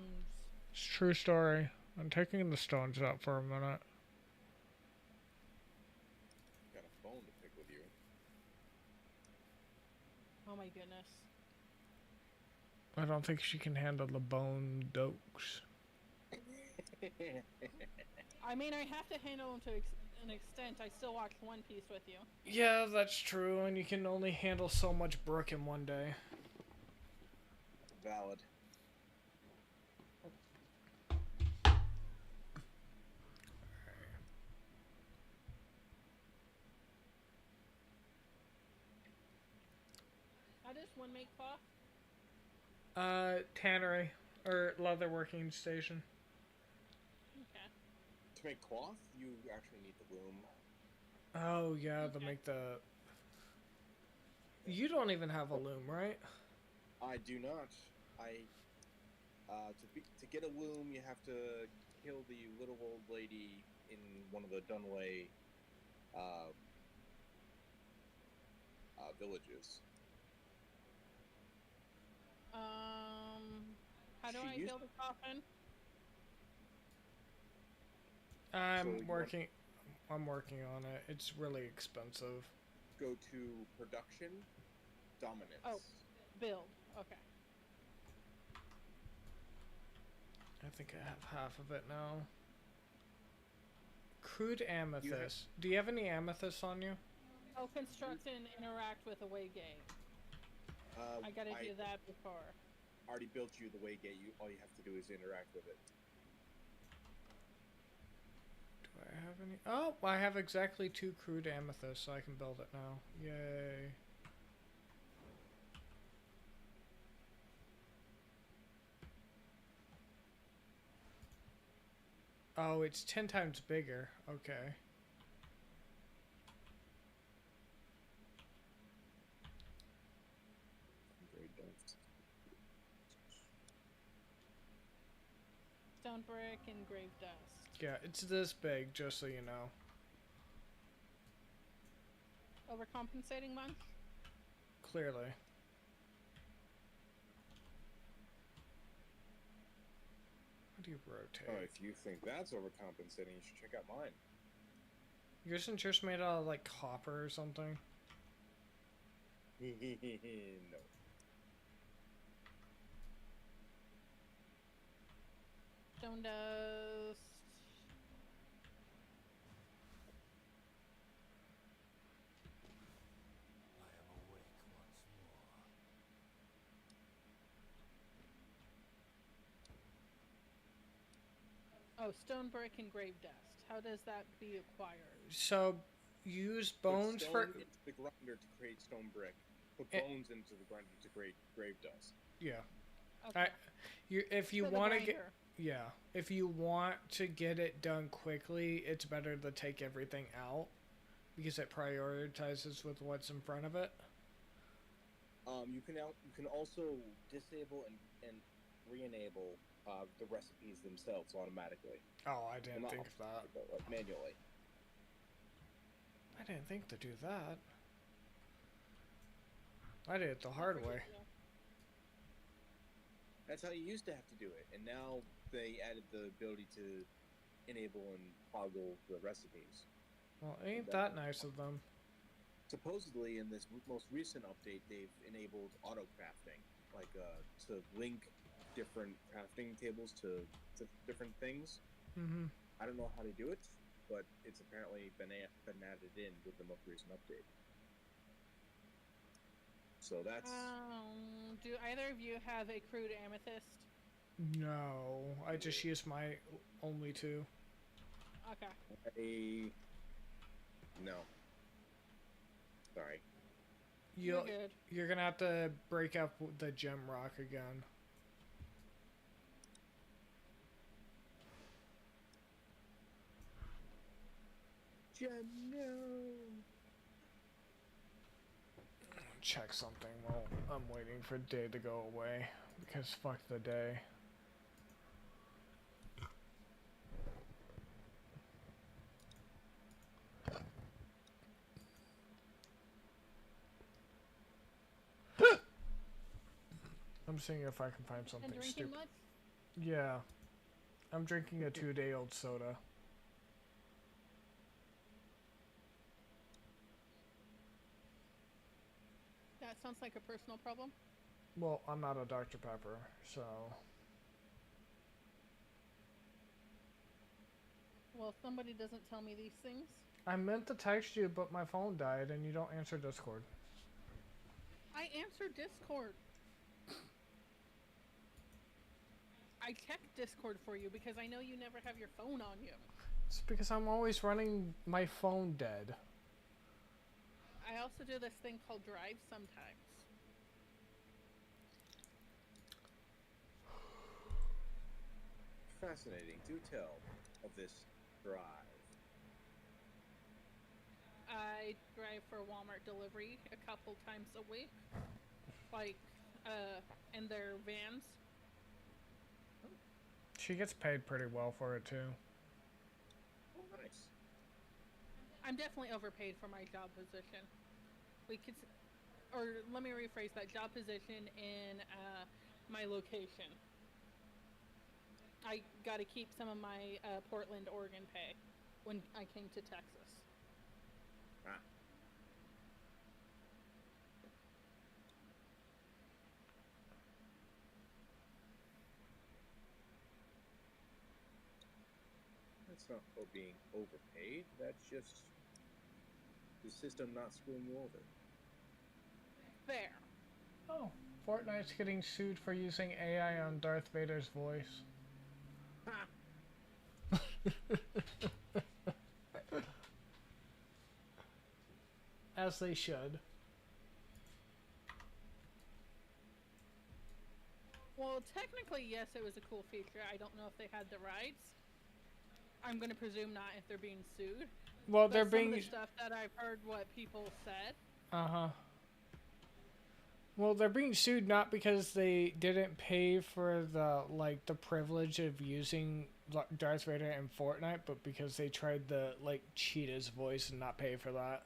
It's a true story. I'm taking the stones out for a minute. Got a bone to pick with you. Oh my goodness. I don't think she can handle the bone dokes. I mean, I have to handle them to an extent. I still watched One Piece with you. Yeah, that's true, and you can only handle so much brook in one day. Valid. How does one make cloth? Tannery or leather working station. Okay. To make cloth, you actually need the loom. Oh yeah, to Okay. make the. You don't even have a loom, right? I do not. To get a loom, you have to kill the little old lady in one of the Dunway villages. How do She I used- build a coffin? I'm you working. I'm working on it. It's really expensive. Go to production, dominance. Oh. Build. Okay. I think I have half of it now. Crude amethyst. Do you have any amethyst on you? Oh, construct and interact with a way gate. I gotta do that before. Already built you the way gate. All you have to do is interact with it. Do I have any? Oh, I have exactly 2 crude amethysts, so I can build it now. Yay. Oh, it's 10 times bigger. Okay. Very dense. Stone brick and grave dust. Yeah, it's this big, just so you know. Overcompensating much? Clearly. How do you rotate? Oh, if you think that's overcompensating, you should check out mine. Yours isn't just made out of like copper or something? No. Stone dust. Oh, stone brick and grave dust. How does that be acquired? So, use Put bones stone for into the grinder to create stone brick. Put Eh. bones into the grinder to create grave dust. yeah. Okay. If you So the want to get grinder. yeah, if you want to get it done quickly, it's better to take everything out because it prioritizes with what's in front of it. You can also disable and re-enable the recipes themselves automatically. Oh, I Well, didn't not think of that. automatically, but, like, manually. I didn't think to do that. I did it the hard way. That's how you used to have to do it, and now they added the ability to enable and toggle the recipes. Well, ain't that nice of them? Supposedly, in this most recent update, they've enabled auto crafting, like to link different crafting tables to different things. Mm-hmm. I don't know how to do it, but it's apparently been added in with the most recent update. So that's Do either of you have a crude amethyst? No, I just use my only two. Okay. no. Sorry. You're good. You're gonna have to break up the gem rock again. Check something while I'm waiting for day to go away because fuck the day. I'm seeing if I can find something And drinking stupid. much? Yeah. I'm drinking a 2-day-old soda. That sounds like a personal problem. Well, I'm not a Dr. Pepper, so... Well, if somebody doesn't tell me these things. I meant to text you, but my phone died and you don't answer Discord. I answer Discord. I check Discord for you because I know you never have your phone on you. It's because I'm always running my phone dead. I also do this thing called Drive sometimes. Fascinating. Do tell of this drive. I drive for Walmart delivery a couple times a week. Like, in their vans. She gets paid pretty well for it, too. Oh, nice. I'm definitely overpaid for my job position. We could, or let me rephrase that, job position in my location. I got to keep some of my Portland, Oregon pay when I came to Texas. Ah. That's not for being overpaid. That's just the system not screwing you over. Fair. Oh, Fortnite's getting sued for using AI on Darth Vader's voice. As they should. Well, technically, yes, it was a cool feature. I don't know if they had the rights. I'm going to presume not if they're being sued. Well, But they're some being... of the stuff that I've heard what people said. Uh-huh. Well, they're being sued not because they didn't pay for the, like, the privilege of using Darth Vader in Fortnite, but because they tried to, like, cheat his voice and not pay for that.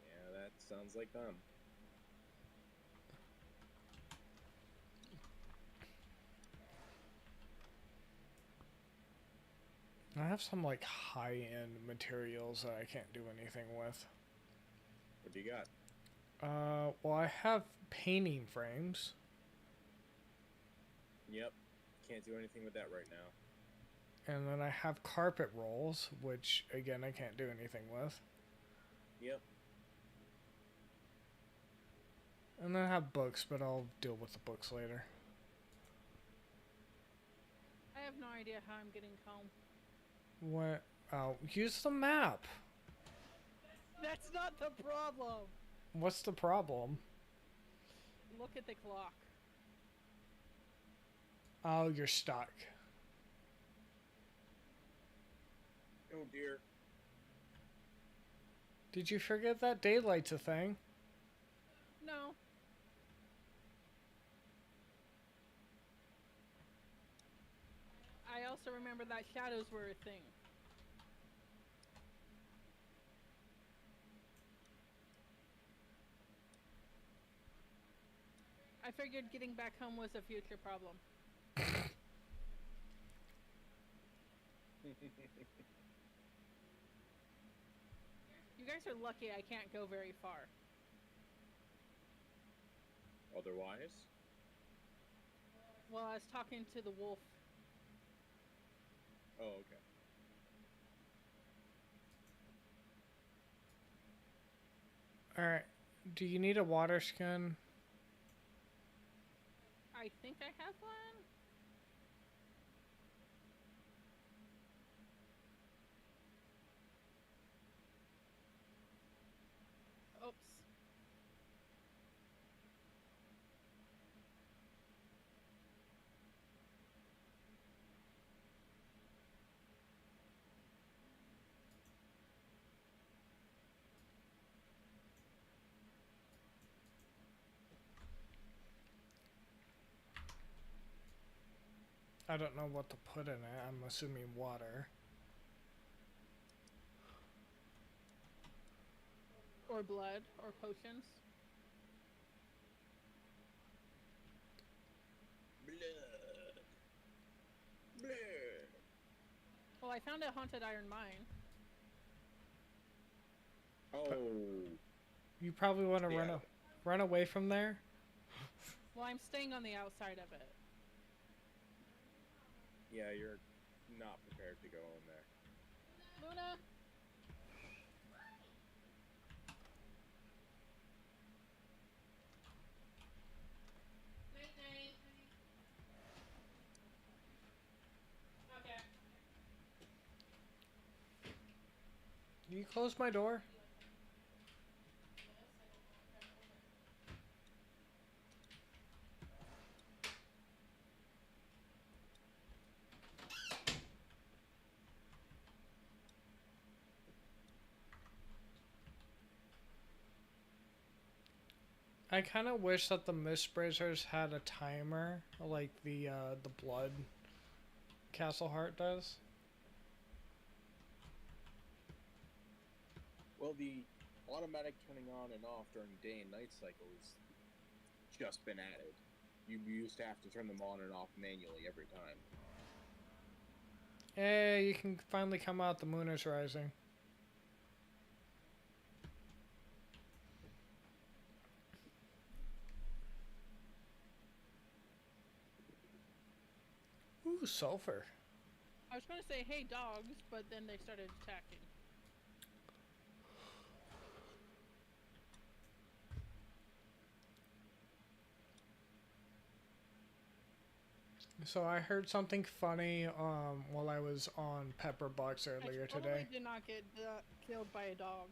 Yeah, that sounds like them. I have some, like, high-end materials that I can't do anything with. What do you got? Well, I have painting frames. Yep. Can't do anything with that right now. And then I have carpet rolls, which, again, I can't do anything with. Yep. And then I have books, but I'll deal with the books later. I have no idea how I'm getting home. What? Oh, use the map. That's not the problem. What's the problem? Look at the clock. Oh, you're stuck. Oh dear. Did you forget that daylight's a thing? No. I also remember that shadows were a thing. I figured getting back home was a future problem. You guys are lucky I can't go very far. Otherwise? Well, I was talking to the wolf. Oh, okay. Alright. Do you need a water skin? I think I have one. Oops. I don't know what to put in it. I'm assuming water. Or blood, or potions. Blood. Blood. Well, I found a haunted iron mine. Oh. You probably want to Yeah. run away from there. Well, I'm staying on the outside of it. Yeah, you're not prepared to go in there. Luna! Okay. You close my door? I kind of wish that the Mistbrazers had a timer, like the Blood Castle Heart does. Well, the automatic turning on and off during day and night cycles just been added. You used to have to turn them on and off manually every time. Hey, you can finally come out. The moon is rising. Ooh, sulfur. I was going to say, hey, dogs, but then they started attacking. So I heard something funny while I was on Pepperbox earlier I totally today. did not get killed by a dog.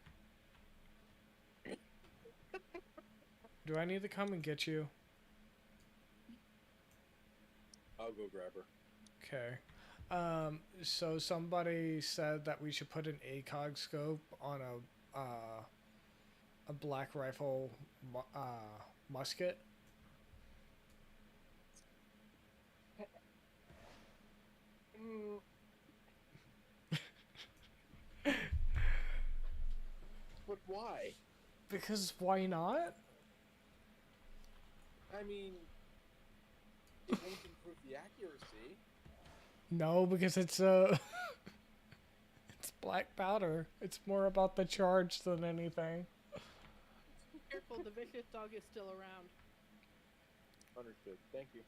Do I need to come and get you? I'll go grab her. Okay. So somebody said that we should put an ACOG scope on a black rifle musket. But why? Because why not? I mean, it won't improve the accuracy. No, because it's it's black powder. It's more about the charge than anything. Careful, the vicious dog is still around. Understood. Thank you.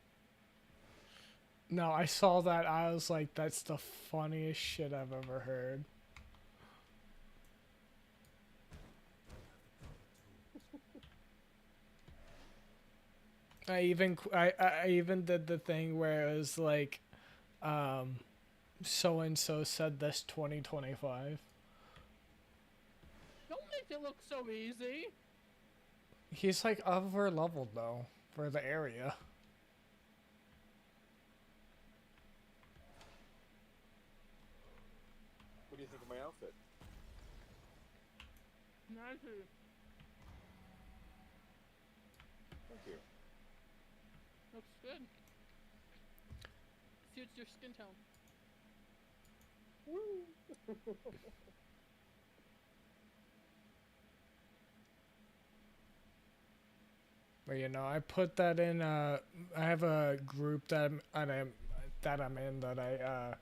No, I saw that. I was like, that's the funniest shit I've ever heard. I even did the thing where it was like, so and so said this 2025. Don't make it look so easy. He's like over leveled though for the area. What do you think of my outfit? Nice. Thank you. Looks good. Suits your skin tone. But you know, I put that in. I have a group that I'm in that I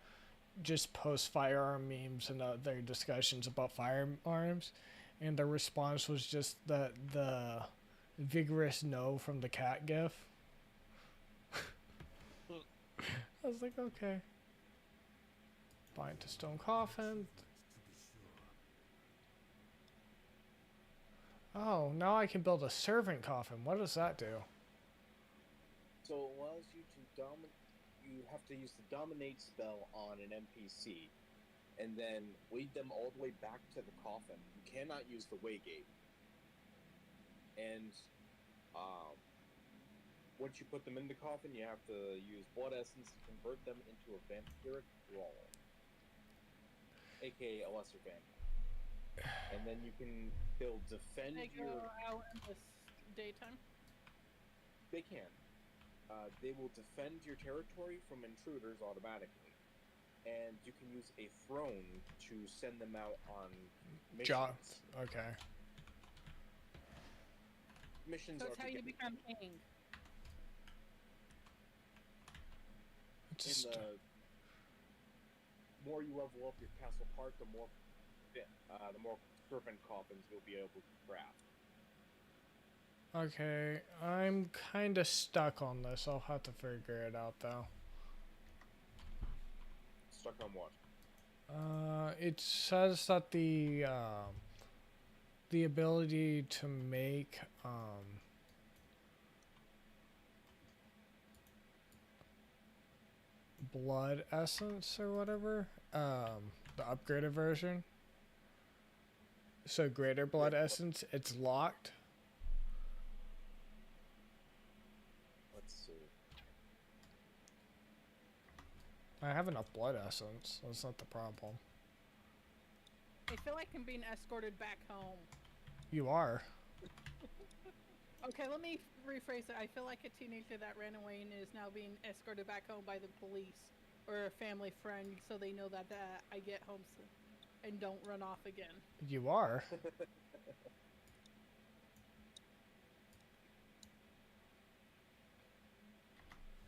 just post firearm memes and other discussions about firearms, and the response was just the vigorous no from the cat gif. I was like, okay. Bind to stone coffin. Oh, now I can build a servant coffin. What does that do? So it allows you to dominate. You have to use the dominate spell on an NPC, and then lead them all the way back to the coffin. You cannot use the waygate. And once you put them in the coffin, you have to use blood essence to convert them into a vampiric brawl, aka a lesser vampire. And then you can defend They go your. out in the daytime. They can. They will defend your territory from intruders automatically, and you can use a throne to send them out on missions. Jobs. Okay. Missions So are it's how to you get become king. It's in the more you level up your castle part, the more serpent coffins you'll be able to craft. okay. I'm kind of stuck on this. I'll have to figure it out though. Stuck on what? It says that the ability to make blood essence or whatever, the upgraded version. So greater blood essence, it's locked. Let's see. I have enough blood essence. That's not the problem. I feel like I'm being escorted back home. You are. Okay, let me rephrase it. I feel like a teenager that ran away and is now being escorted back home by the police or a family friend, so they know that I get home and don't run off again. You are.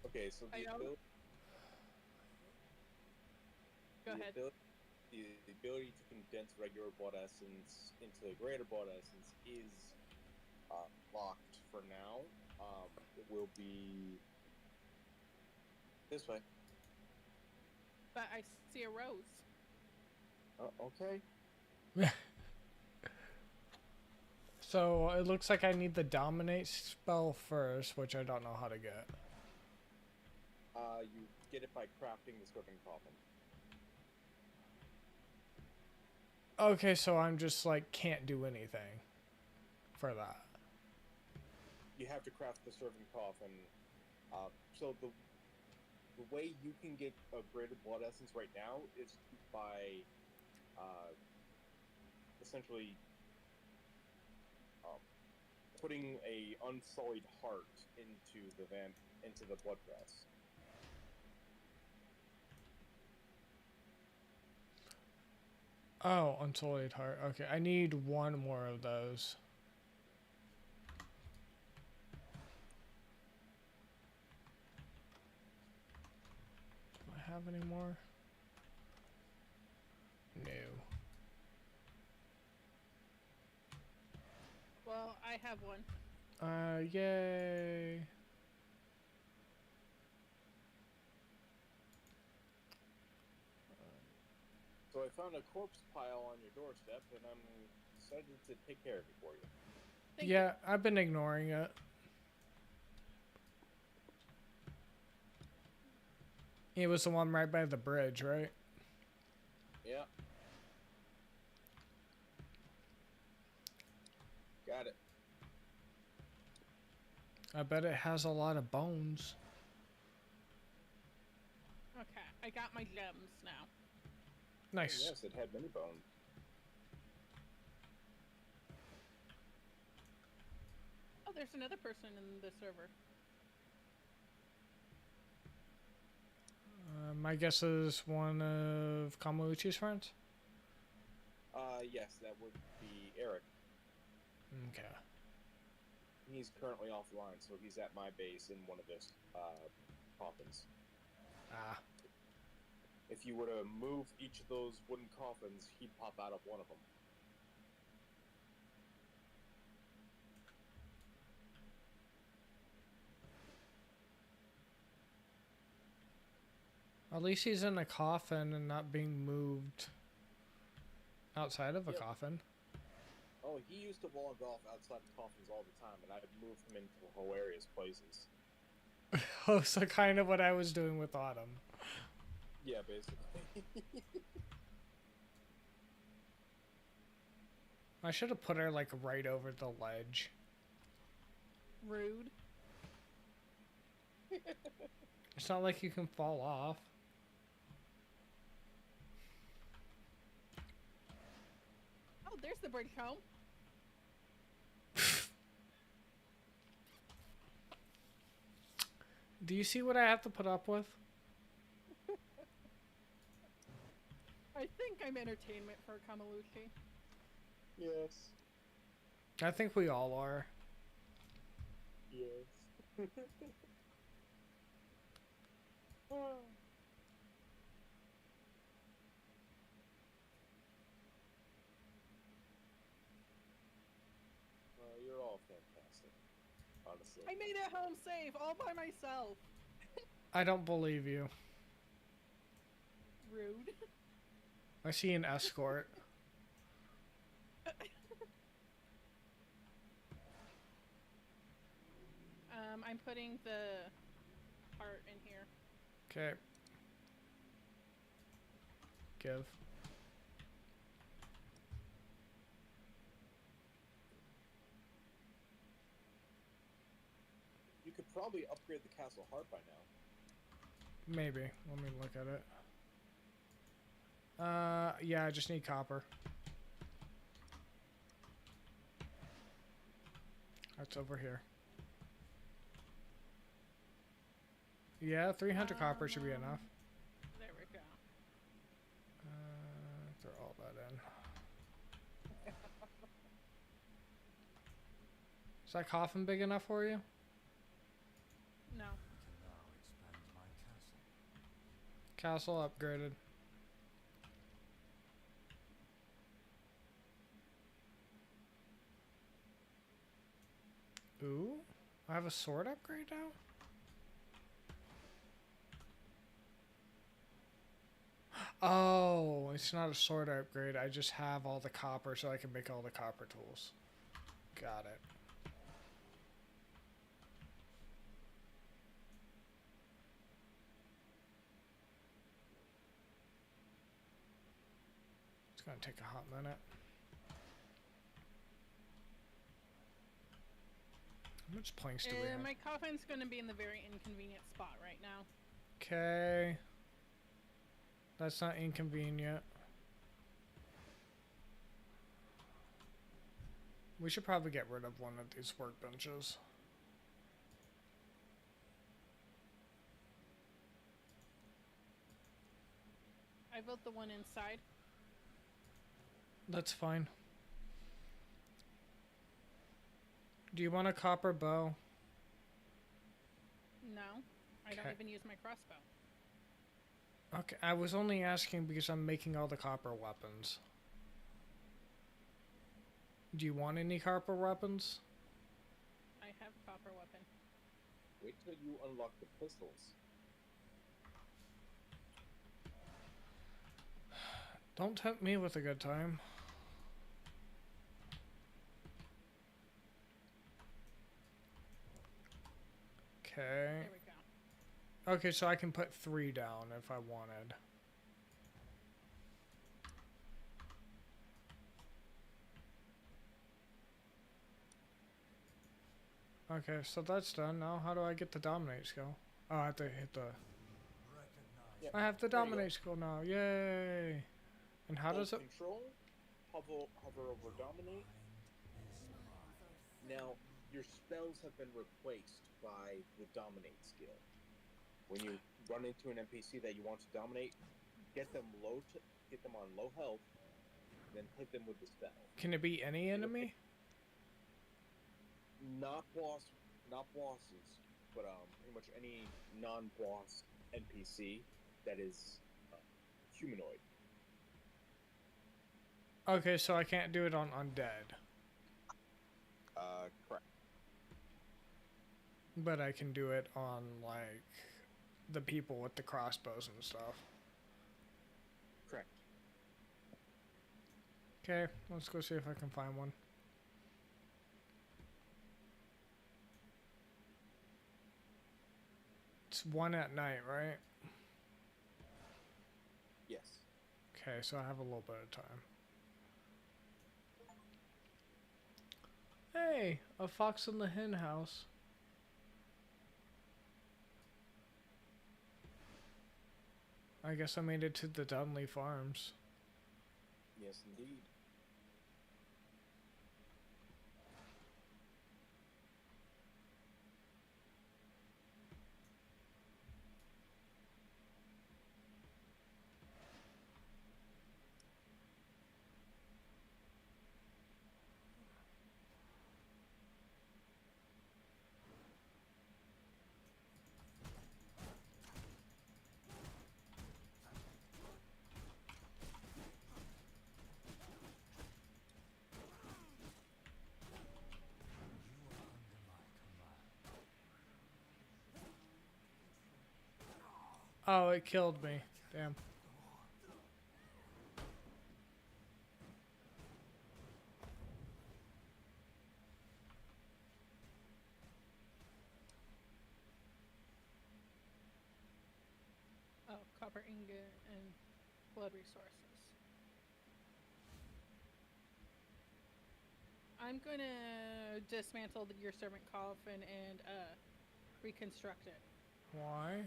Okay, so I know. Go ahead. The ability to condense regular blood essence into greater blood essence is locked for now. It will be this way. But I see a rose. Okay. So it looks like I need the dominate spell first, which I don't know how to get. You get it by crafting the serpent coffin. Okay, so I'm just like can't do anything for that. You have to craft the servant coffin. So the way you can get a greater blood essence right now is by essentially putting a unsullied heart into the blood press. Oh, unsullied heart. Okay, I need one more of those. Do I have any more? No. Well, I have one. Yay. So I found a corpse pile on your doorstep, and I'm excited to take care of it for you. Thank Yeah, I've been ignoring it. He was the one right by the bridge, right? Yeah. Got it. I bet it has a lot of bones. Okay, I got my gems now. Nice. Yes, it had many bones. Oh, there's another person in the server. My guess is one of Kamaluchi's friends. Yes, that would be Eric. Okay. He's currently offline, so he's at my base in one of his coffins. Ah. If you were to move each of those wooden coffins, he'd pop out of one of them. At least he's in a coffin and not being moved outside of a Yep. coffin. Oh, he used to wander off outside of coffins all the time, and I'd move him into hilarious places. Oh, so kind of what I was doing with Autumn. Yeah, basically. I should have put her like right over the ledge. Rude. It's not like you can fall off. Oh, there's the bridge home. Do you see what I have to put up with? I think I'm entertainment for Kamaluchi. Yes. I think we all are. Yes. You're all fantastic, honestly. I made it home safe all by myself. I don't believe you. Rude. I see an escort. I'm putting the heart in here. Okay. Give. You could probably upgrade the castle heart by now. Maybe. Let me look at it. Yeah, I just need copper. That's over here. Yeah, 300 copper should be enough. There we go. Throw all that in. Is that coffin big enough for you? No. I can now expand my castle. Castle upgraded. Ooh, I have a sword upgrade now? Oh, it's not a sword upgrade. I just have all the copper so I can make all the copper tools. Got it. It's gonna take a hot minute. How much planks do we have? My coffin's gonna be in the very inconvenient spot right now. Okay. That's not inconvenient. We should probably get rid of one of these workbenches. I built the one inside. That's fine. Do you want a copper bow? No, I don't Okay. even use my crossbow. Okay, I was only asking because I'm making all the copper weapons. Do you want any copper weapons? I have copper weapon. Wait till you unlock the pistols. Don't tempt me with a good time. Okay. There we go. Okay, so I can put 3 down if I wanted. Okay, so that's done. Now, how do I get the dominate skill? Oh, I have to hit the... Yep. I have the There you go. dominate skill now. Yay! And how does it... Control, hover over dominate. Now, your spells have been replaced by the dominate skill. When you run into an NPC that you want to dominate, get them on low health, then hit them with the spell. Can it be any enemy? Not bosses, but pretty much any non-boss NPC that is humanoid. Okay, so I can't do it on undead. Correct. But I can do it on, like, the people with the crossbows and stuff. Correct. Okay, let's go see if I can find one. It's 1 at night, right? Yes. Okay, so I have a little bit of time. Hey, a fox in the hen house. I guess I made it to the Dunley Farms. Yes, indeed. Oh, it killed me. Damn. Oh, copper ingot and blood resources. I'm gonna dismantle your servant coffin and reconstruct it, Why?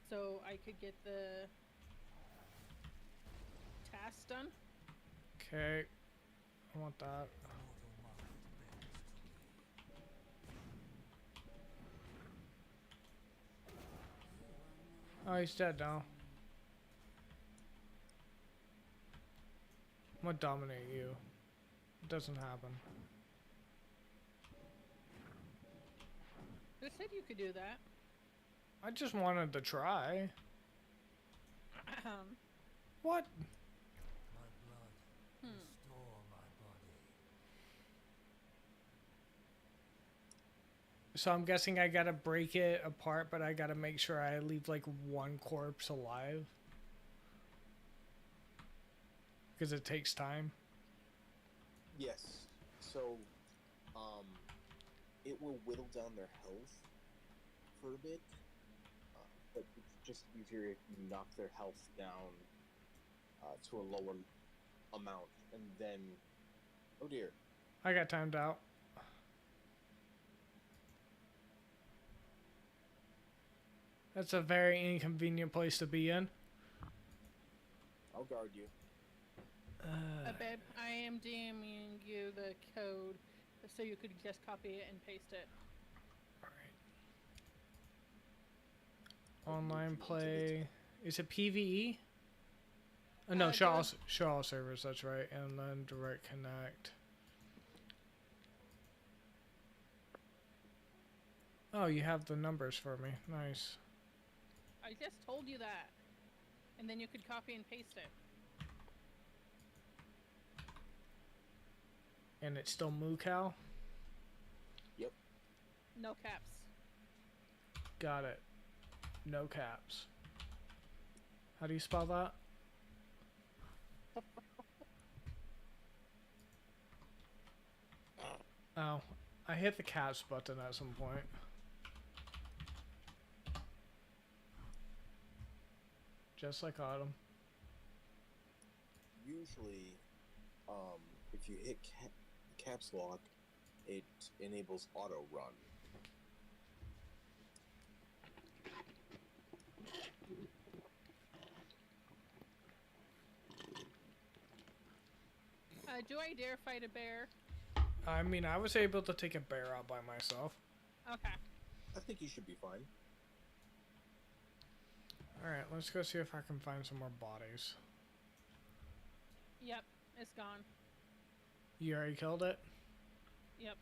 so I could get the task done. Okay. I want that. Oh, he's dead now. I'm gonna dominate you. It doesn't happen. Who said you could do that? I just wanted to try. What? My blood. Restore my body. So I'm guessing I gotta break it apart, but I gotta make sure I leave like 1 corpse alive. Because it takes time. Yes. So, it will whittle down their health for a bit, but it's just easier if you knock their health down to a lower amount, and then, oh dear, I got timed out. That's a very inconvenient place to be in. I'll guard you. Babe, I am DMing you the code so you could just copy it and paste it. Alright. Online play. Is it PvE? No, show all servers, that's right. And then direct connect. Oh, you have the numbers for me. Nice. I just told you that. And then you could copy and paste it. And it's still Moocow? Yep. No caps. Got it. No caps. How do you spell that? Oh, I hit the caps button at some point. just like Autumn. Usually, if you hit caps lock, it enables auto run. Do I dare fight a bear? I mean, I was able to take a bear out by myself. Okay. I think you should be fine. Alright, let's go see if I can find some more bodies. Yep, it's gone. You already killed it? Yep.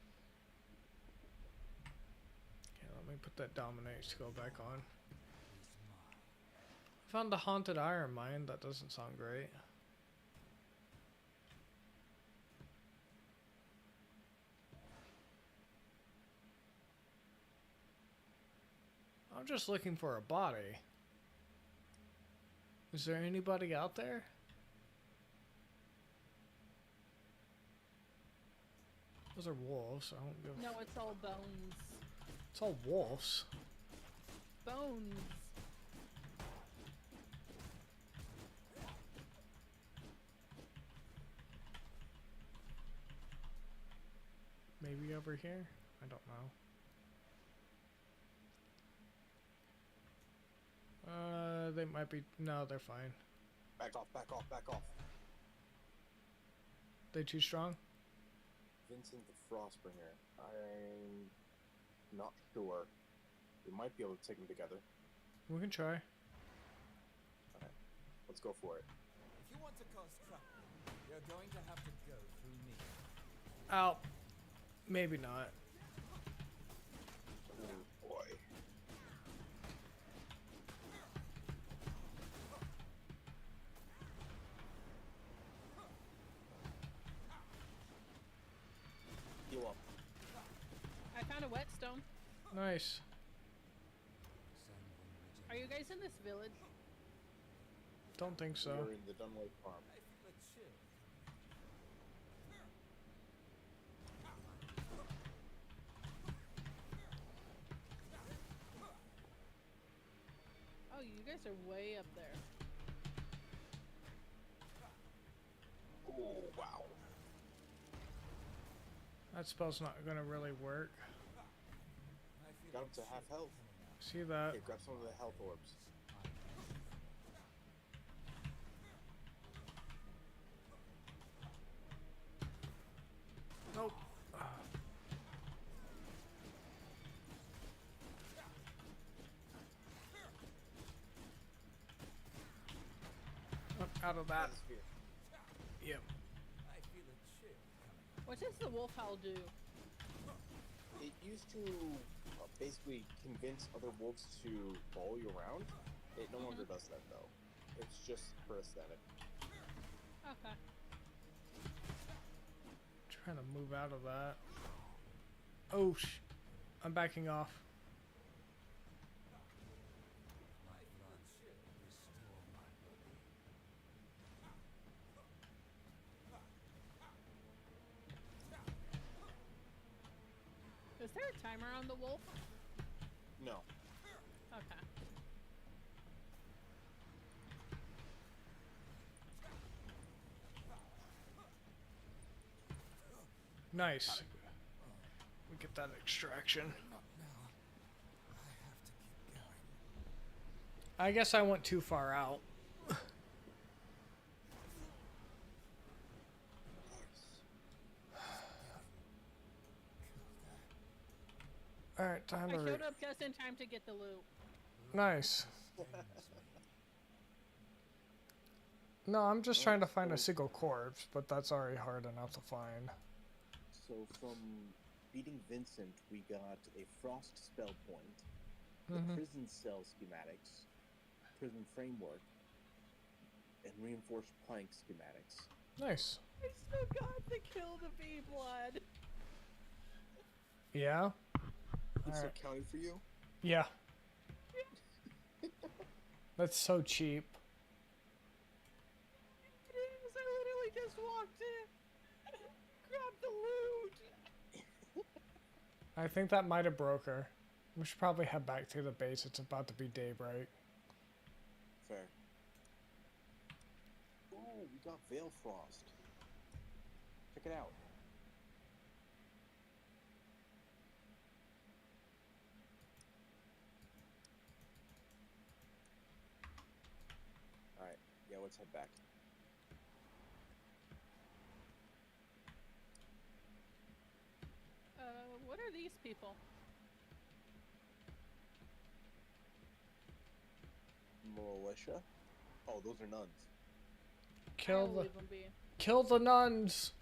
Okay, let me put that dominate skill back on. Found the haunted iron mine. That doesn't sound great. I'm just looking for a body. Is there anybody out there? Those are wolves. I don't give. No, it's all bones. It's all wolves. Bones. Maybe over here? I don't know. They might be. No, they're fine. Back off, back off, back off. They too strong? Vincent the Frostbringer. I'm not sure. We might be able to take them together. We can try. Alright, let's go for it. If you want to cause trouble, you're going to have to go through me. Ow. Maybe not. Oh boy. Heal up. I found a whetstone. Nice. Are you guys in this village? Don't think so. We're in the Dunway Farm. I feel a chill. Oh, you guys are way up there. Oh wow. That spell's not gonna really work. Got up to half health. See that? Okay, grab some of the health orbs. Nope. Up out of that. Atmosphere. Yep. I feel a chill coming. What does the wolf howl do? It used to basically convince other wolves to follow you around. It no longer does that though. It's just for aesthetic. Okay. Trying to move out of that. Oh, I'm backing off. My blood chill restore my body. Is there a timer on the wolf? No. Okay. Nice. We get that extraction. Not now. I have to keep going. I guess I went too far out. Alright, time I to showed up just in time to get the loot. Nice. No, I'm just trying to find a single corpse, but that's already hard enough to find. So from beating Vincent, we got a frost spell point, the Mhm. prison cell schematics, prison framework, and reinforced plank schematics. Nice. I still got the kill the bee blood. Yeah? It's Alright. accounting for you? Yeah. That's so cheap. It is. I literally just walked in. Grabbed the loot. I think that might have broke her. We should probably head back to the base. It's about to be daybreak. Fair. Oh, we got Veil Frost. Check it out. Alright, yeah, let's head back. What are these people? Militia? Oh, those are nuns. Kill I'll the leave them be. kill the nuns.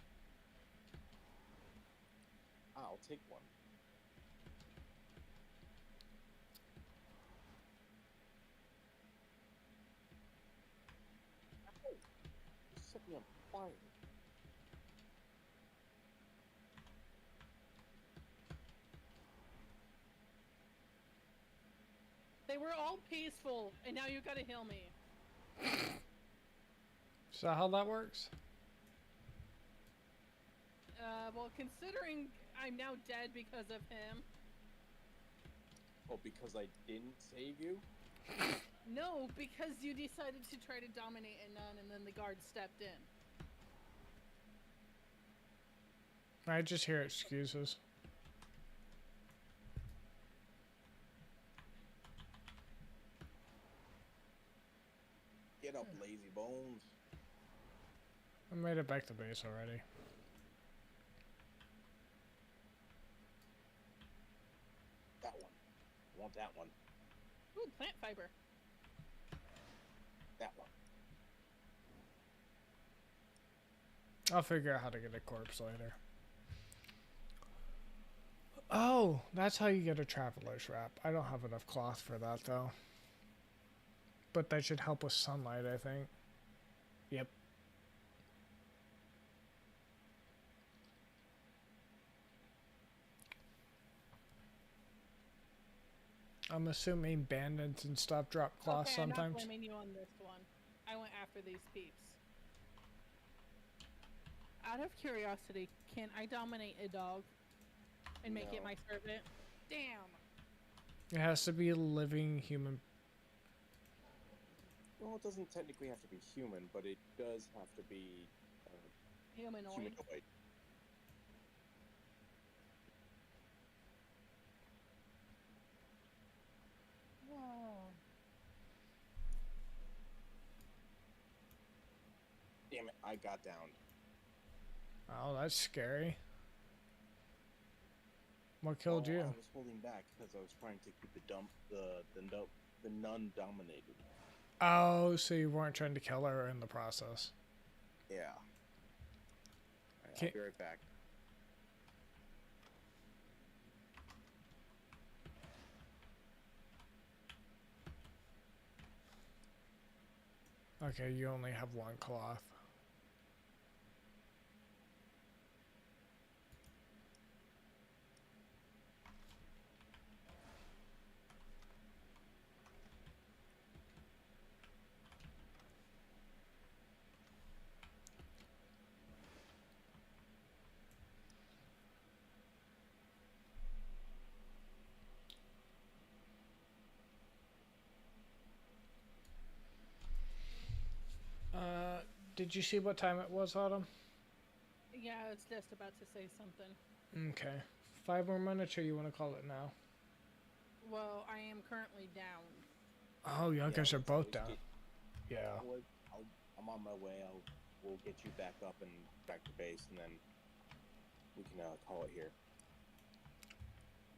I'll take one. Ow! You set me on fire. They were all peaceful, and now you gotta heal me. Is that how that works? Well, considering I'm now dead because of him. Oh, because I didn't save you? No, because you decided to try to dominate a nun, and then the guard stepped in. I just hear excuses. Get up, lazy bones. I made it back to base already. That one. I want that one. Ooh, plant fiber. That one. I'll figure out how to get a corpse later. Oh, that's how you get a traveler's wrap. I don't have enough cloth for that though. But that should help with sunlight, I think. Yep. I'm assuming bandits and stuff drop cloth Okay, I'm sometimes. not blaming you on this one. I went after these peeps. Out of curiosity, can I dominate a dog and make it No. my servant? Damn. It has to be a living human. Well, it doesn't technically have to be human, but it does have to be Humanoid. humanoid. Whoa. Damn it, I got downed. Oh, that's scary. What killed Well, you? I was holding back because I was trying to keep the nun dominated. Oh, so you weren't trying to kill her in the process. Yeah. Alright, Okay. I'll be right back. Okay, you only have one cloth. Did you see what time it was, Autumn? Yeah, I was just about to say something. Okay. 5 more minutes, or you want to call it now? Well, I am currently down. Oh, you guys are let's- both let's down. get- Yeah. I'm on my way. We'll get you back up and back to base, and then we can call it here.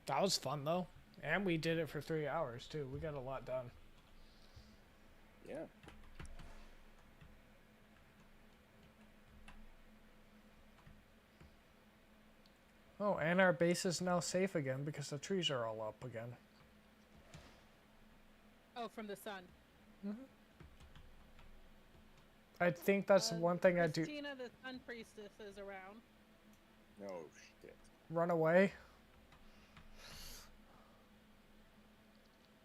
That was fun, though. And we did it for 3 hours, too. We got a lot done. Yeah. Oh, and our base is now safe again because the trees are all up again. Oh, from the sun. I think that's one thing I do. Christina, the sun priestess, is around. No shit. Run away.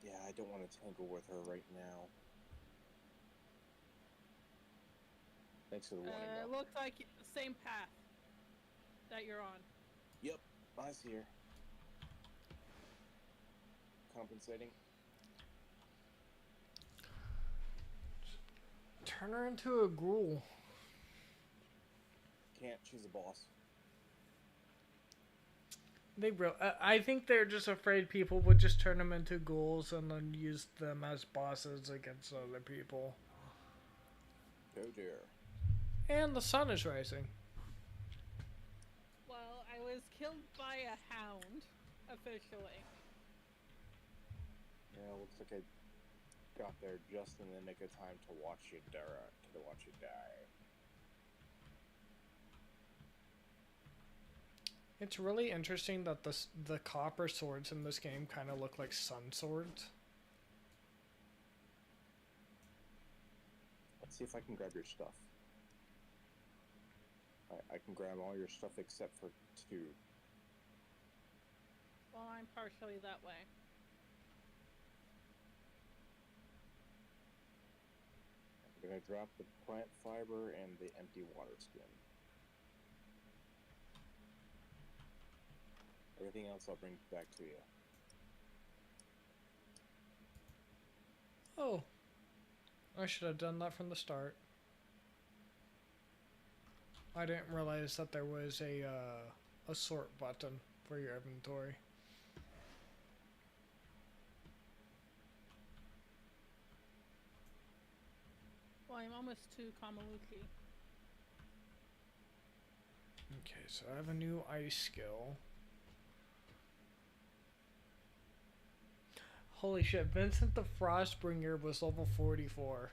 Yeah, I don't want to tangle with her right now. Thanks for the warning. though. Looks like same path that you're on. Yep, I see her. Compensating. Turn her into a gruel. can't. She's a boss. I think they're just afraid people would just turn them into ghouls and then use them as bosses against other people. Oh dear. And the sun is rising. Well, I was killed by a hound, officially. Yeah, looks like I got there just in the nick of time to watch you die. It's really interesting that the copper swords in this game kind of look like sun swords. Let's see if I can grab your stuff. I can grab all your stuff except for 2. Well, I'm partially that way. I'm gonna drop the plant fiber and the empty water skin. Everything else I'll bring back to you. Oh. I should have done that from the start. I didn't realize that there was a sort button for your inventory. Well, I'm almost to Kamaluki. Okay, so I have a new ice skill. Holy shit, Vincent the Frostbringer was level 44.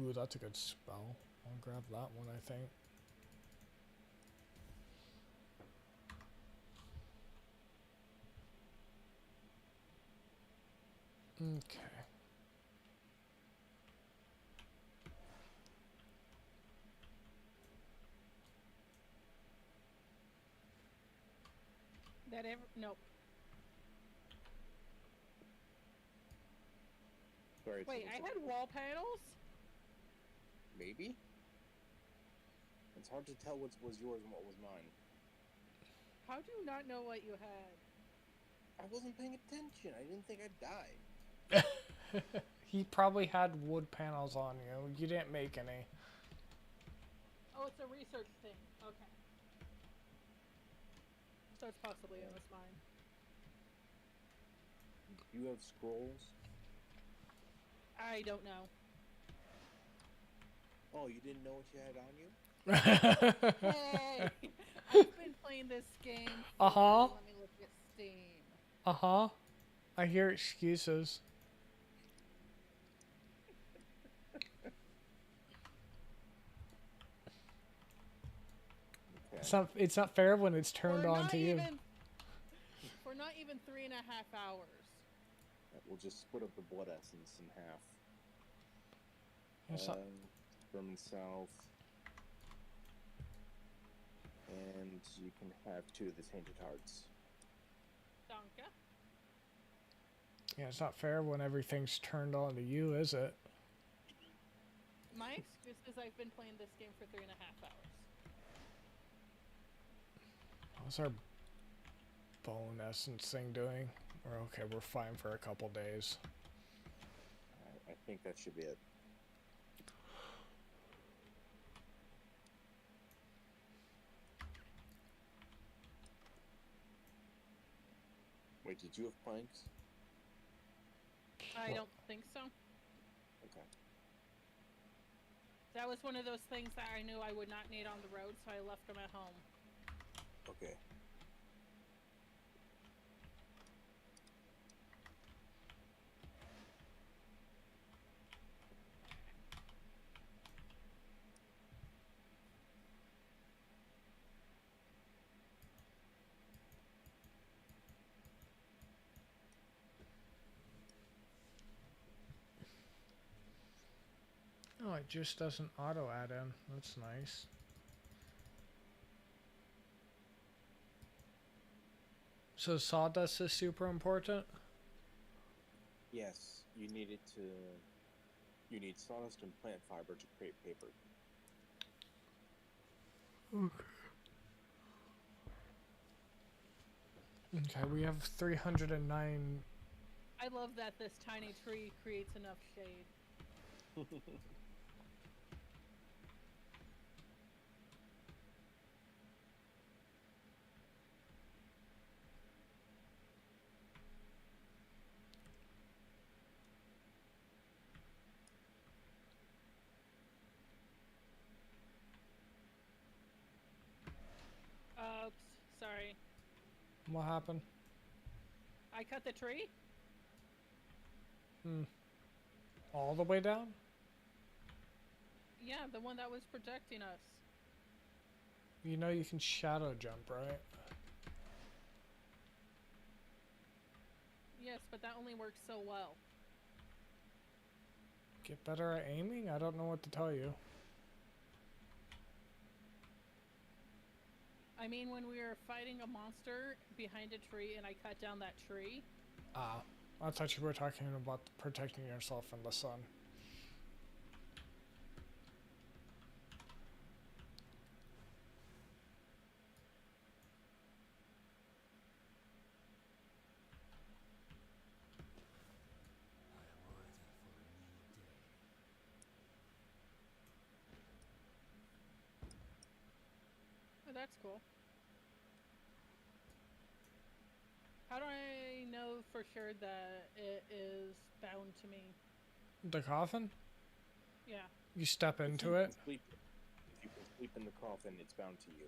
Ooh, that's a good spell. I'll grab that one, I think. Okay. That ever? Nope. Sorry. Wait, I had wall panels? Maybe? It's hard to tell what was yours and what was mine. How do you not know what you had? I wasn't paying attention. I didn't think I'd die. He probably had wood panels on you. You didn't make any. Oh, it's a research thing. Okay. So it's possibly it was mine. You have scrolls? I don't know. Oh, you didn't know what you had on you? Hey! I've been playing this game. Uh-huh. Let me look at Steam. Uh-huh. I hear excuses. Okay. It's not fair when it's turned on to you. For not even 3.5 hours. We'll just split up the blood essence in half. It's not- Vermin South. And you can have 2 of the Tainted Hearts. Donka. Yeah, it's not fair when everything's turned on to you, is it? My excuse is I've been playing this game for 3.5 hours. What's our bone essence thing doing? We're okay, we're fine for a couple days. I think that should be it. Wait, did you have planks? I don't think so. Okay. That was one of those things that I knew I would not need on the road, so I left them at home. Okay. Oh, it just doesn't auto add in. That's nice. So sawdust is super important? Yes, you need it to. You need sawdust and plant fiber to create paper. Okay, we have 309. I love that this tiny tree creates enough shade. Oops, sorry. What happened? I cut the tree? All the way down? Yeah, the one that was protecting us. You know you can shadow jump, right? Yes, but that only works so well. Get better at aiming? I don't know what to tell you. I mean, when we were fighting a monster behind a tree and I cut down that tree. Ah, I thought you were talking about protecting yourself from the sun. Oh, that's cool. How do I know for sure that it is bound to me? The coffin? Yeah. You step If into you it. can sleep, if you can sleep in the coffin, it's bound to you.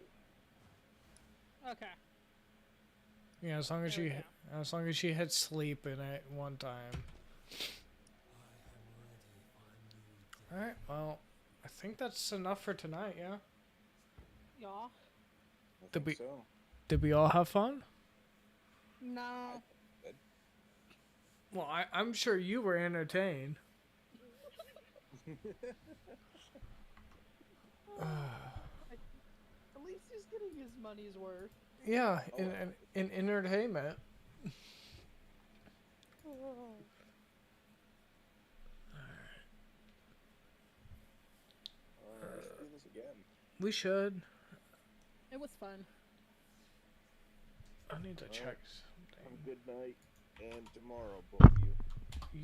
Okay. Yeah, as long as There we you go. as long as you hit sleep in it one time. All right. Well, I think that's enough for tonight. Yeah. Y'all? I Did think we- so. Did we all have fun? No. Well, I'm sure you were entertained. At least he's getting his money's worth. Yeah, Oh, in entertainment. We should do this again. We should. It was fun. I need to Alright. check Have something. a good night, and tomorrow, both of you.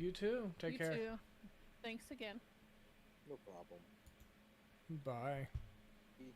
You too. Take You care. too. Thanks again. No problem. Bye. Bye.